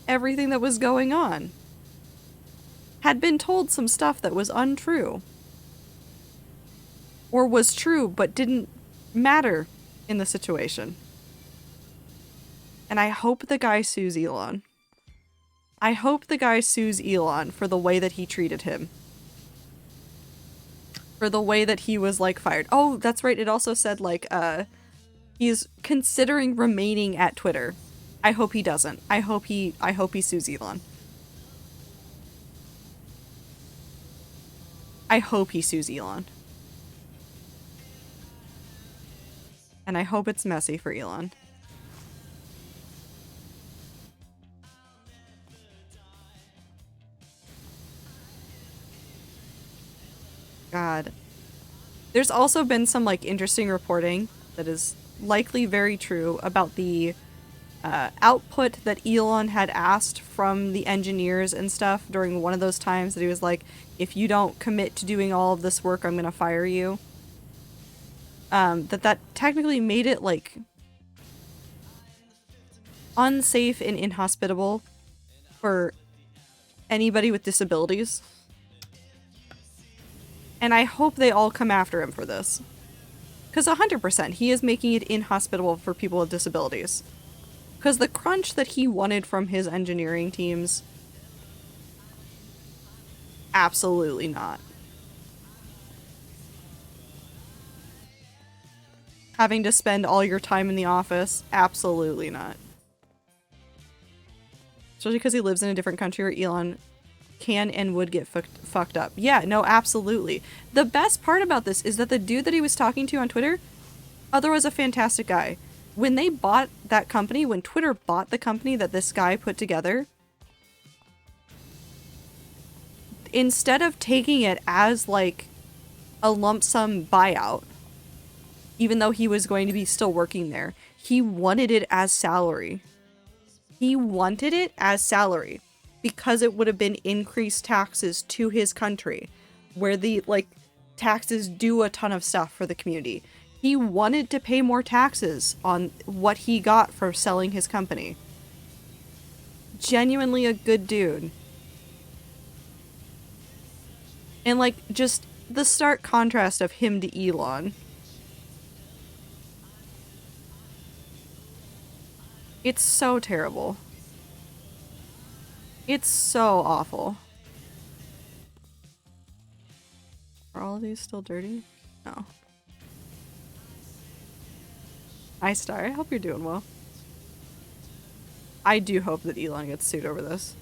everything that was going on. Had been told some stuff that was untrue. or was true but didn't matter in the situation. And I hope the guy sues Elon. I hope the guy sues Elon for the way that he treated him. For the way that he was, like, fired. Oh, that's right. It also said, like, he's considering remaining at Twitter. I hope he doesn't. I hope he sues Elon. I hope he sues Elon. And I hope it's messy for Elon. God. There's also been some, like, interesting reporting that is likely very true about the output that Elon had asked from the engineers and stuff during one of those times that he was like, if you don't commit to doing all of this work, I'm gonna fire you. That technically made it, like, unsafe and inhospitable for anybody with disabilities. And I hope they all come after him for this. Because 100%, he is making it inhospitable for people with disabilities. Because the crunch that he wanted from his engineering teams, absolutely not. Having to spend all your time in the office, absolutely not. Especially because he lives in a different country where Elon can and would get fucked up. Yeah, no, absolutely. The best part about this is that the dude that he was talking to on Twitter, otherwise a fantastic guy. When they bought that company, when Twitter bought the company that this guy put together, instead of taking it as, like, a lump sum buyout, even though he was going to be still working there, he wanted it as salary. He wanted it as salary because it would have been increased taxes to his country, where the, like, taxes do a ton of stuff for the community. He wanted to pay more taxes on what he got for selling his company. Genuinely a good dude. And, like, just the stark contrast of him to Elon. It's so terrible. It's so awful. Are all of these still dirty? No. Hi, Star. I hope you're doing well. I do hope that Elon gets sued over this.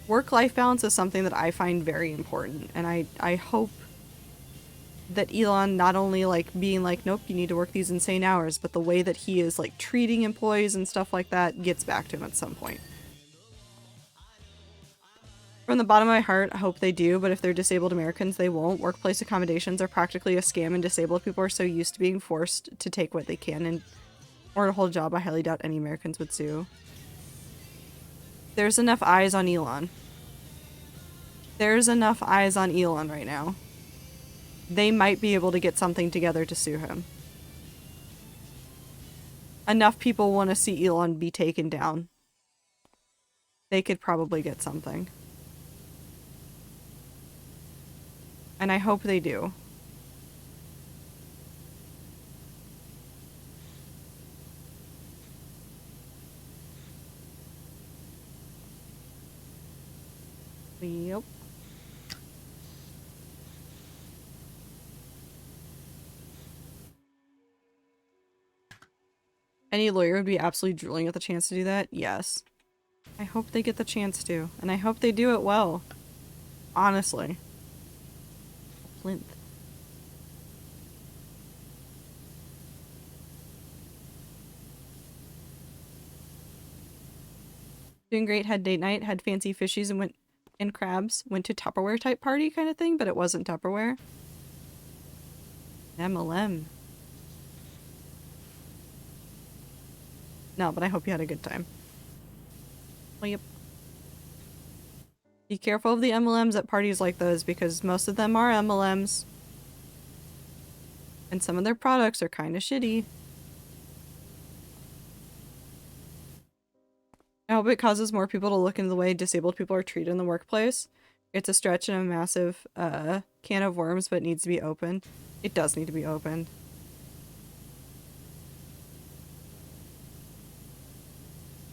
Work-life balance is something that I find very important, and I hope that Elon not only, like, being like, nope, you need to work these insane hours, but the way that he is, like, treating employees and stuff like that gets back to him at some point. From the bottom of my heart, I hope they do, but if they're disabled Americans, they won't. Workplace accommodations are practically a scam, and disabled people are so used to being forced to take what they can and or to hold a job, I highly doubt any Americans would sue. There's enough eyes on Elon. There's enough eyes on Elon right now. They might be able to get something together to sue him. Enough people want to see Elon be taken down. They could probably get something. And I hope they do. Yep. Any lawyer would be absolutely drooling at the chance to do that? Yes. I hope they get the chance to. And I hope they do it well. Honestly. Plinth. Doing great, had date night, had fancy fishies and crabs, went to Tupperware type party kind of thing, but it wasn't Tupperware. MLM. No, but I hope you had a good time. Well, yep. Be careful of the MLMs at parties like those, because most of them are MLMs. And some of their products are kind of shitty. hope it causes more people to look into the way disabled people are treated in the workplace. It's a stretch and a massive can of worms, but it needs to be opened. It does need to be opened.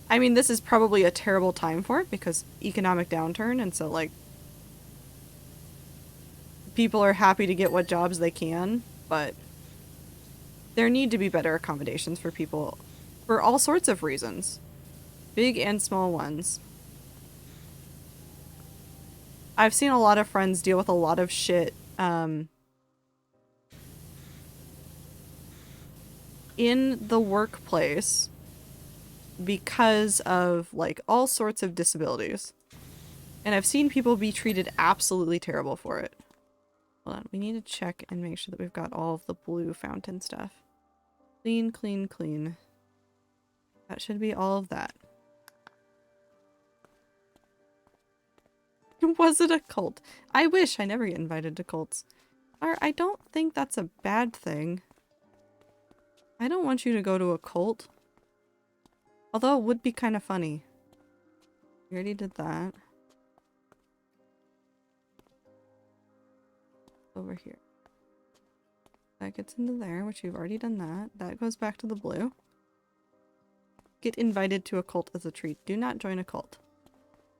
I mean, this is probably a terrible time for it because economic downturn, and so, like, people are happy to get what jobs they can, but there need to be better accommodations for people for all sorts of reasons. Big and small ones. I've seen a lot of friends deal with a lot of shit, in the workplace because of, like, all sorts of disabilities. And I've seen people be treated absolutely terrible for it. Hold on, we need to check and make sure that we've got all of the blue fountain stuff. Clean, clean, clean. That should be all of that. Was it a cult? I wish I never get invited to cults. I don't think that's a bad thing. I don't want you to go to a cult. Although it would be kind of funny. We already did that. Over here. That gets into there, which you've already done that. That goes back to the blue. Get invited to a cult as a treat. Do not join a cult.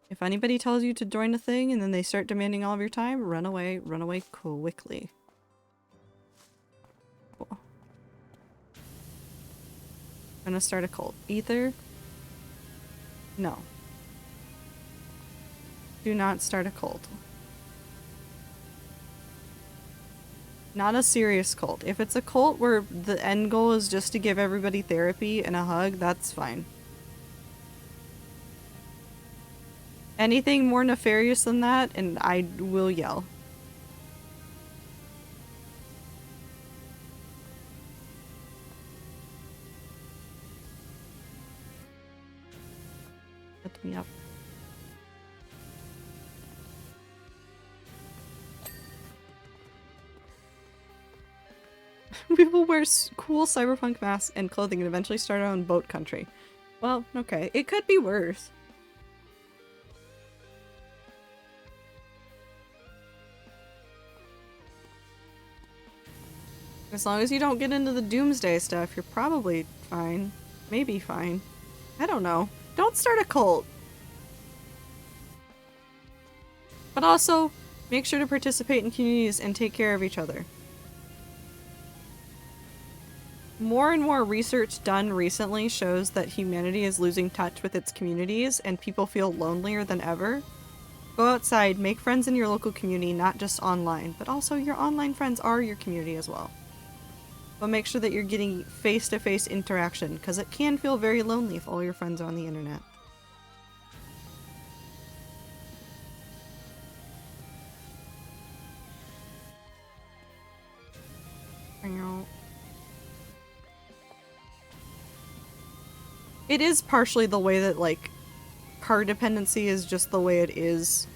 If anybody tells you to join a thing and then they start demanding all of your time, run away quickly. Cool. I'm gonna start a cult. Ether? No. Do not start a cult. Not a serious cult. If it's a cult where the end goal is just to give everybody therapy and a hug, that's fine. Anything more nefarious than that, and I will yell. Let me up. We will wear cool cyberpunk masks and clothing and eventually start our own boat country. Well, okay. It could be worse. As long as you don't get into the doomsday stuff, you're probably fine. Maybe fine. I don't know. Don't start a cult. But also, make sure to participate in communities and take care of each other. More and more research done recently shows that humanity is losing touch with its communities and people feel lonelier than ever. Go outside, make friends in your local community, not just online, but also your online friends are your community as well. But make sure that you're getting face-to-face interaction, because it can feel very lonely if all your friends are on the internet. It is partially the way that, like, car dependency is just the way it is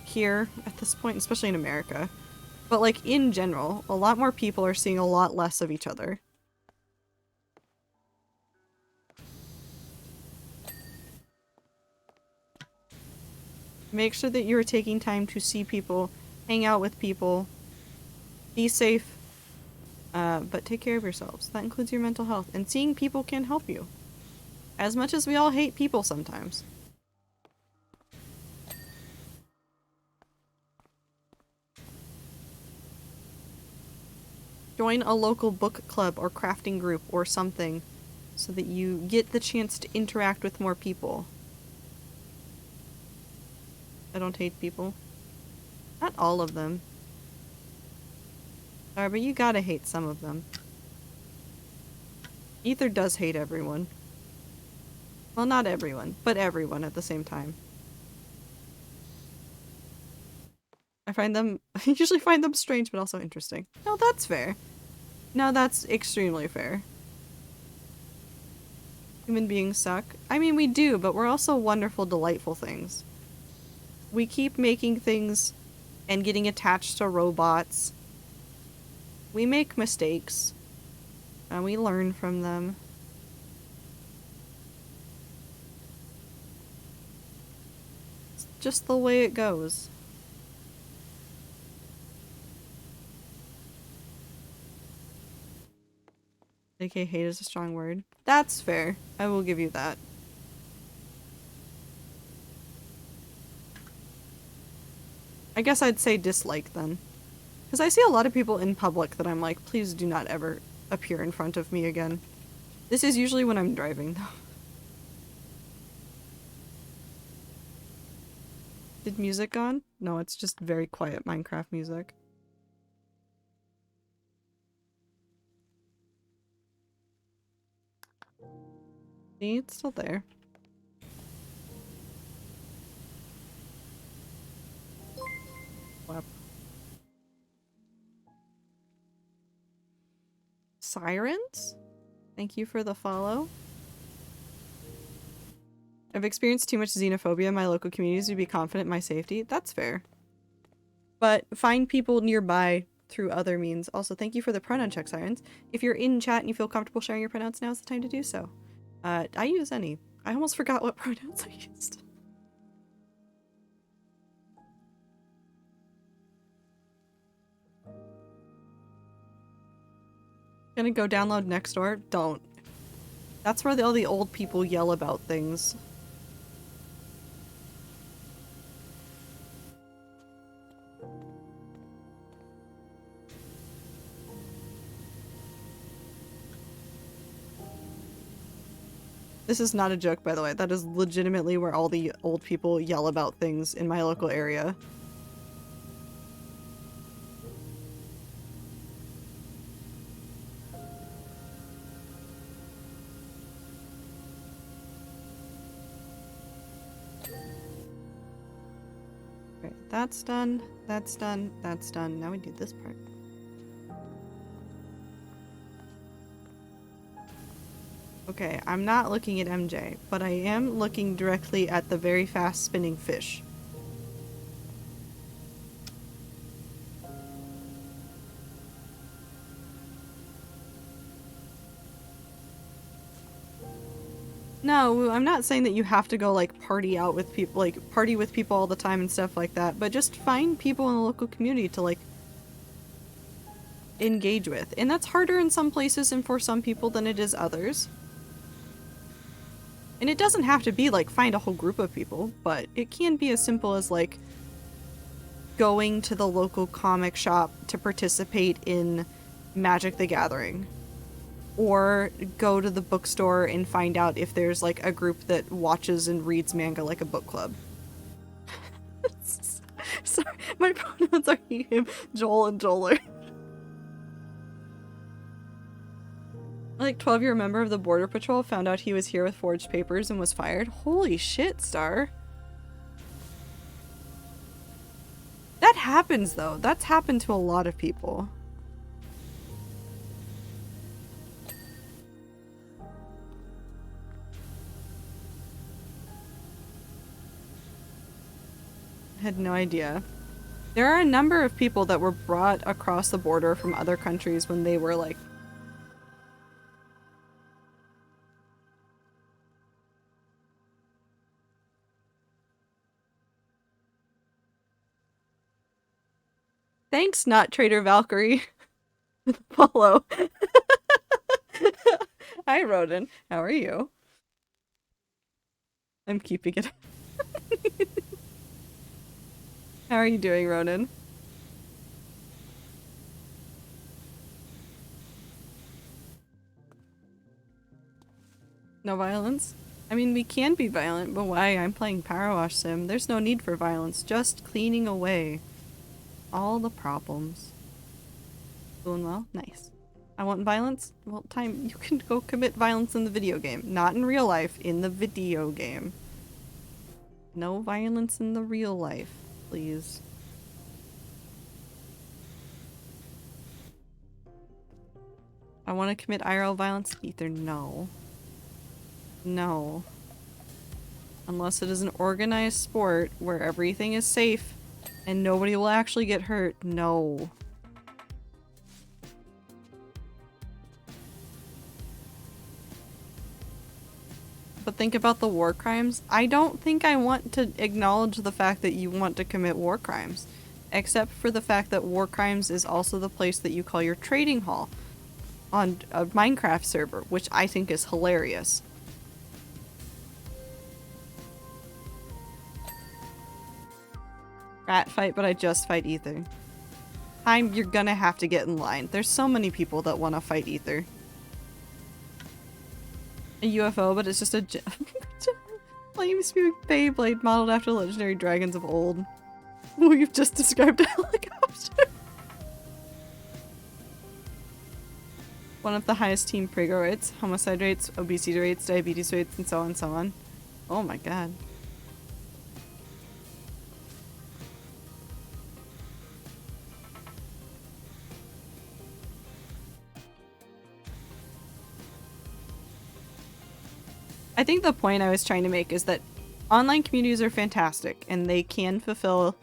here at this point, especially in America. But, like, in general, a lot more people are seeing a lot less of each other. Make sure that you're taking time to see people, hang out with people, be safe, but take care of yourselves. That includes your mental health, and seeing people can help you. As much as we all hate people sometimes. Join a local book club or crafting group or something so that you get the chance to interact with more people. I don't hate people. Not all of them. Sorry, but you gotta hate some of them. Ether does hate everyone. Well, not everyone, but everyone at the same time. I usually find them strange, but also interesting. No, that's fair. No, that's extremely fair. Human beings suck. I mean, we do, but we're also wonderful, delightful things. We keep making things and getting attached to robots. We make mistakes. And we learn from them. just the way it goes. AKA hate is a strong word. That's fair. I will give you that. I guess I'd say dislike then. Because I see a lot of people in public that I'm like, please do not ever appear in front of me again. This is usually when I'm driving, though. Did music go on? No, it's just very quiet Minecraft music. See, it's still there. Wow. Sirens? Thank you for the follow. I've experienced too much xenophobia in my local communities to be confident in my safety. That's fair. But find people nearby through other means. Also, thank you for the pronoun check, Sirens. If you're in chat and you feel comfortable sharing your pronouns, now's the time to do so. I use any. I almost forgot what pronouns I used. Gonna go download Nextdoor? Don't. That's where all the old people yell about things. This is not a joke, by the way. That is legitimately where all the old people yell about things in my local area. Okay, that's done, that's done, that's done. Now we do this part. Okay, I'm not looking at MJ, but I am looking directly at the very fast spinning fish. No, I'm not saying that you have to go like party out with people, like party with people all the time and stuff like that, but just find people in the local community to like engage with. And that's harder in some places and for some people than it is others. And it doesn't have to be like find a whole group of people, but it can be as simple as like going to the local comic shop to participate in Magic the Gathering. Or go to the bookstore and find out if there's like a group that watches and reads manga like a book club. Sorry, my pronouns are he, him, Joel, and Joler. Like 12-year member of the Border Patrol found out he was here with forged papers and was fired. Holy shit, Star. That happens though. That's happened to a lot of people. Had no idea. There are a number of people that were brought across the border from other countries when they were like thanks, not Trader Valkyrie. With a follow. Hi, Roden. How are you? I'm keeping it. How are you doing, Ronan? No violence? I mean, we can be violent, but why? I'm playing PowerWash Sim. There's no need for violence, just cleaning away all the problems. Doing well? Nice. I want violence? Well, time, you can go commit violence in the video game. Not in real life, in the video game. No violence in the real life, please. I want to commit IRL violence? Ether, no. No. Unless it is an organized sport where everything is safe and nobody will actually get hurt, no. But think about the war crimes, I don't think I want to acknowledge the fact that you want to commit war crimes. Except for the fact that war crimes is also the place that you call your trading hall on a Minecraft server, which I think is hilarious. Rat fight, but I just fight Ether. You're gonna have to get in line. There's so many people that want to fight Ether. A UFO, but it's just a flame spewing Beyblade modeled after legendary dragons of old. We've just described a helicopter. One of the highest teen prego rates, homicide rates, obesity rates, diabetes rates, and so on and so on. Oh my god. I think the point I was trying to make is that online communities are fantastic and they can fulfill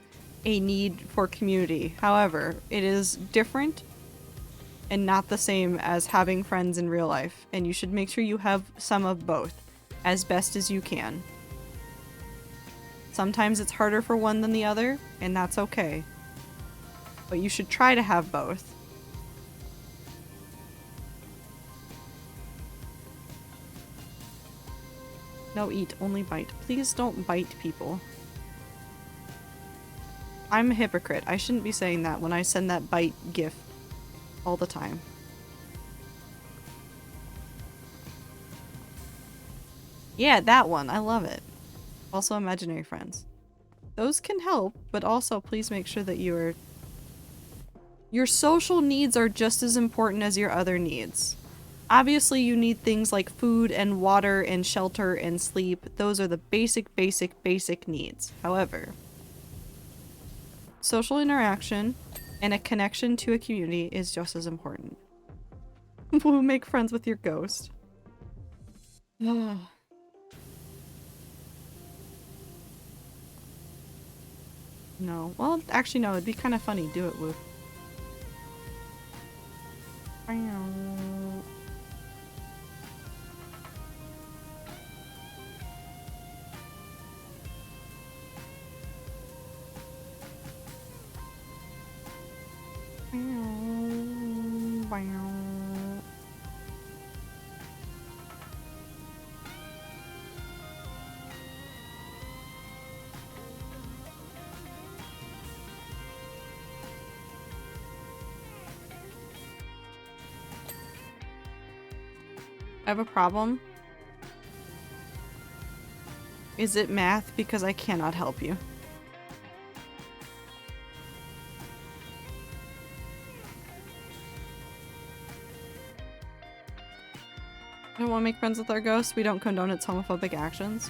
a need for community. However, it is different and not the same as having friends in real life, and you should make sure you have some of both as best as you can. Sometimes it's harder for one than the other, and that's okay. But you should try to have both. No eat, only bite. Please don't bite people. I'm a hypocrite. I shouldn't be saying that when I send that bite gif all the time. Yeah, that one. I love it. Also imaginary friends. Those can help, but also please make sure that your social needs are just as important as your other needs. Obviously, you need things like food and water and shelter and sleep. Those are the basic needs. However, social interaction and a connection to a community is just as important. We'll make friends with your ghost. No. Well, actually, no. It'd be kind of funny. Do it, Woo. I have a problem. Is it math? Because I cannot help you. I don't want to make friends with our ghost. We don't condone its homophobic actions.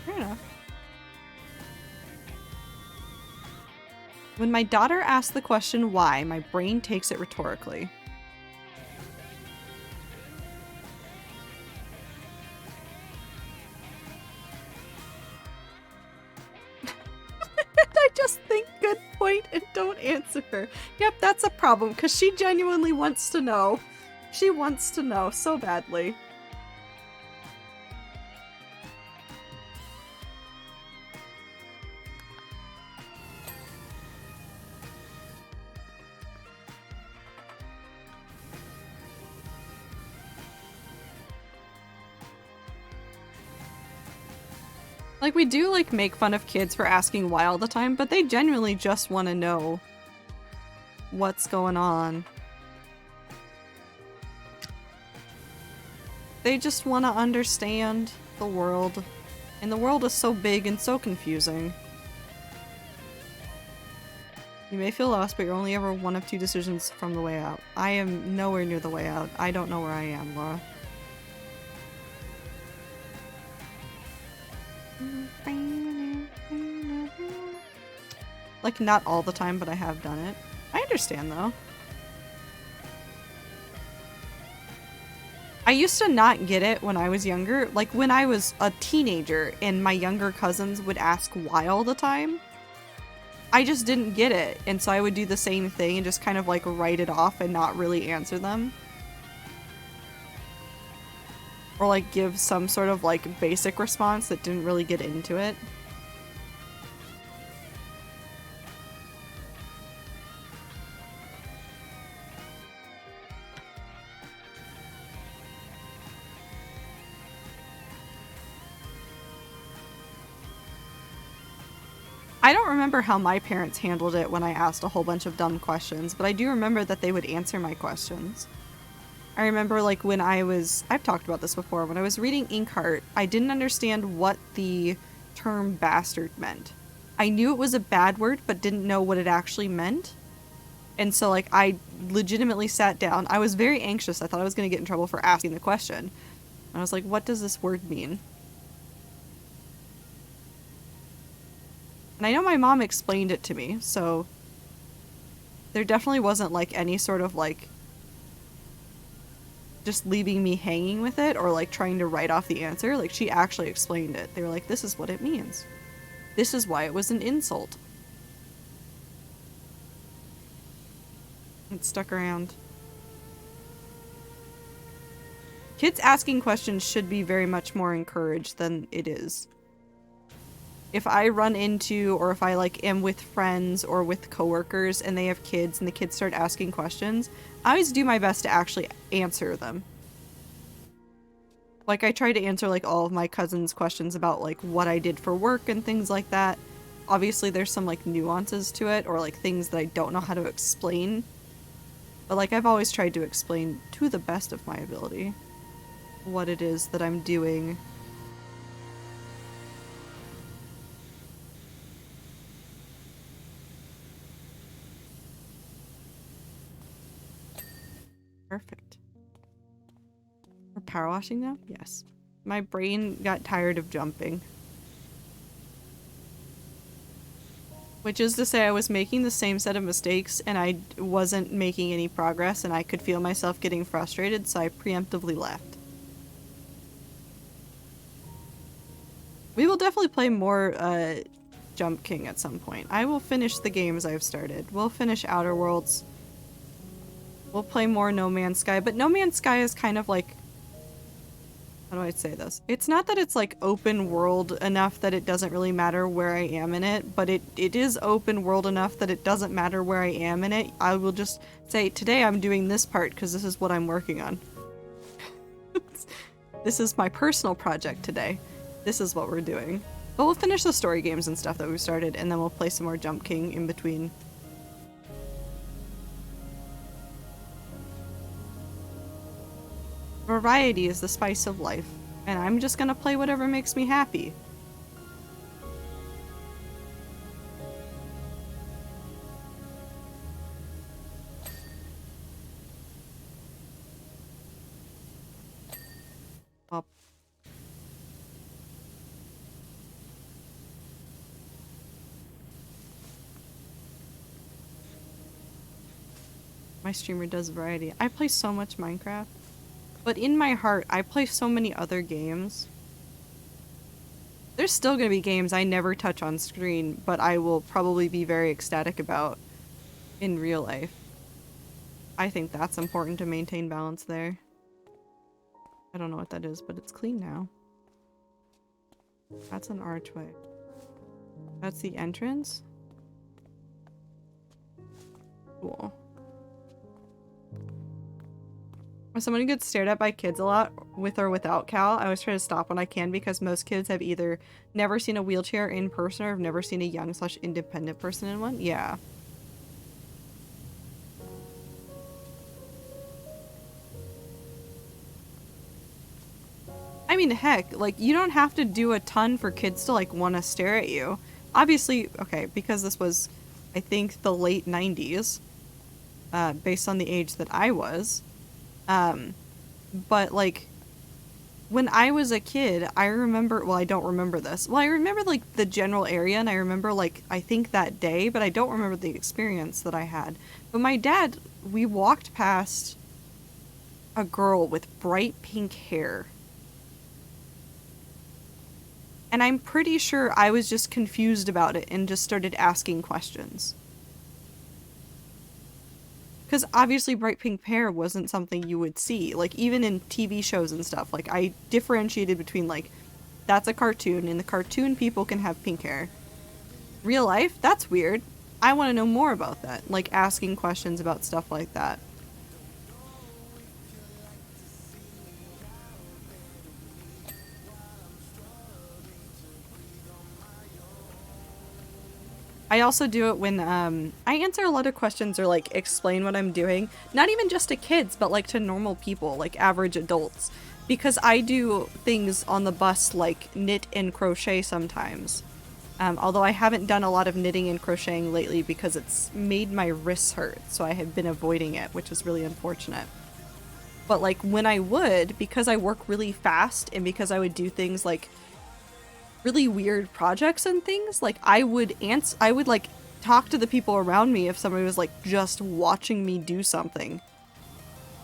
Fair enough. When my daughter asks the question why, my brain takes it rhetorically. I just think good point and don't answer her. Yep, that's a problem because she genuinely wants to know. She wants to know so badly. Like, we do, like, make fun of kids for asking why all the time, but they genuinely just want to know what's going on. They just want to understand the world. And the world is so big and so confusing. You may feel lost, but you're only ever one of two decisions from the way out. I am nowhere near the way out. I don't know where I am, Laura. Like, not all the time, but I have done it. I understand, though. I used to not get it when I was younger. Like, when I was a teenager and my younger cousins would ask why all the time, I just didn't get it. And so I would do the same thing and just kind of, like, write it off and not really answer them. or like give some sort of like basic response that didn't really get into it. I don't remember how my parents handled it when I asked a whole bunch of dumb questions, but I do remember that they would answer my questions. I remember like when I've talked about this before, when I was reading Inkheart, I didn't understand what the term bastard meant. I knew it was a bad word, but didn't know what it actually meant. And so like I legitimately sat down. I was very anxious. I thought I was going to get in trouble for asking the question. And I was like, what does this word mean? And I know my mom explained it to me, so there definitely wasn't like any sort of like just leaving me hanging with it or like trying to write off the answer. Like she actually explained it. They were like, this is what it means. This is why it was an insult. It stuck around. Kids asking questions should be very much more encouraged than it is. If I run into, or if I like am with friends or with coworkers and they have kids and the kids start asking questions, I always do my best to actually answer them. Like I try to answer like all of my cousins' questions about like what I did for work and things like that. Obviously there's some like nuances to it or like things that I don't know how to explain. But like I've always tried to explain to the best of my ability what it is that I'm doing. Perfect. We're power washing now? Yes. My brain got tired of jumping. Which is to say I was making the same set of mistakes and I wasn't making any progress and I could feel myself getting frustrated, so I preemptively left. We will definitely play more Jump King at some point. I will finish the games I've started. We'll finish Outer Worlds. We'll play more No Man's Sky, but No Man's Sky is kind of like... How do I say this? It's not that it's like open world enough that it doesn't really matter where I am in it, but it is open world enough that it doesn't matter where I am in it. I will just say, today I'm doing this part because this is what I'm working on. This is my personal project today. This is what we're doing. But we'll finish the story games and stuff that we've started, and then we'll play some more Jump King in between. Variety is the spice of life, and I'm just gonna play whatever makes me happy. Well, my streamer does variety. I play so much Minecraft. But in my heart, I play so many other games. There's still gonna be games I never touch on screen, but I will probably be very ecstatic about in real life. I think that's important to maintain balance there. I don't know what that is, but it's clean now. That's an archway. That's the entrance? Cool. As someone who gets stared at by kids a lot, with or without Cal, I always try to stop when I can because most kids have either never seen a wheelchair in person or have never seen a young/independent person in one. Yeah. I mean, heck, like, you don't have to do a ton for kids to, like, want to stare at you. Obviously, okay, because this was, I think, the late 90s, based on the age that I was. But like when I was a kid, I remember, well, I don't remember this. Well, I remember like the general area and I remember like, I think that day, but I don't remember the experience that I had. But my dad, we walked past a girl with bright pink hair. And I'm pretty sure I was just confused about it and just started asking questions. Because obviously bright pink hair wasn't something you would see. Like, even in TV shows and stuff, like, I differentiated between, like, that's a cartoon, and the cartoon people can have pink hair. Real life? That's weird. I want to know more about that. Like, asking questions about stuff like that. I also do it when, I answer a lot of questions or, like, explain what I'm doing. Not even just to kids, but, like, to normal people, like, average adults. Because I do things on the bus, like, knit and crochet sometimes. Although I haven't done a lot of knitting and crocheting lately because it's made my wrists hurt, so I have been avoiding it, which is really unfortunate. But, like, when I would, because I work really fast and because I would do things like really weird projects and things, like, I would like talk to the people around me if somebody was like just watching me do something.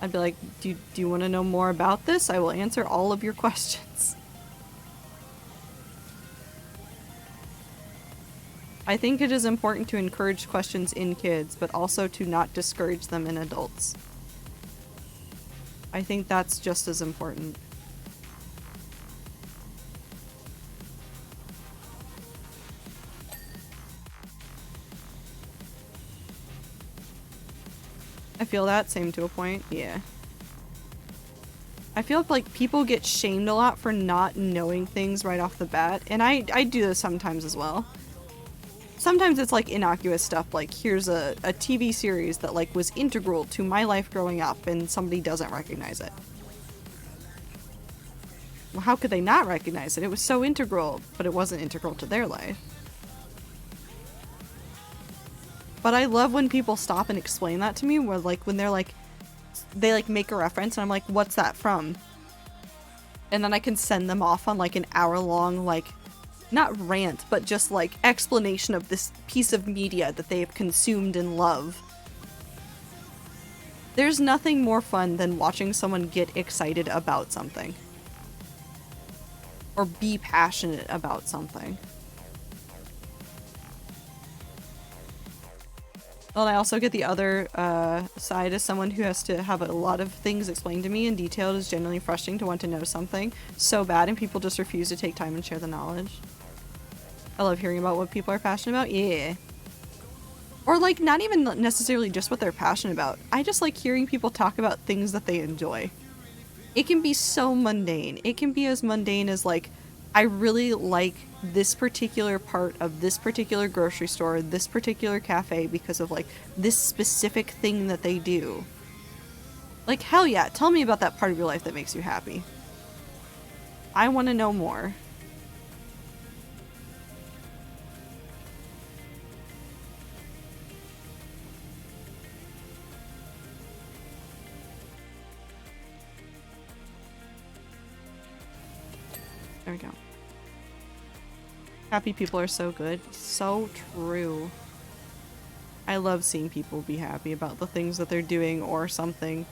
I'd be like, do you want to know more about this? I will answer all of your questions. I think it is important to encourage questions in kids, but also to not discourage them in adults. I think that's just as important. I feel that, same to a point, yeah. I feel like people get shamed a lot for not knowing things right off the bat, and I do this sometimes as well. Sometimes it's like innocuous stuff, like here's a TV series that like was integral to my life growing up and somebody doesn't recognize it. Well, how could they not recognize it? It was so integral, but it wasn't integral to their life. But I love when people stop and explain that to me, where like when they're like, they like make a reference and I'm like, what's that from? And then I can send them off on like an hour-long, like, not rant, but just like explanation of this piece of media that they have consumed and love. There's nothing more fun than watching someone get excited about something. Or be passionate about something. Well, I also get the other side as someone who has to have a lot of things explained to me, and detailed is generally frustrating to want to know something so bad and people just refuse to take time and share the knowledge. I love hearing about what people are passionate about. Yeah. Or like not even necessarily just what they're passionate about. I just like hearing people talk about things that they enjoy. It can be so mundane. It can be as mundane as like, I really like this particular part of this particular grocery store, this particular cafe because of like this specific thing that they do. Like, hell yeah, tell me about that part of your life that makes you happy. I want to know more. There we go. Happy people are so good. So true. I love seeing people be happy about the things that they're doing or something.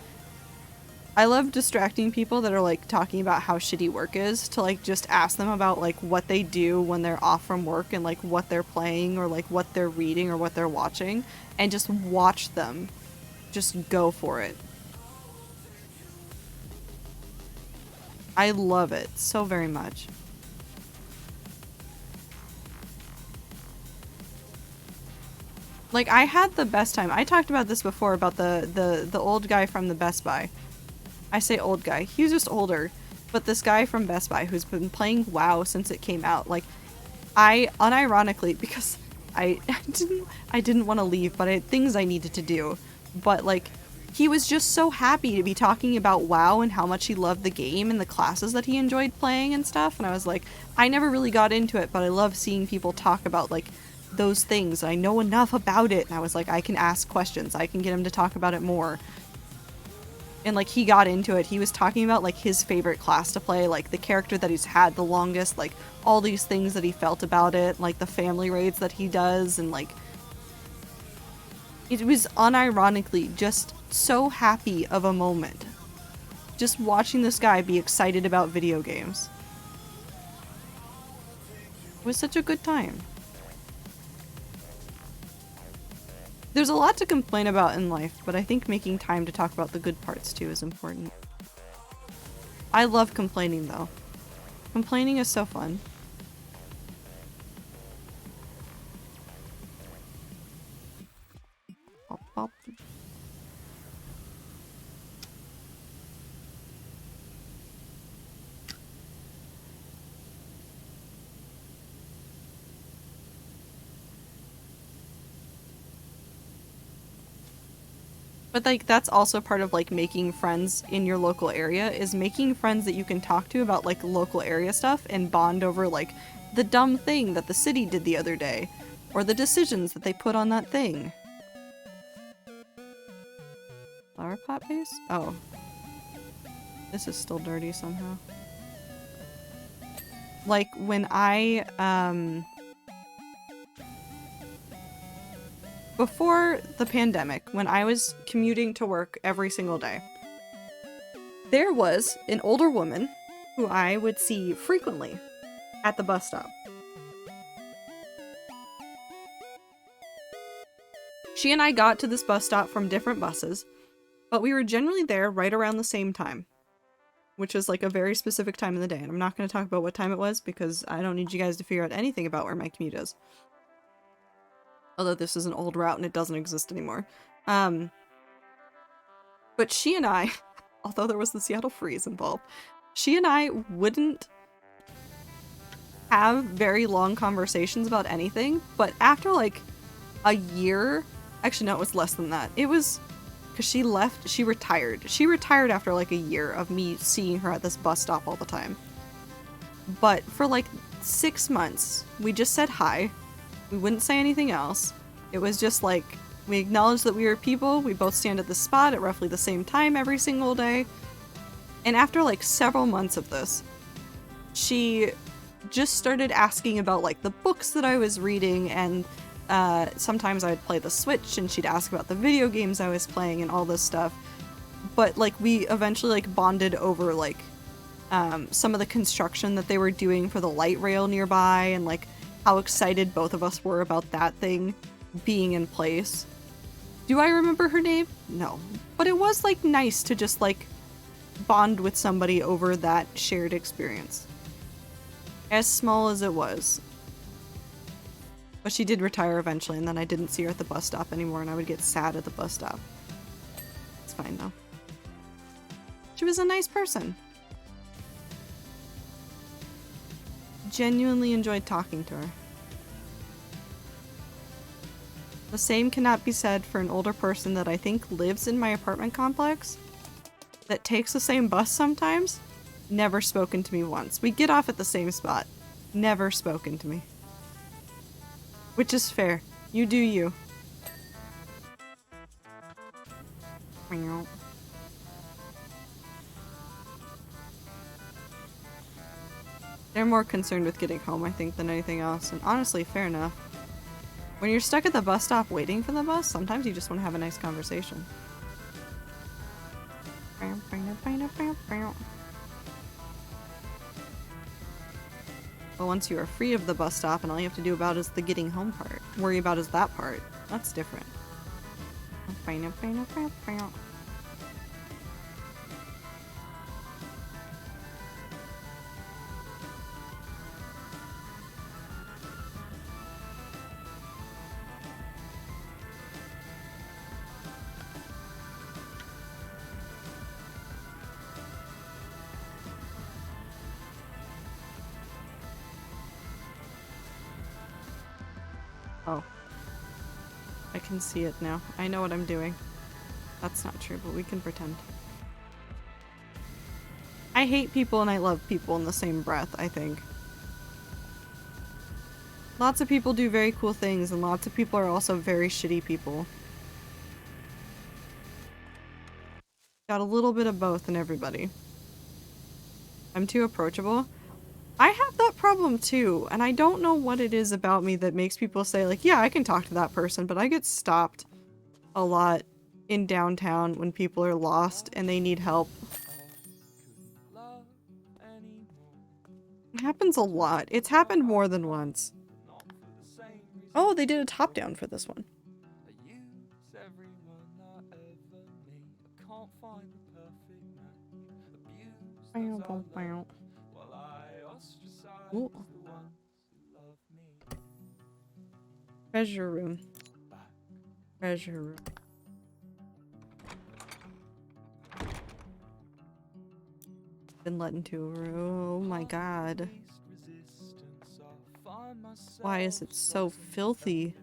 I love distracting people that are like talking about how shitty work is to like just ask them about like what they do when they're off from work and like what they're playing or like what they're reading or what they're watching, and just watch them just go for it. I love it so very much. Like, I had the best time. I talked about this before about the old guy from the Best Buy. I say old guy. He was just older. But this guy from Best Buy who's been playing WoW since it came out. Like, I, unironically, because I didn't want to leave, but I had things I needed to do. But, like, he was just so happy to be talking about WoW and how much he loved the game and the classes that he enjoyed playing and stuff. And I was like, I never really got into it, but I love seeing people talk about, like, those things. I know enough about it, and I was like, I can ask questions. I can get him to talk about it more. And, like, he got into it. He was talking about, like, his favorite class to play, like, the character that he's had the longest, like, all these things that he felt about it, like, the family raids that he does, and, like, it was unironically just so happy of a moment. Just watching this guy be excited about video games. It was such a good time. There's a lot to complain about in life, but I think making time to talk about the good parts too is important. I love complaining though. Complaining is so fun. Pop, pop. But like that's also part of like making friends in your local area is making friends that you can talk to about like local area stuff and bond over like the dumb thing that the city did the other day or the decisions that they put on that thing. Flower pot base? Oh. This is still dirty somehow. Like when before the pandemic, when I was commuting to work every single day, there was an older woman who I would see frequently at the bus stop. She and I got to this bus stop from different buses, but we were generally there right around the same time, which is like a very specific time of the day. And I'm not going to talk about what time it was because I don't need you guys to figure out anything about where my commute is. Although this is an old route and it doesn't exist anymore. But she and I, although there was the Seattle freeze involved, she and I wouldn't have very long conversations about anything, but after like a year, actually no, it was less than that. It was because she left, she retired. She retired after like a year of me seeing her at this bus stop all the time. But for like 6 months, we just said hi. We wouldn't say anything else. It was just like, we acknowledged that we were people. We both stand at the spot at roughly the same time every single day. And after like several months of this, she just started asking about like the books that I was reading, and sometimes I'd play the Switch and she'd ask about the video games I was playing and all this stuff. But like we eventually like bonded over like some of the construction that they were doing for the light rail nearby, and like how excited both of us were about that thing being in place. Do I remember her name? No. But it was like nice to just like bond with somebody over that shared experience. As small as it was. But she did retire eventually, and then I didn't see her at the bus stop anymore, and I would get sad at the bus stop. It's fine though. She was a nice person. Genuinely enjoyed talking to her. The same cannot be said for an older person that I think lives in my apartment complex, that takes the same bus sometimes. Never spoken to me once. We get off at the same spot. Never spoken to me. Which is fair. You do you. They're more concerned with getting home, I think, than anything else. And honestly, fair enough. When you're stuck at the bus stop waiting for the bus, sometimes you just want to have a nice conversation. But once you are free of the bus stop and all you have to do about is the getting home part, worry about is that part, that's different. Oh. I can see it now. I know what I'm doing. That's not true, but we can pretend. I hate people and I love people in the same breath, I think. Lots of people do very cool things, and lots of people are also very shitty people. Got a little bit of both in everybody. I'm too approachable. I have that problem too, and I don't know what it is about me that makes people say like, yeah, I can talk to that person, but I get stopped a lot in downtown when people are lost and they need help. It happens a lot. It's happened more than once. Oh, they did a top down for this one. Ooh. Treasure room. Treasure room. Been let into a room. Oh my god. Why is it so filthy?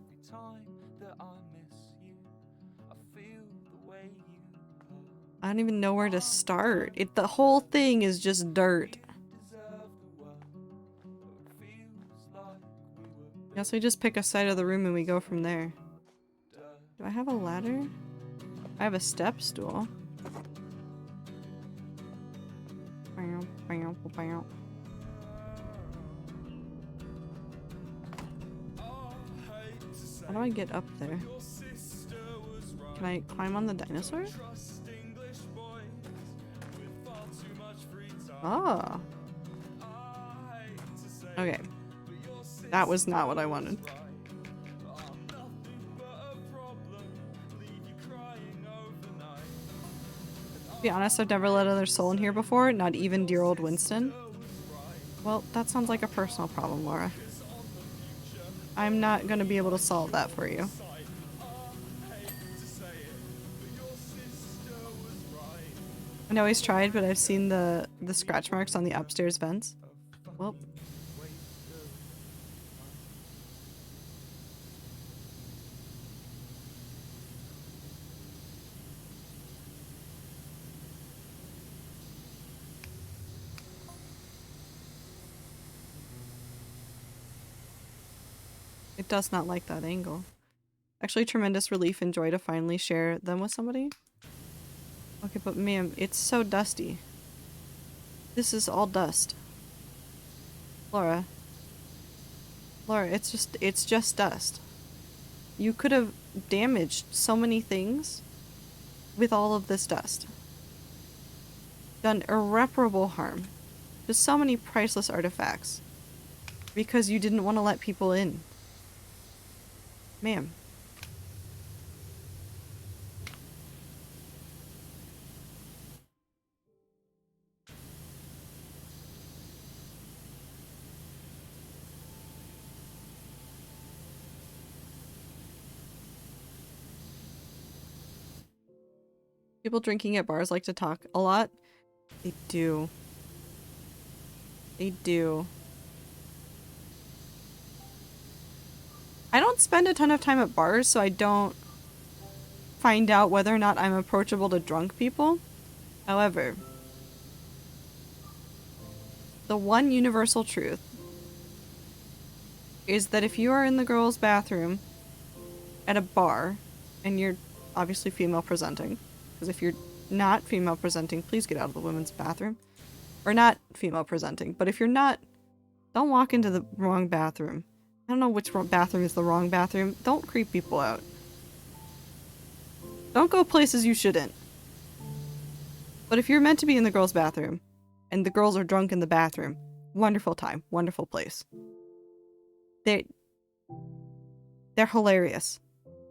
I don't even know where to start. The whole thing is just dirt. Guess we just pick a side of the room and we go from there. Do I have a ladder? I have a step stool. How do I get up there? Can I climb on the dinosaur? Oh. Okay. That was not what I wanted. To be honest, I've never let another soul in here before, not even dear old Winston. Well, that sounds like a personal problem, Laura. I'm not gonna be able to solve that for you. I know he's tried, but I've seen the scratch marks on the upstairs vents. Well. It does not like that angle. Actually, tremendous relief and joy to finally share them with somebody. Okay, but ma'am, it's so dusty. This is all dust. Laura. Laura, it's just dust. You could have damaged so many things with all of this dust. Done irreparable harm to so many priceless artifacts because you didn't want to let people in. Ma'am. People drinking at bars like to talk a lot. They do. They do. I don't spend a ton of time at bars, so I don't find out whether or not I'm approachable to drunk people. However, the one universal truth is that if you are in the girls' bathroom at a bar, and you're obviously female presenting, because if you're not female presenting, please get out of the women's bathroom. Or not female presenting, but if you're not, don't walk into the wrong bathroom. I don't know which bathroom is the wrong bathroom. Don't creep people out. Don't go places you shouldn't. But if you're meant to be in the girls' bathroom, and the girls are drunk in the bathroom, wonderful time, wonderful place. They're hilarious.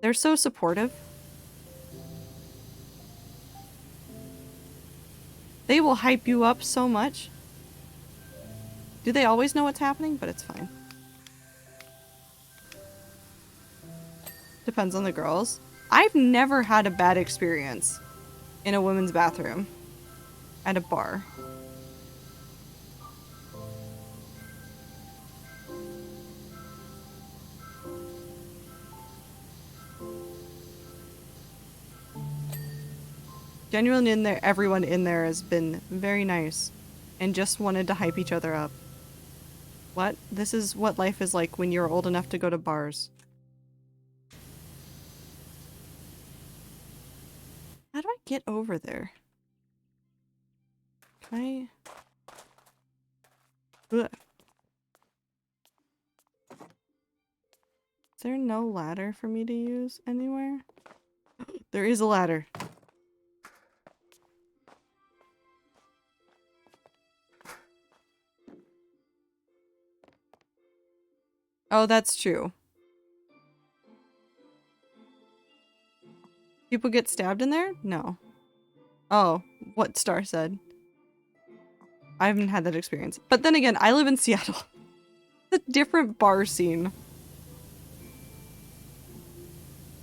They're so supportive. They will hype you up so much. Do they always know what's happening? But it's fine. Depends on the girls. I've never had a bad experience in a women's bathroom at a bar. Genuinely in there, everyone in there has been very nice and just wanted to hype each other up. What? This is what life is like when you're old enough to go to bars. How do I get over there? Can I? Ugh. Is there no ladder for me to use anywhere? There is a ladder. Oh, that's true. People get stabbed in there? No. Oh, what Star said. I haven't had that experience. But then again, I live in Seattle. It's a different bar scene.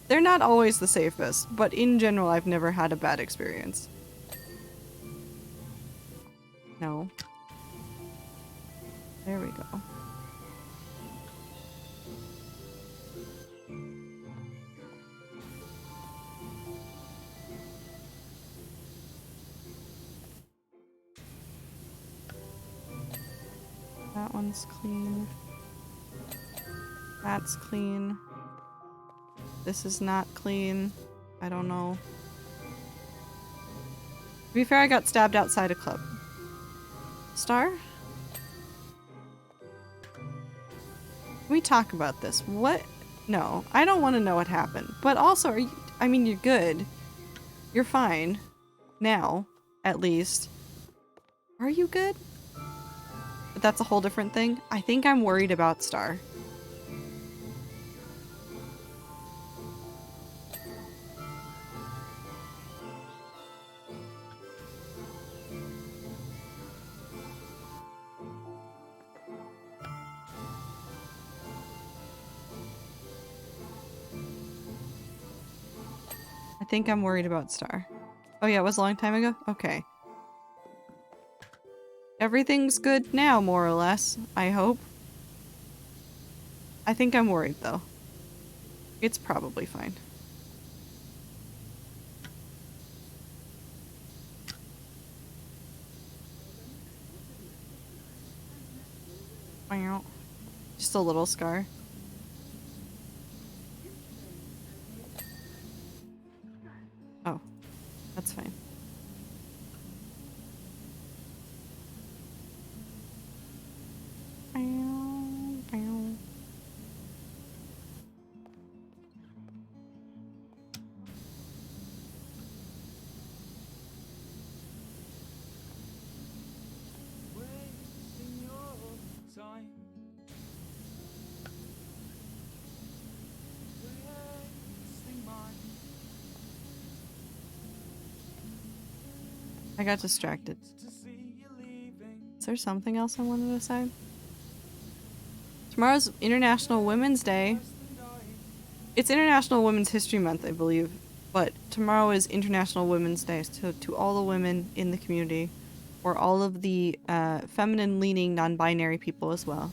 They're not always the safest, but in general, I've never had a bad experience. No. There we go. That one's clean. That's clean. This is not clean. I don't know. To be fair, I got stabbed outside a club. Star? Can we talk about this? What? No, I don't want to know what happened. But also, are you, I mean, you're good. You're fine. Now, at least. Are you good? But that's a whole different thing. I think I'm worried about Star. I think I'm worried about Star. Oh yeah, it was a long time ago? Okay. Everything's good now, more or less. I hope. I think I'm worried, though. It's probably fine. Just a little scar. Oh, that's fine. I got distracted. Is there something else I wanted to say? Tomorrow's International Women's Day. It's International Women's History Month, I believe. But tomorrow is International Women's Day. So to all the women in the community, or all of the feminine-leaning non-binary people as well,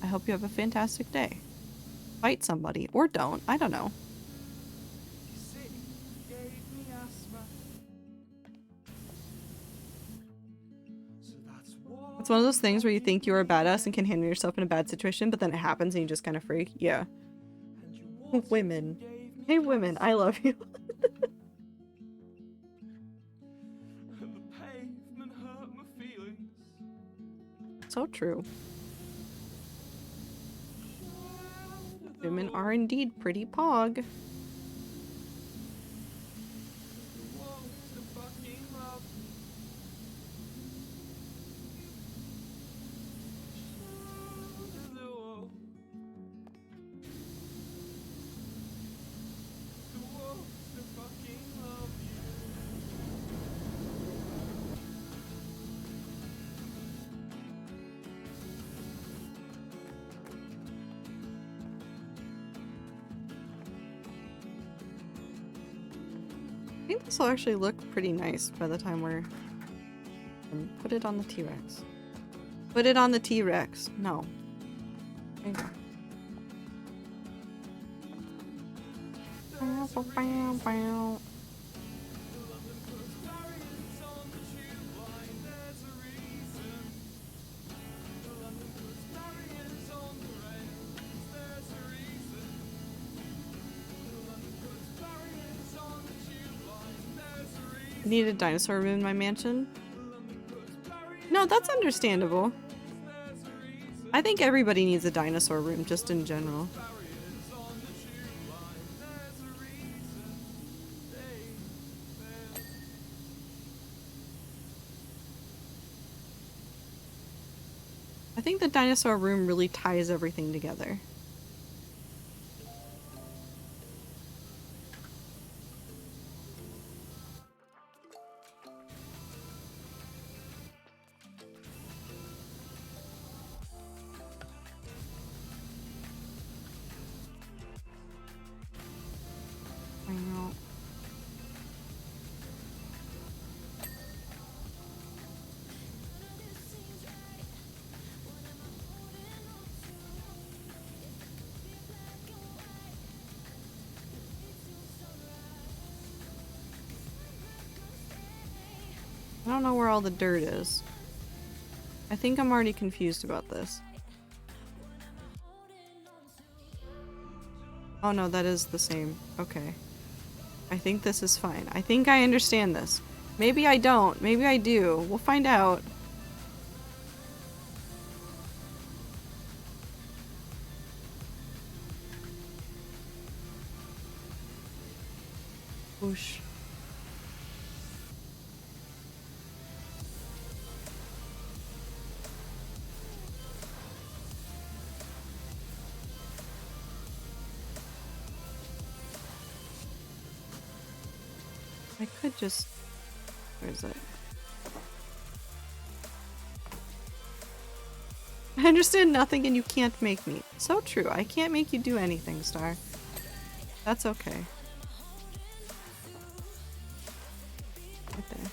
I hope you have a fantastic day. Fight somebody. Or don't. I don't know. It's one of those things where you think you're a badass and can handle yourself in a bad situation, but then it happens and you just kind of freak. Yeah. Women. Hey women, I love you. So true. Women are indeed pretty pog. I think this will actually look pretty nice by the time we're... put it on the T-Rex. Put it on the T-Rex. No. There you go. Bow, bow, bow. I need a dinosaur room in my mansion. No, that's understandable. I think everybody needs a dinosaur room, just in general. I think the dinosaur room really ties everything together. don't know where all the dirt is. I think I'm already confused about this. Oh no, that is the same. Okay. I think this is fine. I think I understand this. Maybe I don't. Maybe I do. We'll find out. Whoosh. I could just... Where is it? I understand nothing and you can't make me. So true. I can't make you do anything, Star. That's okay. Right there.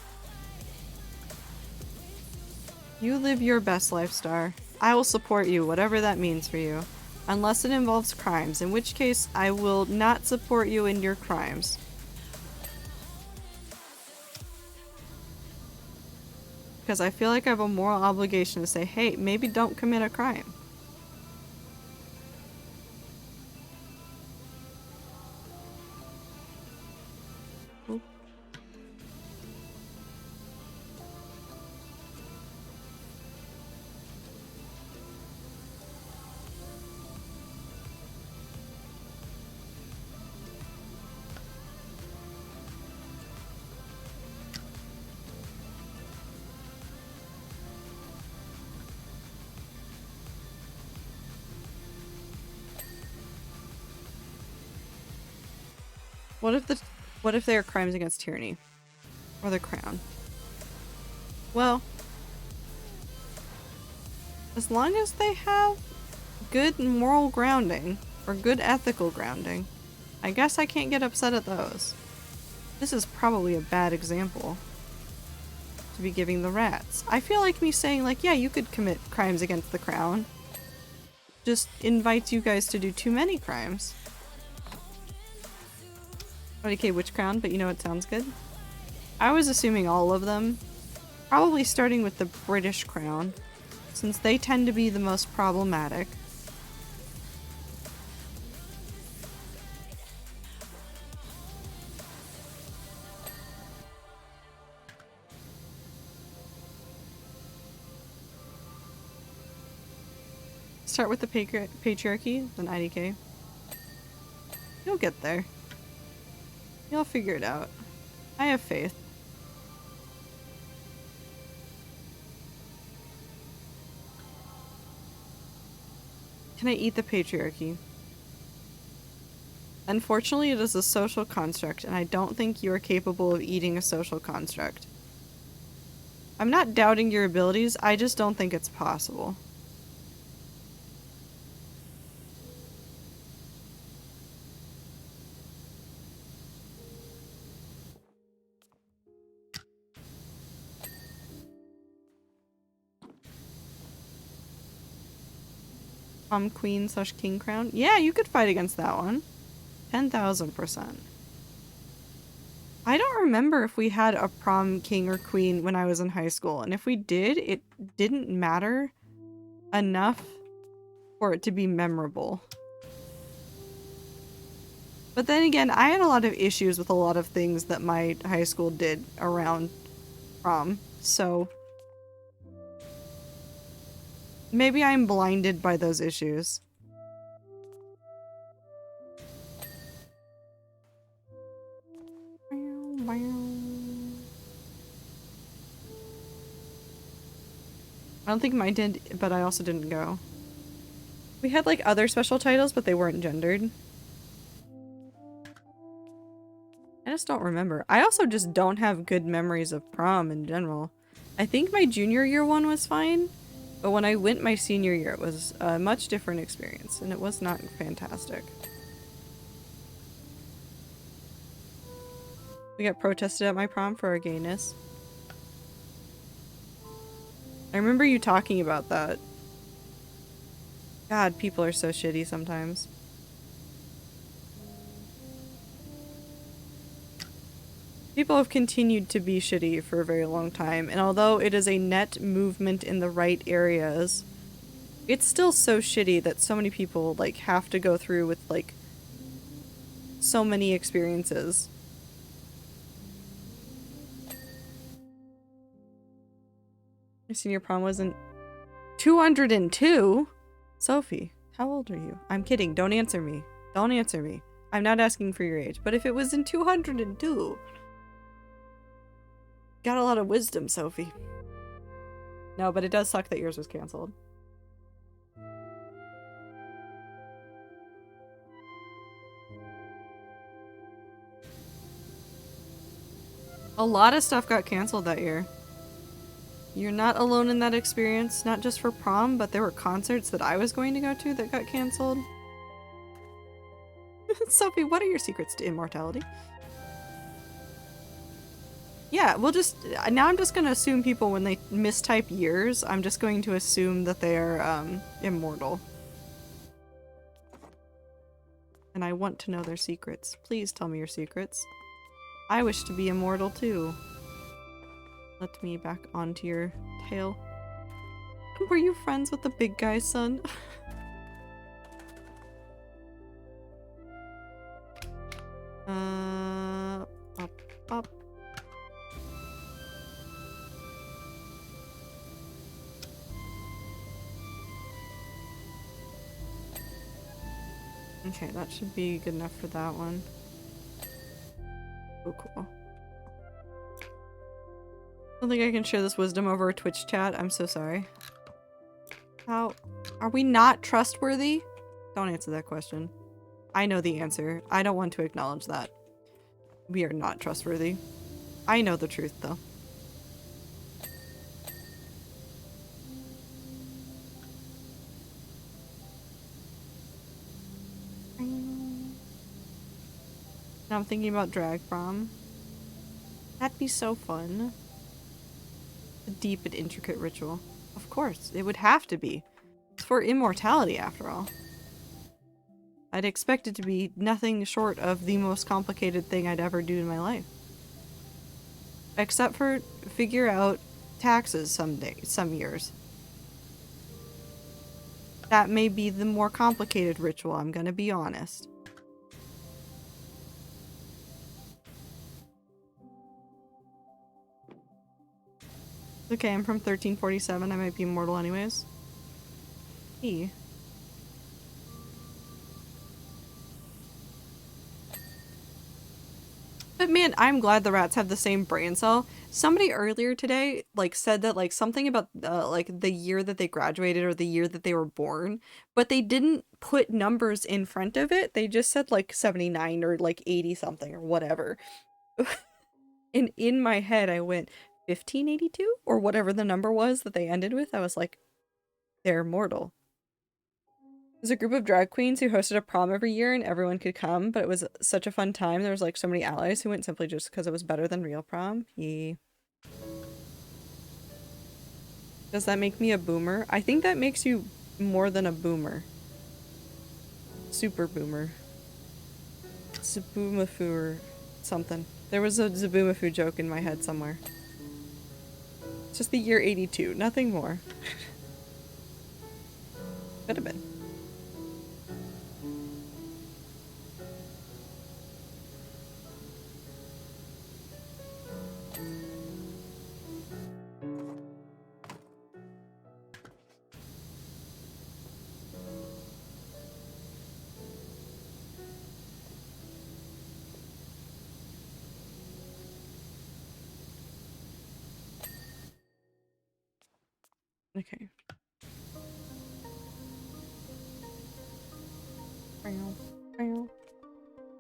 You live your best life, Star. I will support you, whatever that means for you. Unless it involves crimes, in which case I will not support you in your crimes. Because I feel like I have a moral obligation to say, hey, maybe don't commit a crime. Oop. What if they are crimes against tyranny? Or the crown? Well, as long as they have good moral grounding, or good ethical grounding, I guess I can't get upset at those. This is probably a bad example to be giving the rats. I feel like me saying like, yeah, you could commit crimes against the crown just invites you guys to do too many crimes. Okay, which crown? But you know what sounds good? I was assuming all of them. Probably starting with the British crown, since they tend to be the most problematic. Start with the patriarchy, then IDK. You'll get there. You'll figure it out. I have faith. Can I eat the patriarchy? Unfortunately, it is a social construct, and I don't think you are capable of eating a social construct. I'm not doubting your abilities, I just don't think it's possible. Queen / king crown? Yeah, you could fight against that one. 10,000%. I don't remember if we had a prom king or queen when I was in high school, and if we did, it didn't matter enough for it to be memorable. But then again, I had a lot of issues with a lot of things that my high school did around prom, so maybe I'm blinded by those issues. I don't think mine did, but I also didn't go. We had like other special titles, but they weren't gendered. I just don't remember. I also just don't have good memories of prom in general. I think my junior year one was fine, but when I went my senior year, it was a much different experience, and it was not fantastic. We got protested at my prom for our gayness. I remember you talking about that. God, people are so shitty sometimes. People have continued to be shitty for a very long time, and although it is a net movement in the right areas, it's still so shitty that so many people, like, have to go through with, like, so many experiences. Your senior prom wasn't 202? Sophie, how old are you? I'm kidding. Don't answer me. Don't answer me. I'm not asking for your age, but if it was in 202... Got a lot of wisdom, Sophie. No, but it does suck that yours was canceled. A lot of stuff got canceled that year. You're not alone in that experience, not just for prom, but there were concerts that I was going to go to that got canceled. Sophie, what are your secrets to immortality? Yeah, we'll just... Now I'm just gonna assume people, when they mistype years, I'm just going to assume that they are, immortal. And I want to know their secrets. Please tell me your secrets. I wish to be immortal too. Let me back onto your tail. Were you friends with the big guy's son? Up. Okay, that should be good enough for that one. Oh, cool. I don't think I can share this wisdom over a Twitch chat. I'm so sorry. How? Are we not trustworthy? Don't answer that question. I know the answer. I don't want to acknowledge that. We are not trustworthy. I know the truth, though. Now I'm thinking about drag prom. That'd be so fun. A deep and intricate ritual. Of course, it would have to be. It's for immortality, after all. I'd expect it to be nothing short of the most complicated thing I'd ever do in my life. Except for figure out taxes some years. That may be the more complicated ritual, I'm gonna be honest. Okay, I'm from 1347, I might be immortal anyways. Hey. But man, I'm glad the rats have the same brain cell. Somebody earlier today, like, said that, like, something about, like, the year that they graduated or the year that they were born, but they didn't put numbers in front of it. They just said, like, 79 or, like, 80 something or whatever. And in my head, I went, 1582? Or whatever the number was that they ended with. I was like, they're mortal. There's a group of drag queens who hosted a prom every year and everyone could come, but it was such a fun time. There was like so many allies who went simply just because it was better than real prom. Yee. Does that make me a boomer? I think that makes you more than a boomer. Super boomer. Zaboomafoo or something. There was a Zaboomafoo joke in my head somewhere. It's just the year 82, nothing more. Could have been. Okay.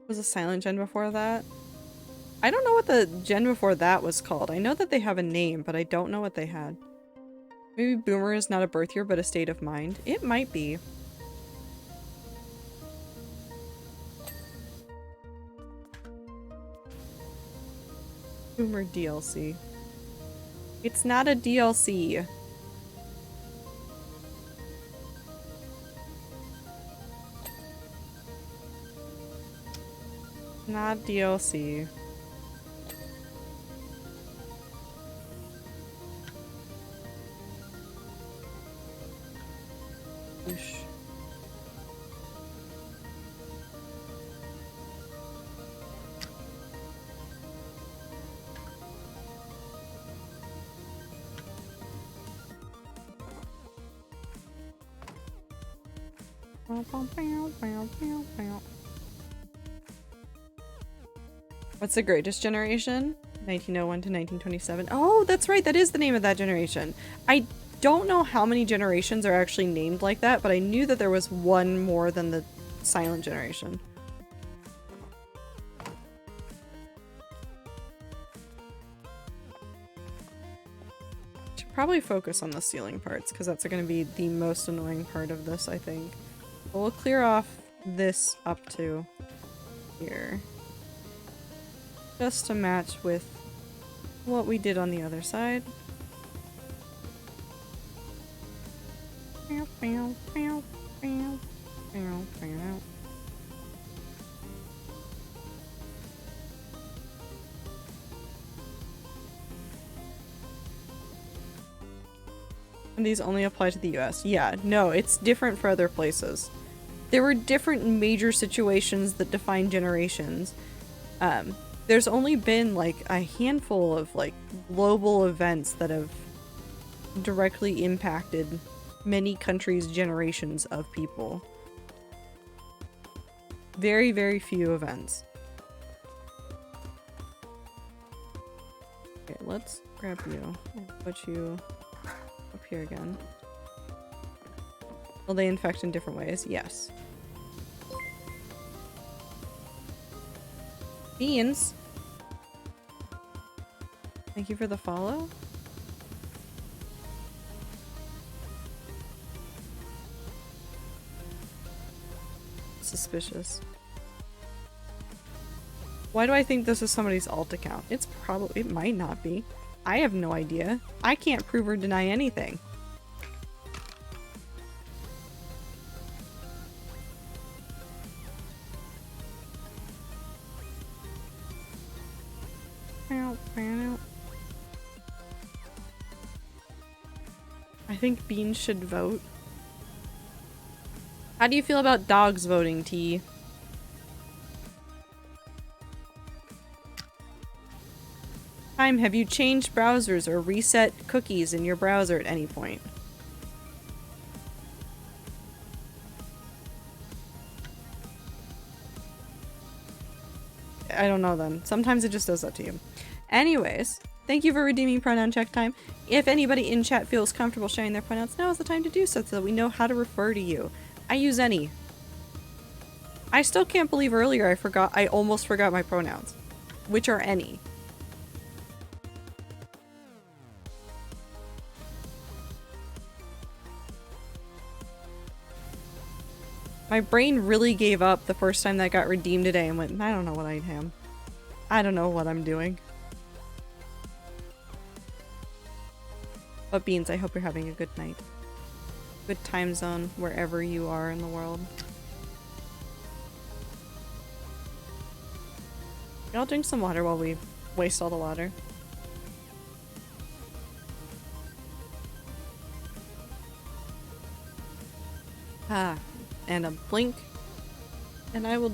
Was a silent gen before that? I don't know what the gen before that was called. I know that they have a name, but I don't know what they had. Maybe boomer is not a birth year, but a state of mind. It might be. Boomer DLC. It's not a DLC. Not DLC. What's the greatest generation? 1901 to 1927. Oh, that's right. That is the name of that generation. I don't know how many generations are actually named like that, but I knew that there was one more than the silent generation. Should probably focus on the ceiling parts because that's going to be the most annoying part of this, I think. But we'll clear off this up to here. Just to match with what we did on the other side. And these only apply to the US. Yeah, no, it's different for other places. There were different major situations that define generations. There's only been like a handful of like global events that have directly impacted many countries' generations of people. Very, very few events. Okay, let's grab you and put you up here again. Will they infect in different ways? Yes. Beans. Thank you for the follow. Suspicious. Why do I think this is somebody's alt account? It's probably- it might not be. I have no idea. I can't prove or deny anything. I think Beans should vote. How do you feel about dogs voting, T? Time, have you changed browsers or reset cookies in your browser at any point? I don't know then. Sometimes it just does that to you. Anyways, thank you for redeeming pronoun check time. If anybody in chat feels comfortable sharing their pronouns, now is the time to do so that we know how to refer to you. I use any. I still can't believe earlier I almost forgot my pronouns, which are any. My brain really gave up the first time that got redeemed today and went, I don't know what I am. I don't know what I'm doing. But Beans, I hope you're having a good night. Good time zone wherever you are in the world. I'll drink some water while we waste all the water. Ah, and a blink. And I will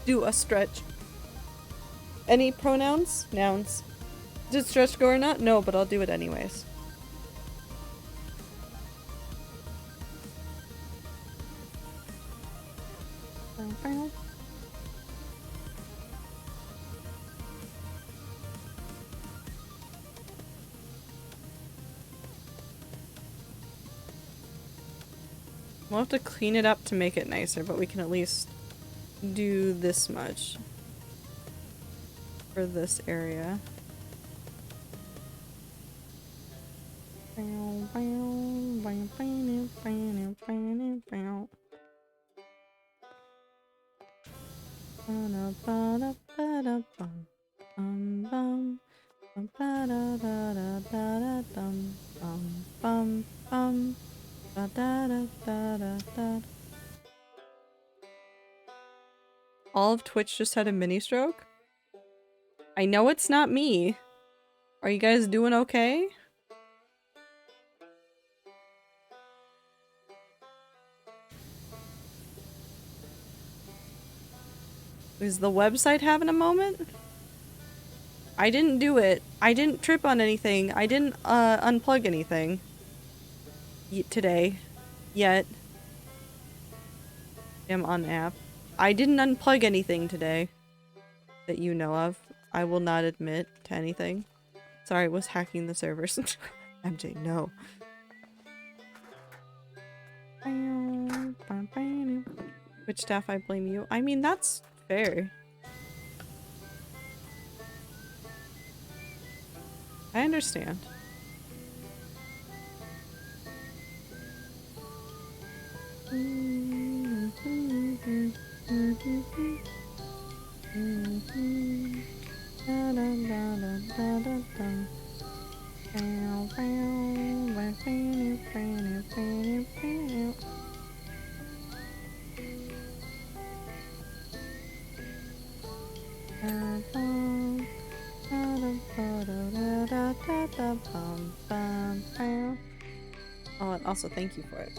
do a stretch. Any pronouns? Nouns. Did stretch go or not? No, but I'll do it anyways. We'll have to clean it up to make it nicer, but we can at least do this much for this area. All of Twitch just had a mini stroke? I know it's not me. Are you guys doing okay? Is the website having a moment? I didn't do it. I didn't trip on anything. I didn't unplug anything today. Yet. am on app. I didn't unplug anything today that you know of. I will not admit to anything. Sorry, I was hacking the servers. MJ, no. Which staff I blame you? I mean, that's fair. I understand. Oh, and also thank you for it.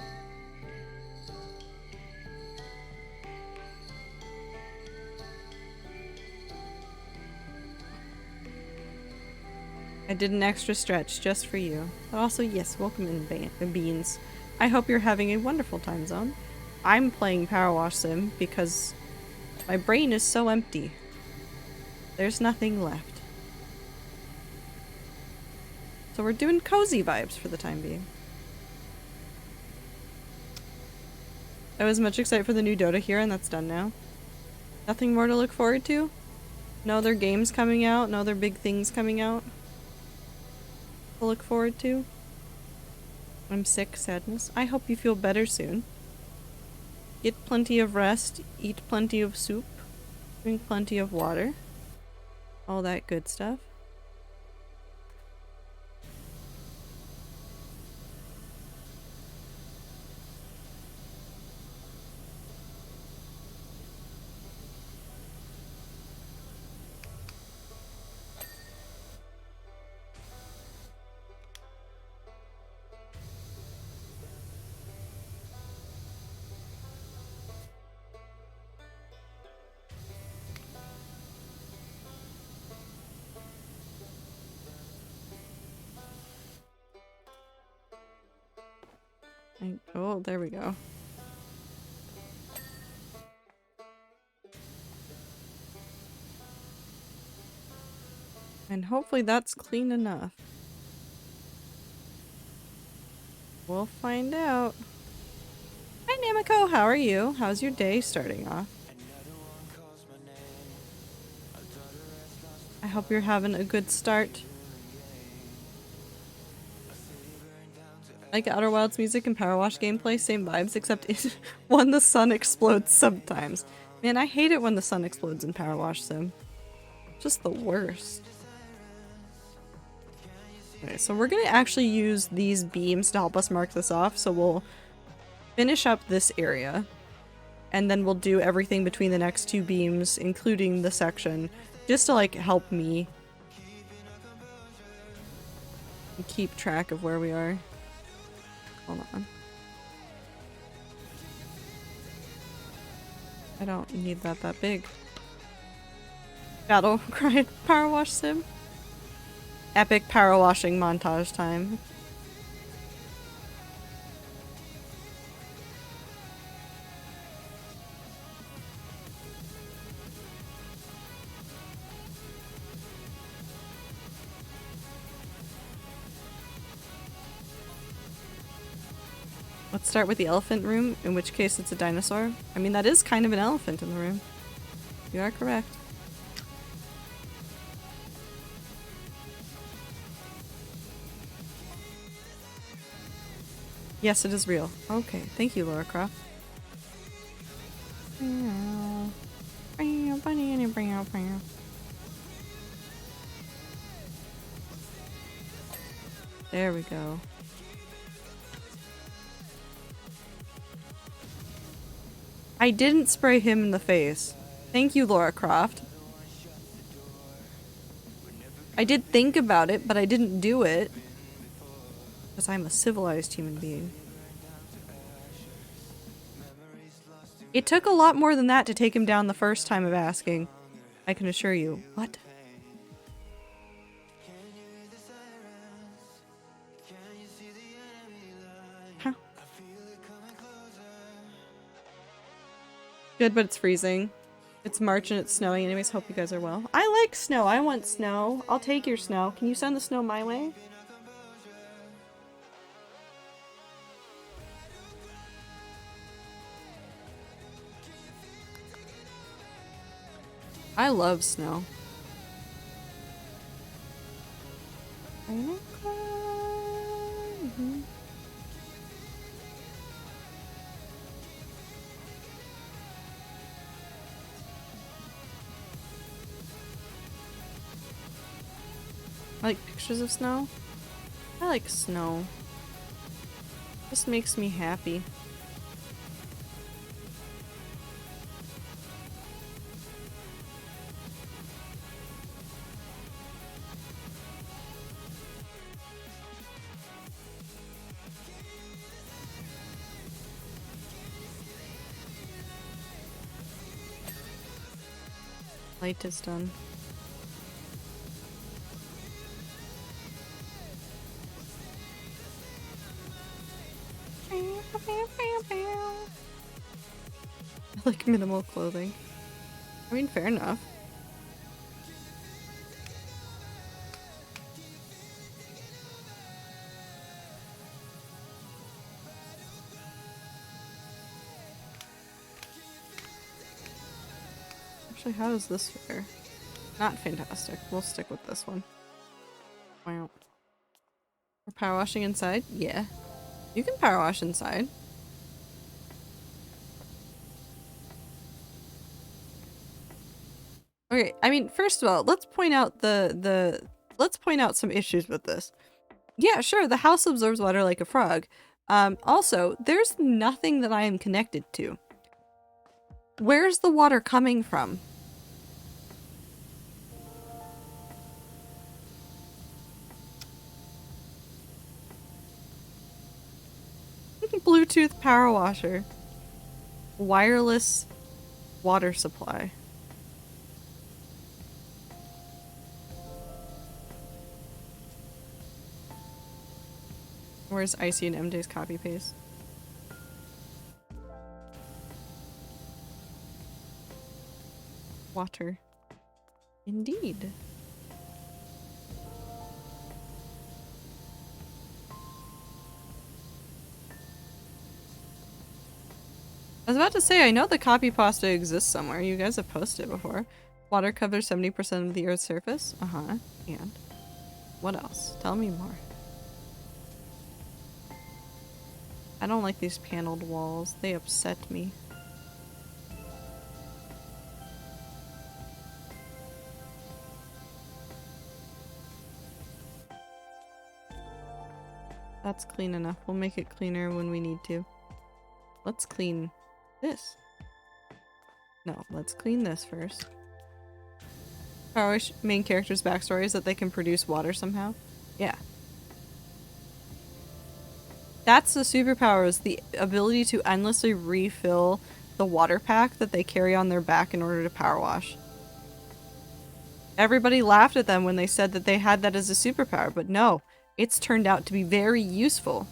I did an extra stretch just for you. But also, yes, welcome in Beans. I hope you're having a wonderful time zone. I'm playing PowerWash Sim because my brain is so empty. There's nothing left. So we're doing cozy vibes for the time being. I was much excited for the new Dota here, and that's done now. Nothing more to look forward to? No other games coming out? No other big things coming out to look forward to? I'm sick, sadness. I hope you feel better soon. Get plenty of rest, eat plenty of soup, drink plenty of water. All that good stuff. Oh, there we go. And hopefully that's clean enough. We'll find out. Hi Namiko, how are you? How's your day starting off? I hope you're having a good start. Like Outer Wilds music and PowerWash gameplay, same vibes, except when the sun explodes sometimes. Man, I hate it when the sun explodes in PowerWash Sim. Just the worst. Okay, so we're gonna actually use these beams to help us mark this off, so we'll finish up this area. And then we'll do everything between the next two beams, including the section, just to like help me keep track of where we are. Hold on. I don't need that big. Battle cry power wash sim. Epic power washing montage time. Let's start with the elephant room, in which case it's a dinosaur. I mean, that is kind of an elephant in the room. You are correct. Yes, it is real. Okay, thank you, Laura Croft. There we go. I didn't spray him in the face. Thank you, Laura Croft. I did think about it, but I didn't do it. Because I'm a civilized human being. It took a lot more than that to take him down the first time of asking. I can assure you. What? Huh? Good, but it's freezing. It's March and it's snowing anyways. Hope you guys are well. I like snow. I want snow. I'll take your snow. Can you send the snow my way? I love snow. I like pictures of snow. I like snow. Just makes me happy. Light is done. I like minimal clothing. I mean, fair enough. Actually, how does this fare? Not fantastic. We'll stick with this one. Wow. We're power washing inside? Yeah. You can power wash inside. Okay, I mean, first of all, let's point out let's point out some issues with this. Yeah, sure, the house absorbs water like a frog. Also, there's nothing that I am connected to. Where's the water coming from? Bluetooth power washer. Wireless water supply. Where's Icy and MJ's copy paste? Water. Indeed. I was about to say, I know the copy pasta exists somewhere. You guys have posted it before. Water covers 70% of the Earth's surface? Uh-huh. And? What else? Tell me more. I don't like these paneled walls. They upset me. That's clean enough. We'll make it cleaner when we need to. Let's clean this. No, let's clean this first. PowerWash main character's backstory is that they can produce water somehow. Yeah. That's the superpower, is the ability to endlessly refill the water pack that they carry on their back in order to power wash. Everybody laughed at them when they said that they had that as a superpower, but no, it's turned out to be very useful.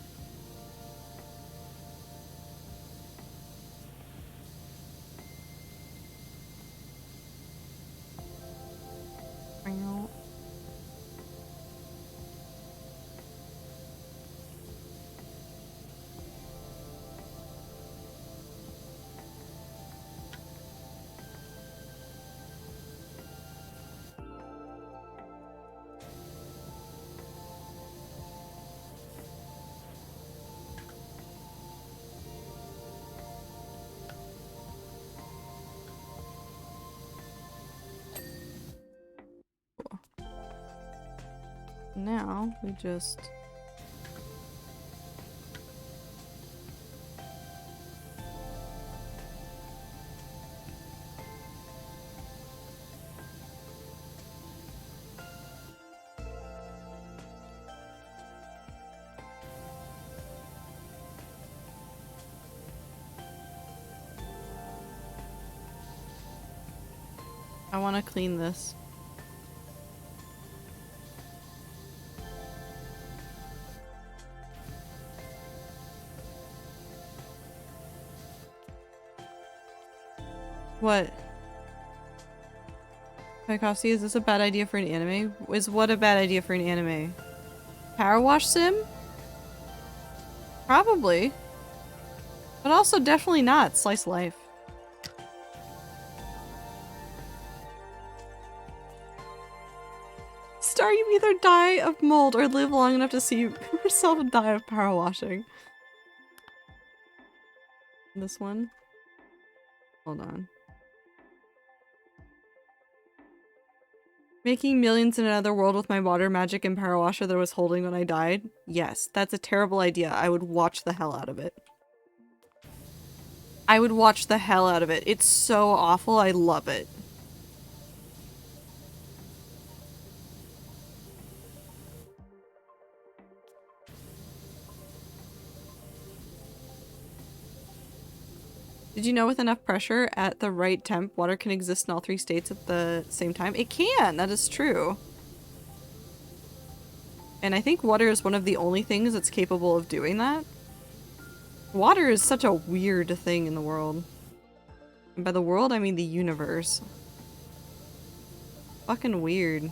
Now we just I want to clean this. What? Tchaikovsky, is this a bad idea for an anime? Is what a bad idea for an anime? PowerWash Sim? Probably. But also definitely not Slice of Life. Star, you either die of mold or live long enough to see yourself die of power washing. This one? Hold on. Making millions in another world with my water magic and power washer that I was holding when I died? Yes, that's a terrible idea. I would watch the hell out of it. I would watch the hell out of it. It's so awful. I love it. Did you know with enough pressure at the right temp, water can exist in all three states at the same time? It can! That is true. And I think water is one of the only things that's capable of doing that. Water is such a weird thing in the world. And by the world, I mean the universe. Fucking weird.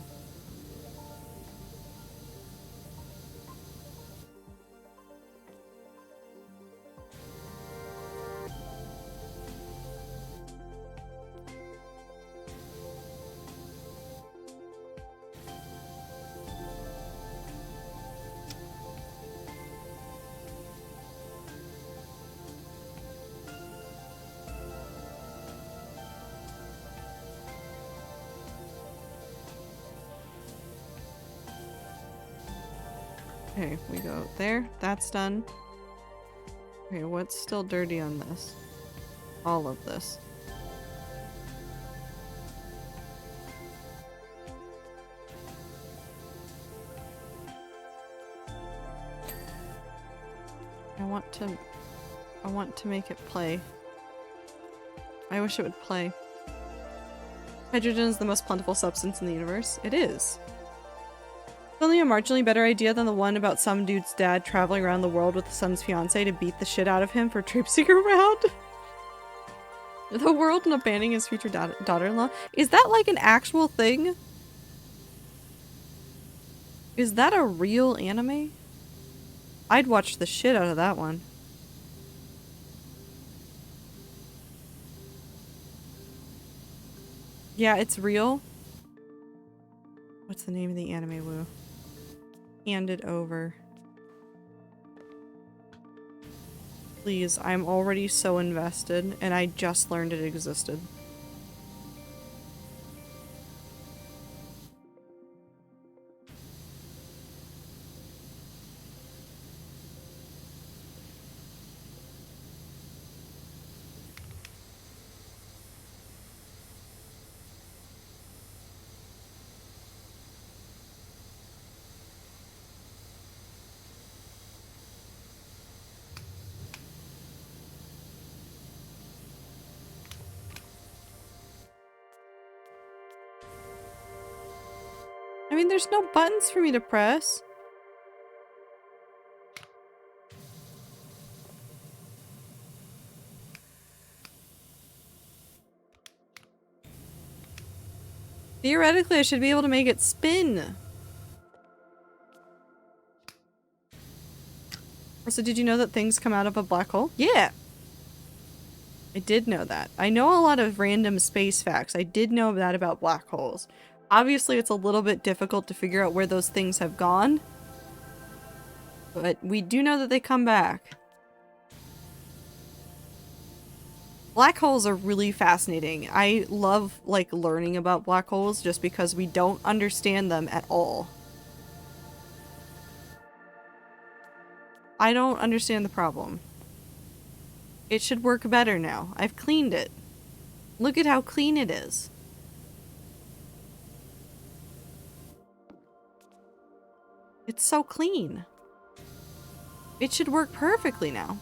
Okay, we go there. That's done. Okay, what's still dirty on this? All of this. I want to make it play. I wish it would play. Hydrogen is the most plentiful substance in the universe. It is. It's only a marginally better idea than the one about some dude's dad traveling around the world with the son's fiance to beat the shit out of him for traipsing around. The world and abandoning his future daughter-in-law. Is that like an actual thing? Is that a real anime? I'd watch the shit out of that one. Yeah, it's real. What's the name of the anime, Woo? Hand it over. Please, I'm already so invested, and I just learned it existed. I mean, there's no buttons for me to press. Theoretically, I should be able to make it spin. Also, did you know that things come out of a black hole? Yeah! I did know that. I know a lot of random space facts. I did know that about black holes. Obviously, it's a little bit difficult to figure out where those things have gone. But we do know that they come back. Black holes are really fascinating. I love, like, learning about black holes just because we don't understand them at all. I don't understand the problem. It should work better now. I've cleaned it. Look at how clean it is. It's so clean. It should work perfectly now.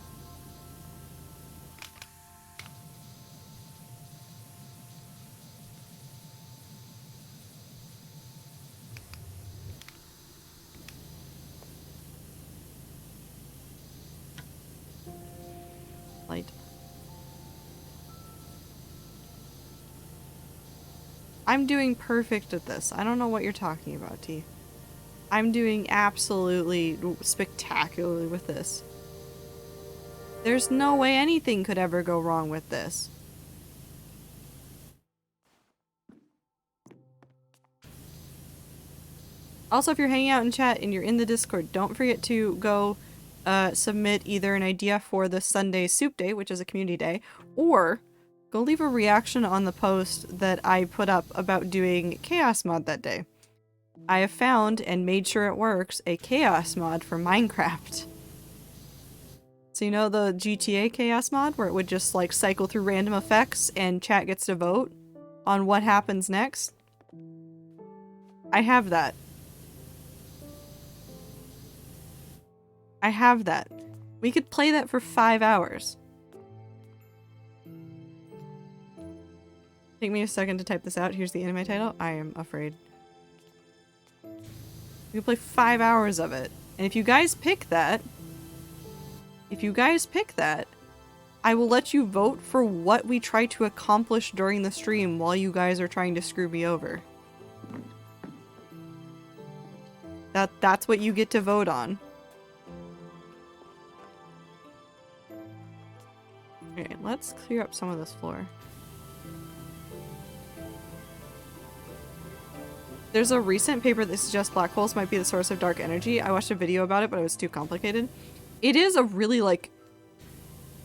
Light. I'm doing perfect at this. I don't know what you're talking about, T. I'm doing absolutely spectacularly with this. There's no way anything could ever go wrong with this. Also, if you're hanging out in chat and you're in the Discord, don't forget to go submit either an idea for the Sunday Soup Day, which is a community day, or go leave a reaction on the post that I put up about doing Chaos Mod that day. I have found, and made sure it works, a Chaos Mod for Minecraft. So you know the GTA Chaos Mod, where it would just like cycle through random effects and chat gets to vote on what happens next? I have that. I have that. We could play that for 5 hours. Take me a second to type this out. Here's the anime title. I am afraid. We could play 5 hours of it. And if you guys pick that, I will let you vote for what we try to accomplish during the stream while you guys are trying to screw me over. That's what you get to vote on. Okay, let's clear up some of this floor. There's a recent paper that suggests black holes might be the source of dark energy. I watched a video about it, but it was too complicated. It is a really, like...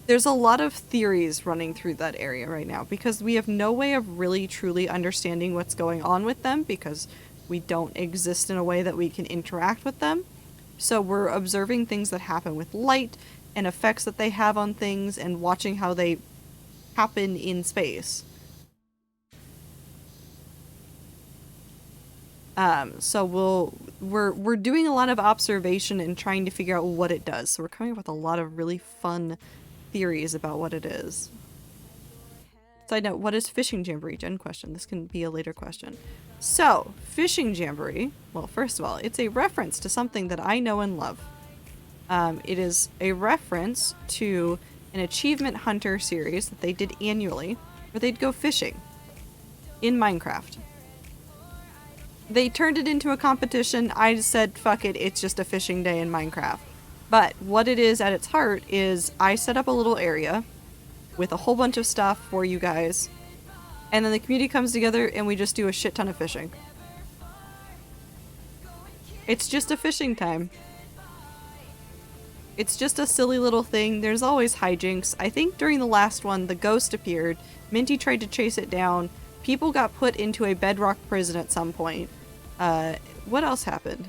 There's a lot of theories running through that area right now, because we have no way of really truly understanding what's going on with them, because we don't exist in a way that we can interact with them. So we're observing things that happen with light, and effects that they have on things, and watching how they happen in space. So we're doing a lot of observation and trying to figure out what it does. So we're coming up with a lot of really fun theories about what it is. Side note, what is Fishing Jamboree? Gen question. This can be a later question. So, Fishing Jamboree, well, first of all, it's a reference to something that I know and love. It is a reference to an Achievement Hunter series that they did annually, where they'd go fishing in Minecraft. They turned it into a competition. I just said, fuck it, it's just a fishing day in Minecraft. But what it is at its heart is I set up a little area with a whole bunch of stuff for you guys, and then the community comes together and we just do a shit ton of fishing. It's just a fishing time. It's just a silly little thing. There's always hijinks. I think during the last one, the ghost appeared. Minty tried to chase it down. People got put into a bedrock prison at some point. What else happened?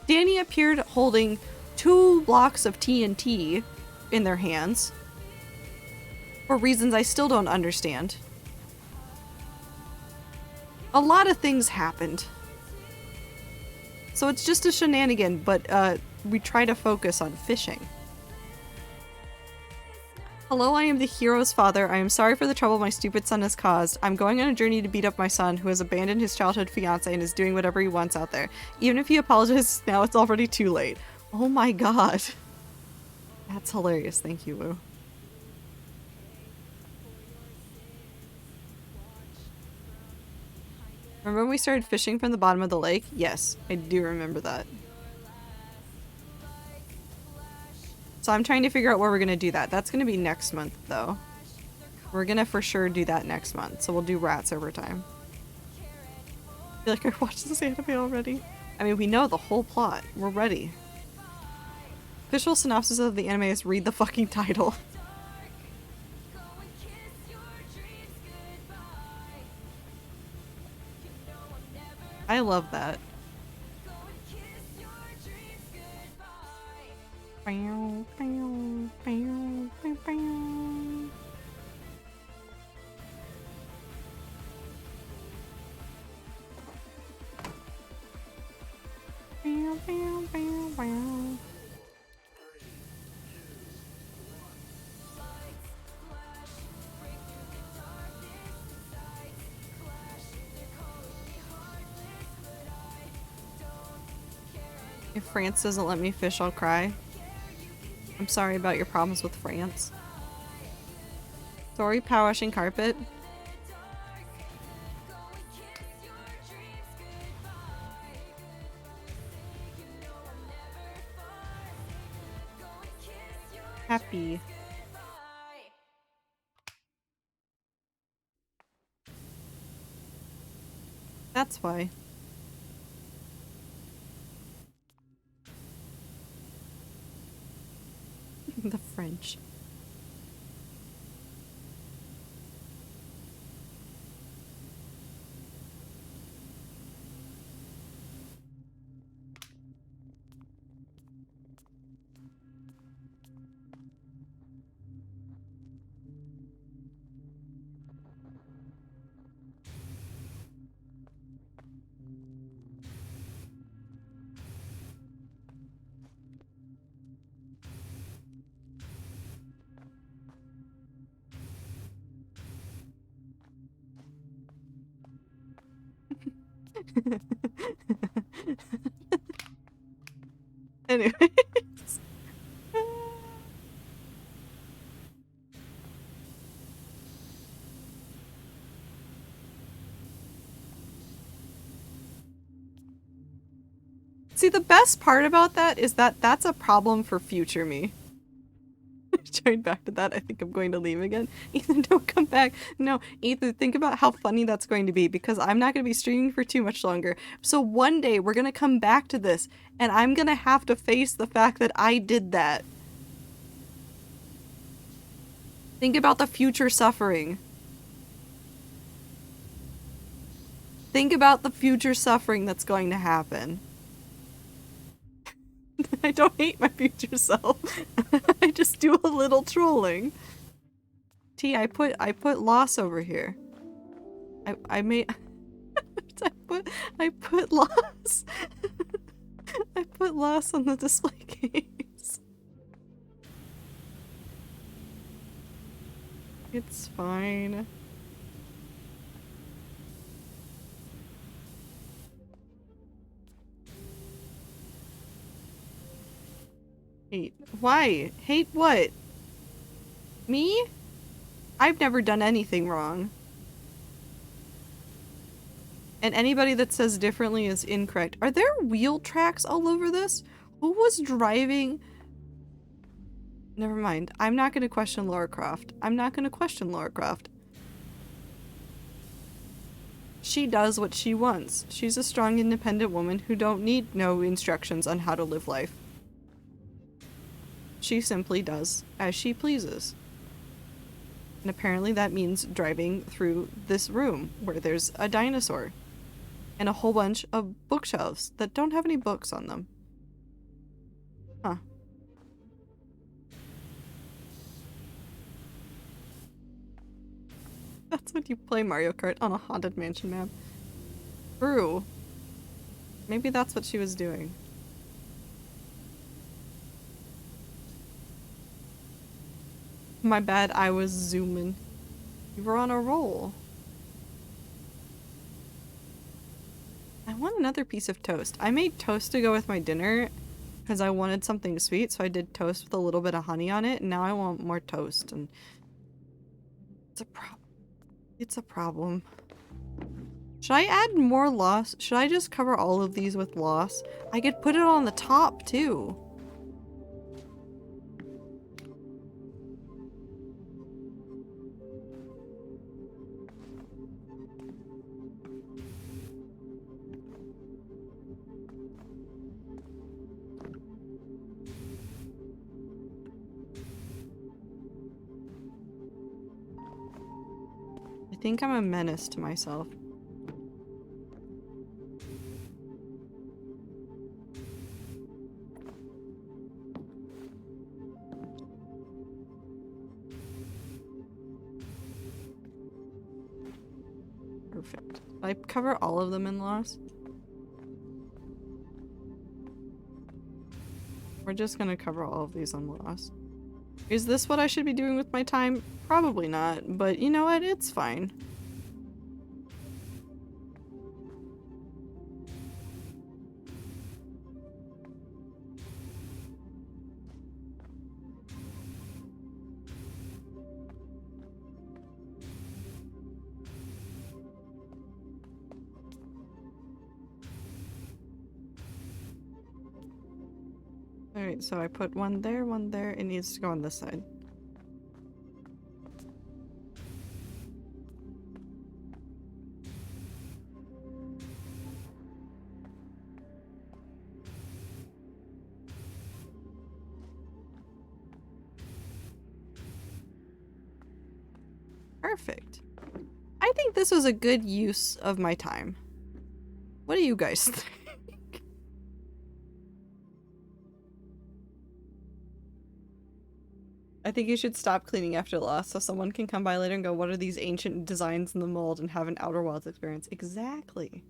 Danny appeared holding 2 blocks of TNT in their hands. For reasons I still don't understand. A lot of things happened. So it's just a shenanigan, but we try to focus on fishing. Hello, I am the hero's father. I am sorry for the trouble my stupid son has caused. I'm going on a journey to beat up my son, who has abandoned his childhood fiancé and is doing whatever he wants out there. Even if he apologizes now, it's already too late. Oh my god. That's hilarious. Thank you, Woo. Remember when we started fishing from the bottom of the lake? Yes, I do remember that. So I'm trying to figure out where we're going to do that. That's going to be next month, though. We're going to for sure do that next month. So we'll do rats over time. I feel like I watched this anime already. I mean, we know the whole plot. We're ready. Official synopsis of the anime is read the fucking title. I love that. If France doesn't let me fish, I'll cry. I'm sorry about your problems with France. Sorry, power washing carpet. happy. That's why. The French. Anyways. See, the best part about that is that that's a problem for future me. Going back to that, I think I'm going to leave again. Ethan, don't come back. No, Ethan, think about how funny that's going to be, because I'm not going to be streaming for too much longer. So one day we're going to come back to this, and I'm going to have to face the fact that I did that. Think about the future suffering. Think about the future suffering that's going to happen. I don't hate my future self. I just do a little trolling. T, I put loss over here. I made I put loss. I put loss on the display case. It's fine. Hate. Why? Hate what? Me? I've never done anything wrong. And anybody that says differently is incorrect. Are there wheel tracks all over this? Who was driving? Never mind. I'm not going to question Lara Croft. I'm not going to question Lara Croft. She does what she wants. She's a strong, independent woman who don't need no instructions on how to live life. She simply does as she pleases. And apparently that means driving through this room where there's a dinosaur and a whole bunch of bookshelves that don't have any books on them. Huh. That's when you play Mario Kart on a haunted mansion map. True. Maybe that's what she was doing. My bad, I was zooming. You were on a roll. I want another piece of toast. I made toast to go with my dinner because I wanted something sweet, so I did toast with a little bit of honey on it, and now I want more toast, and it's a problem. It's a problem. Should I add more loss? Should I just cover all of these with loss? I could put it on the top, too. I think I'm a menace to myself. Perfect. I cover all of them in loss. We're just gonna cover all of these on loss. Is this what I should be doing with my time? Probably not, but you know what? It's fine. Alright, so I put one there, it needs to go on this side. Perfect. I think this was a good use of my time. What do you guys think? I think you should stop cleaning after loss so someone can come by later and go, what are these ancient designs in the mold, and have an Outer Wilds experience. Exactly.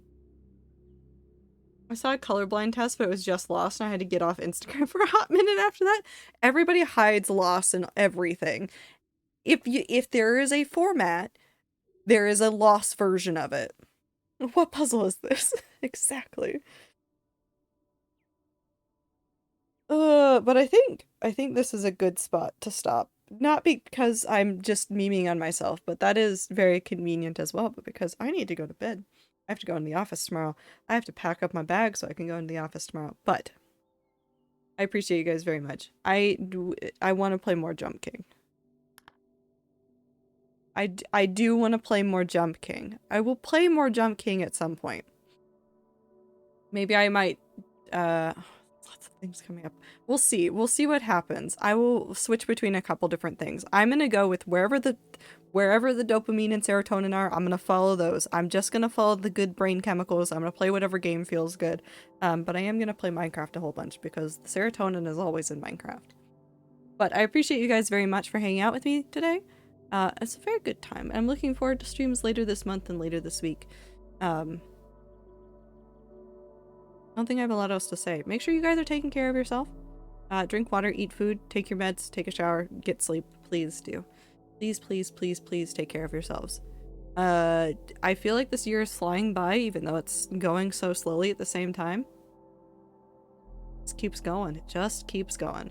I saw a colorblind test, but it was just Lost, and I had to get off Instagram for a hot minute after that. Everybody hides Lost in everything. If there is a format, there is a Lost version of it. What puzzle is this? Exactly. But I think this is a good spot to stop. Not because I'm just memeing on myself, but that is very convenient as well, but because I need to go to bed. I have to go in the office tomorrow. I have to pack up my bag so I can go into the office tomorrow. But I appreciate you guys very much. I want to play more Jump King. I do want to play more Jump King. I will play more Jump King at some point. Maybe I might, lots of things coming up. We'll see. We'll see what happens. I will switch between a couple different things. I'm gonna go with wherever the dopamine and serotonin are, I'm gonna follow those. I'm just gonna follow the good brain chemicals. I'm gonna play whatever game feels good. But I am gonna play Minecraft a whole bunch because the serotonin is always in Minecraft. But I appreciate you guys very much for hanging out with me today. It's a very good time. I'm looking forward to streams later this month and later this week. I don't think I have a lot else to say. Make sure you guys are taking care of yourself. Drink water, eat food, take your meds, take a shower, get sleep. Please do. Please, please, please, please take care of yourselves. I feel like this year is flying by, even though it's going so slowly at the same time. It just keeps going. It just keeps going.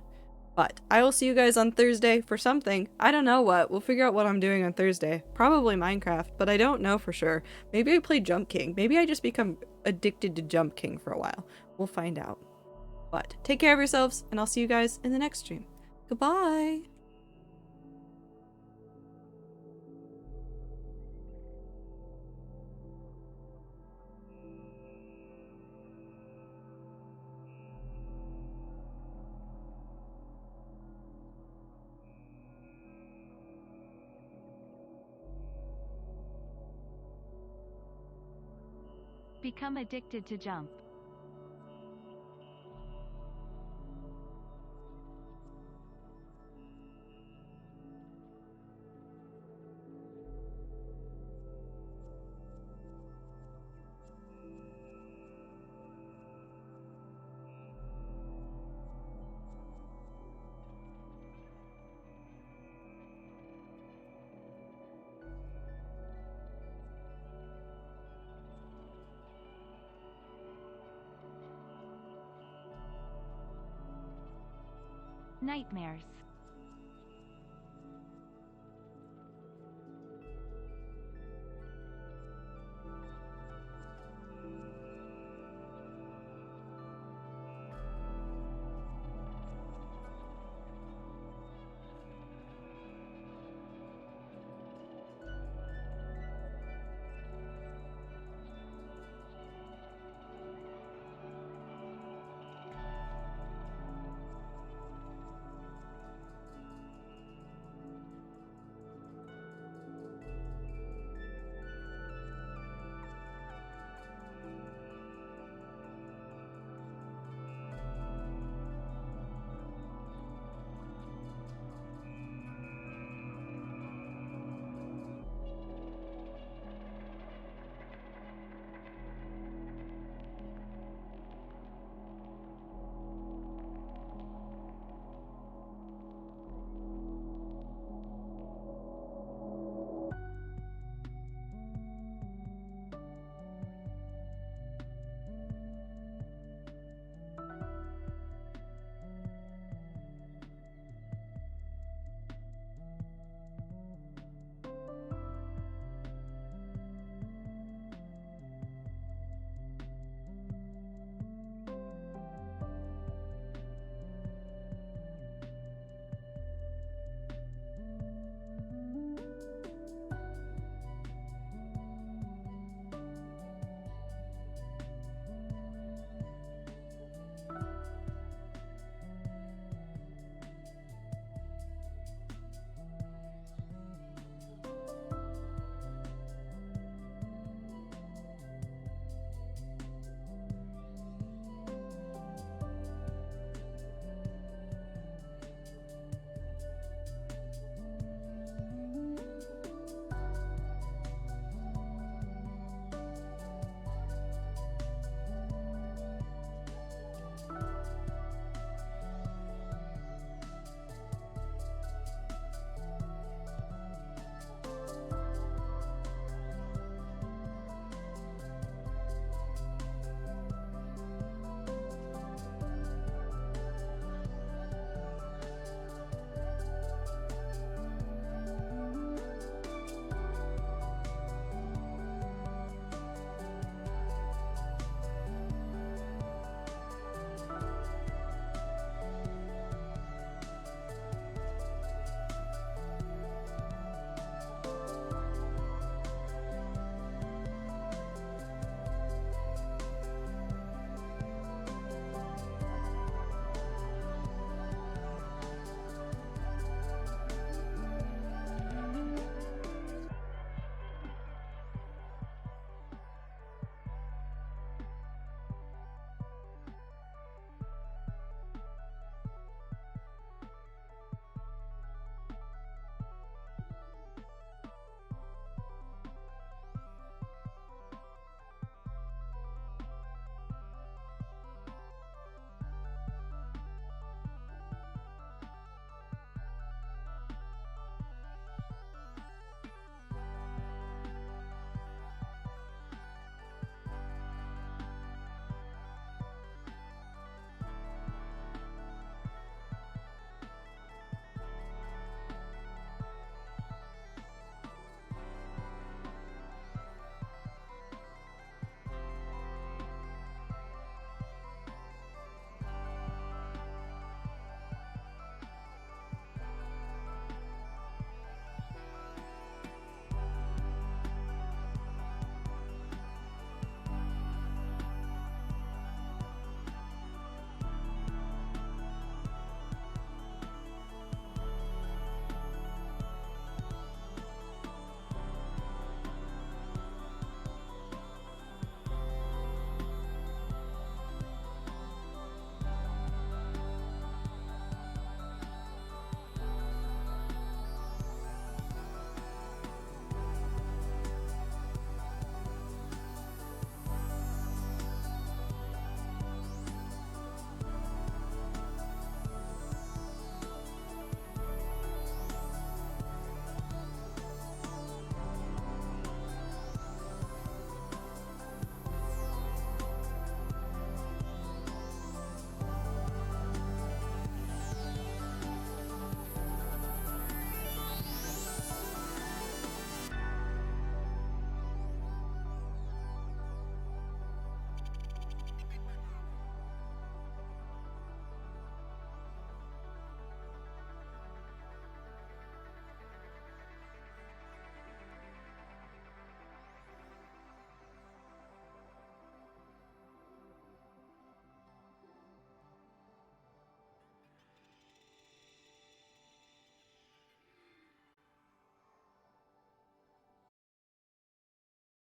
But I will see you guys on Thursday for something. I don't know what. We'll figure out what I'm doing on Thursday. Probably Minecraft, but I don't know for sure. Maybe I play Jump King. Maybe I just become addicted to Jump King for a while. We'll find out. But take care of yourselves, and I'll see you guys in the next stream. Goodbye! Become addicted to jump. Nightmares.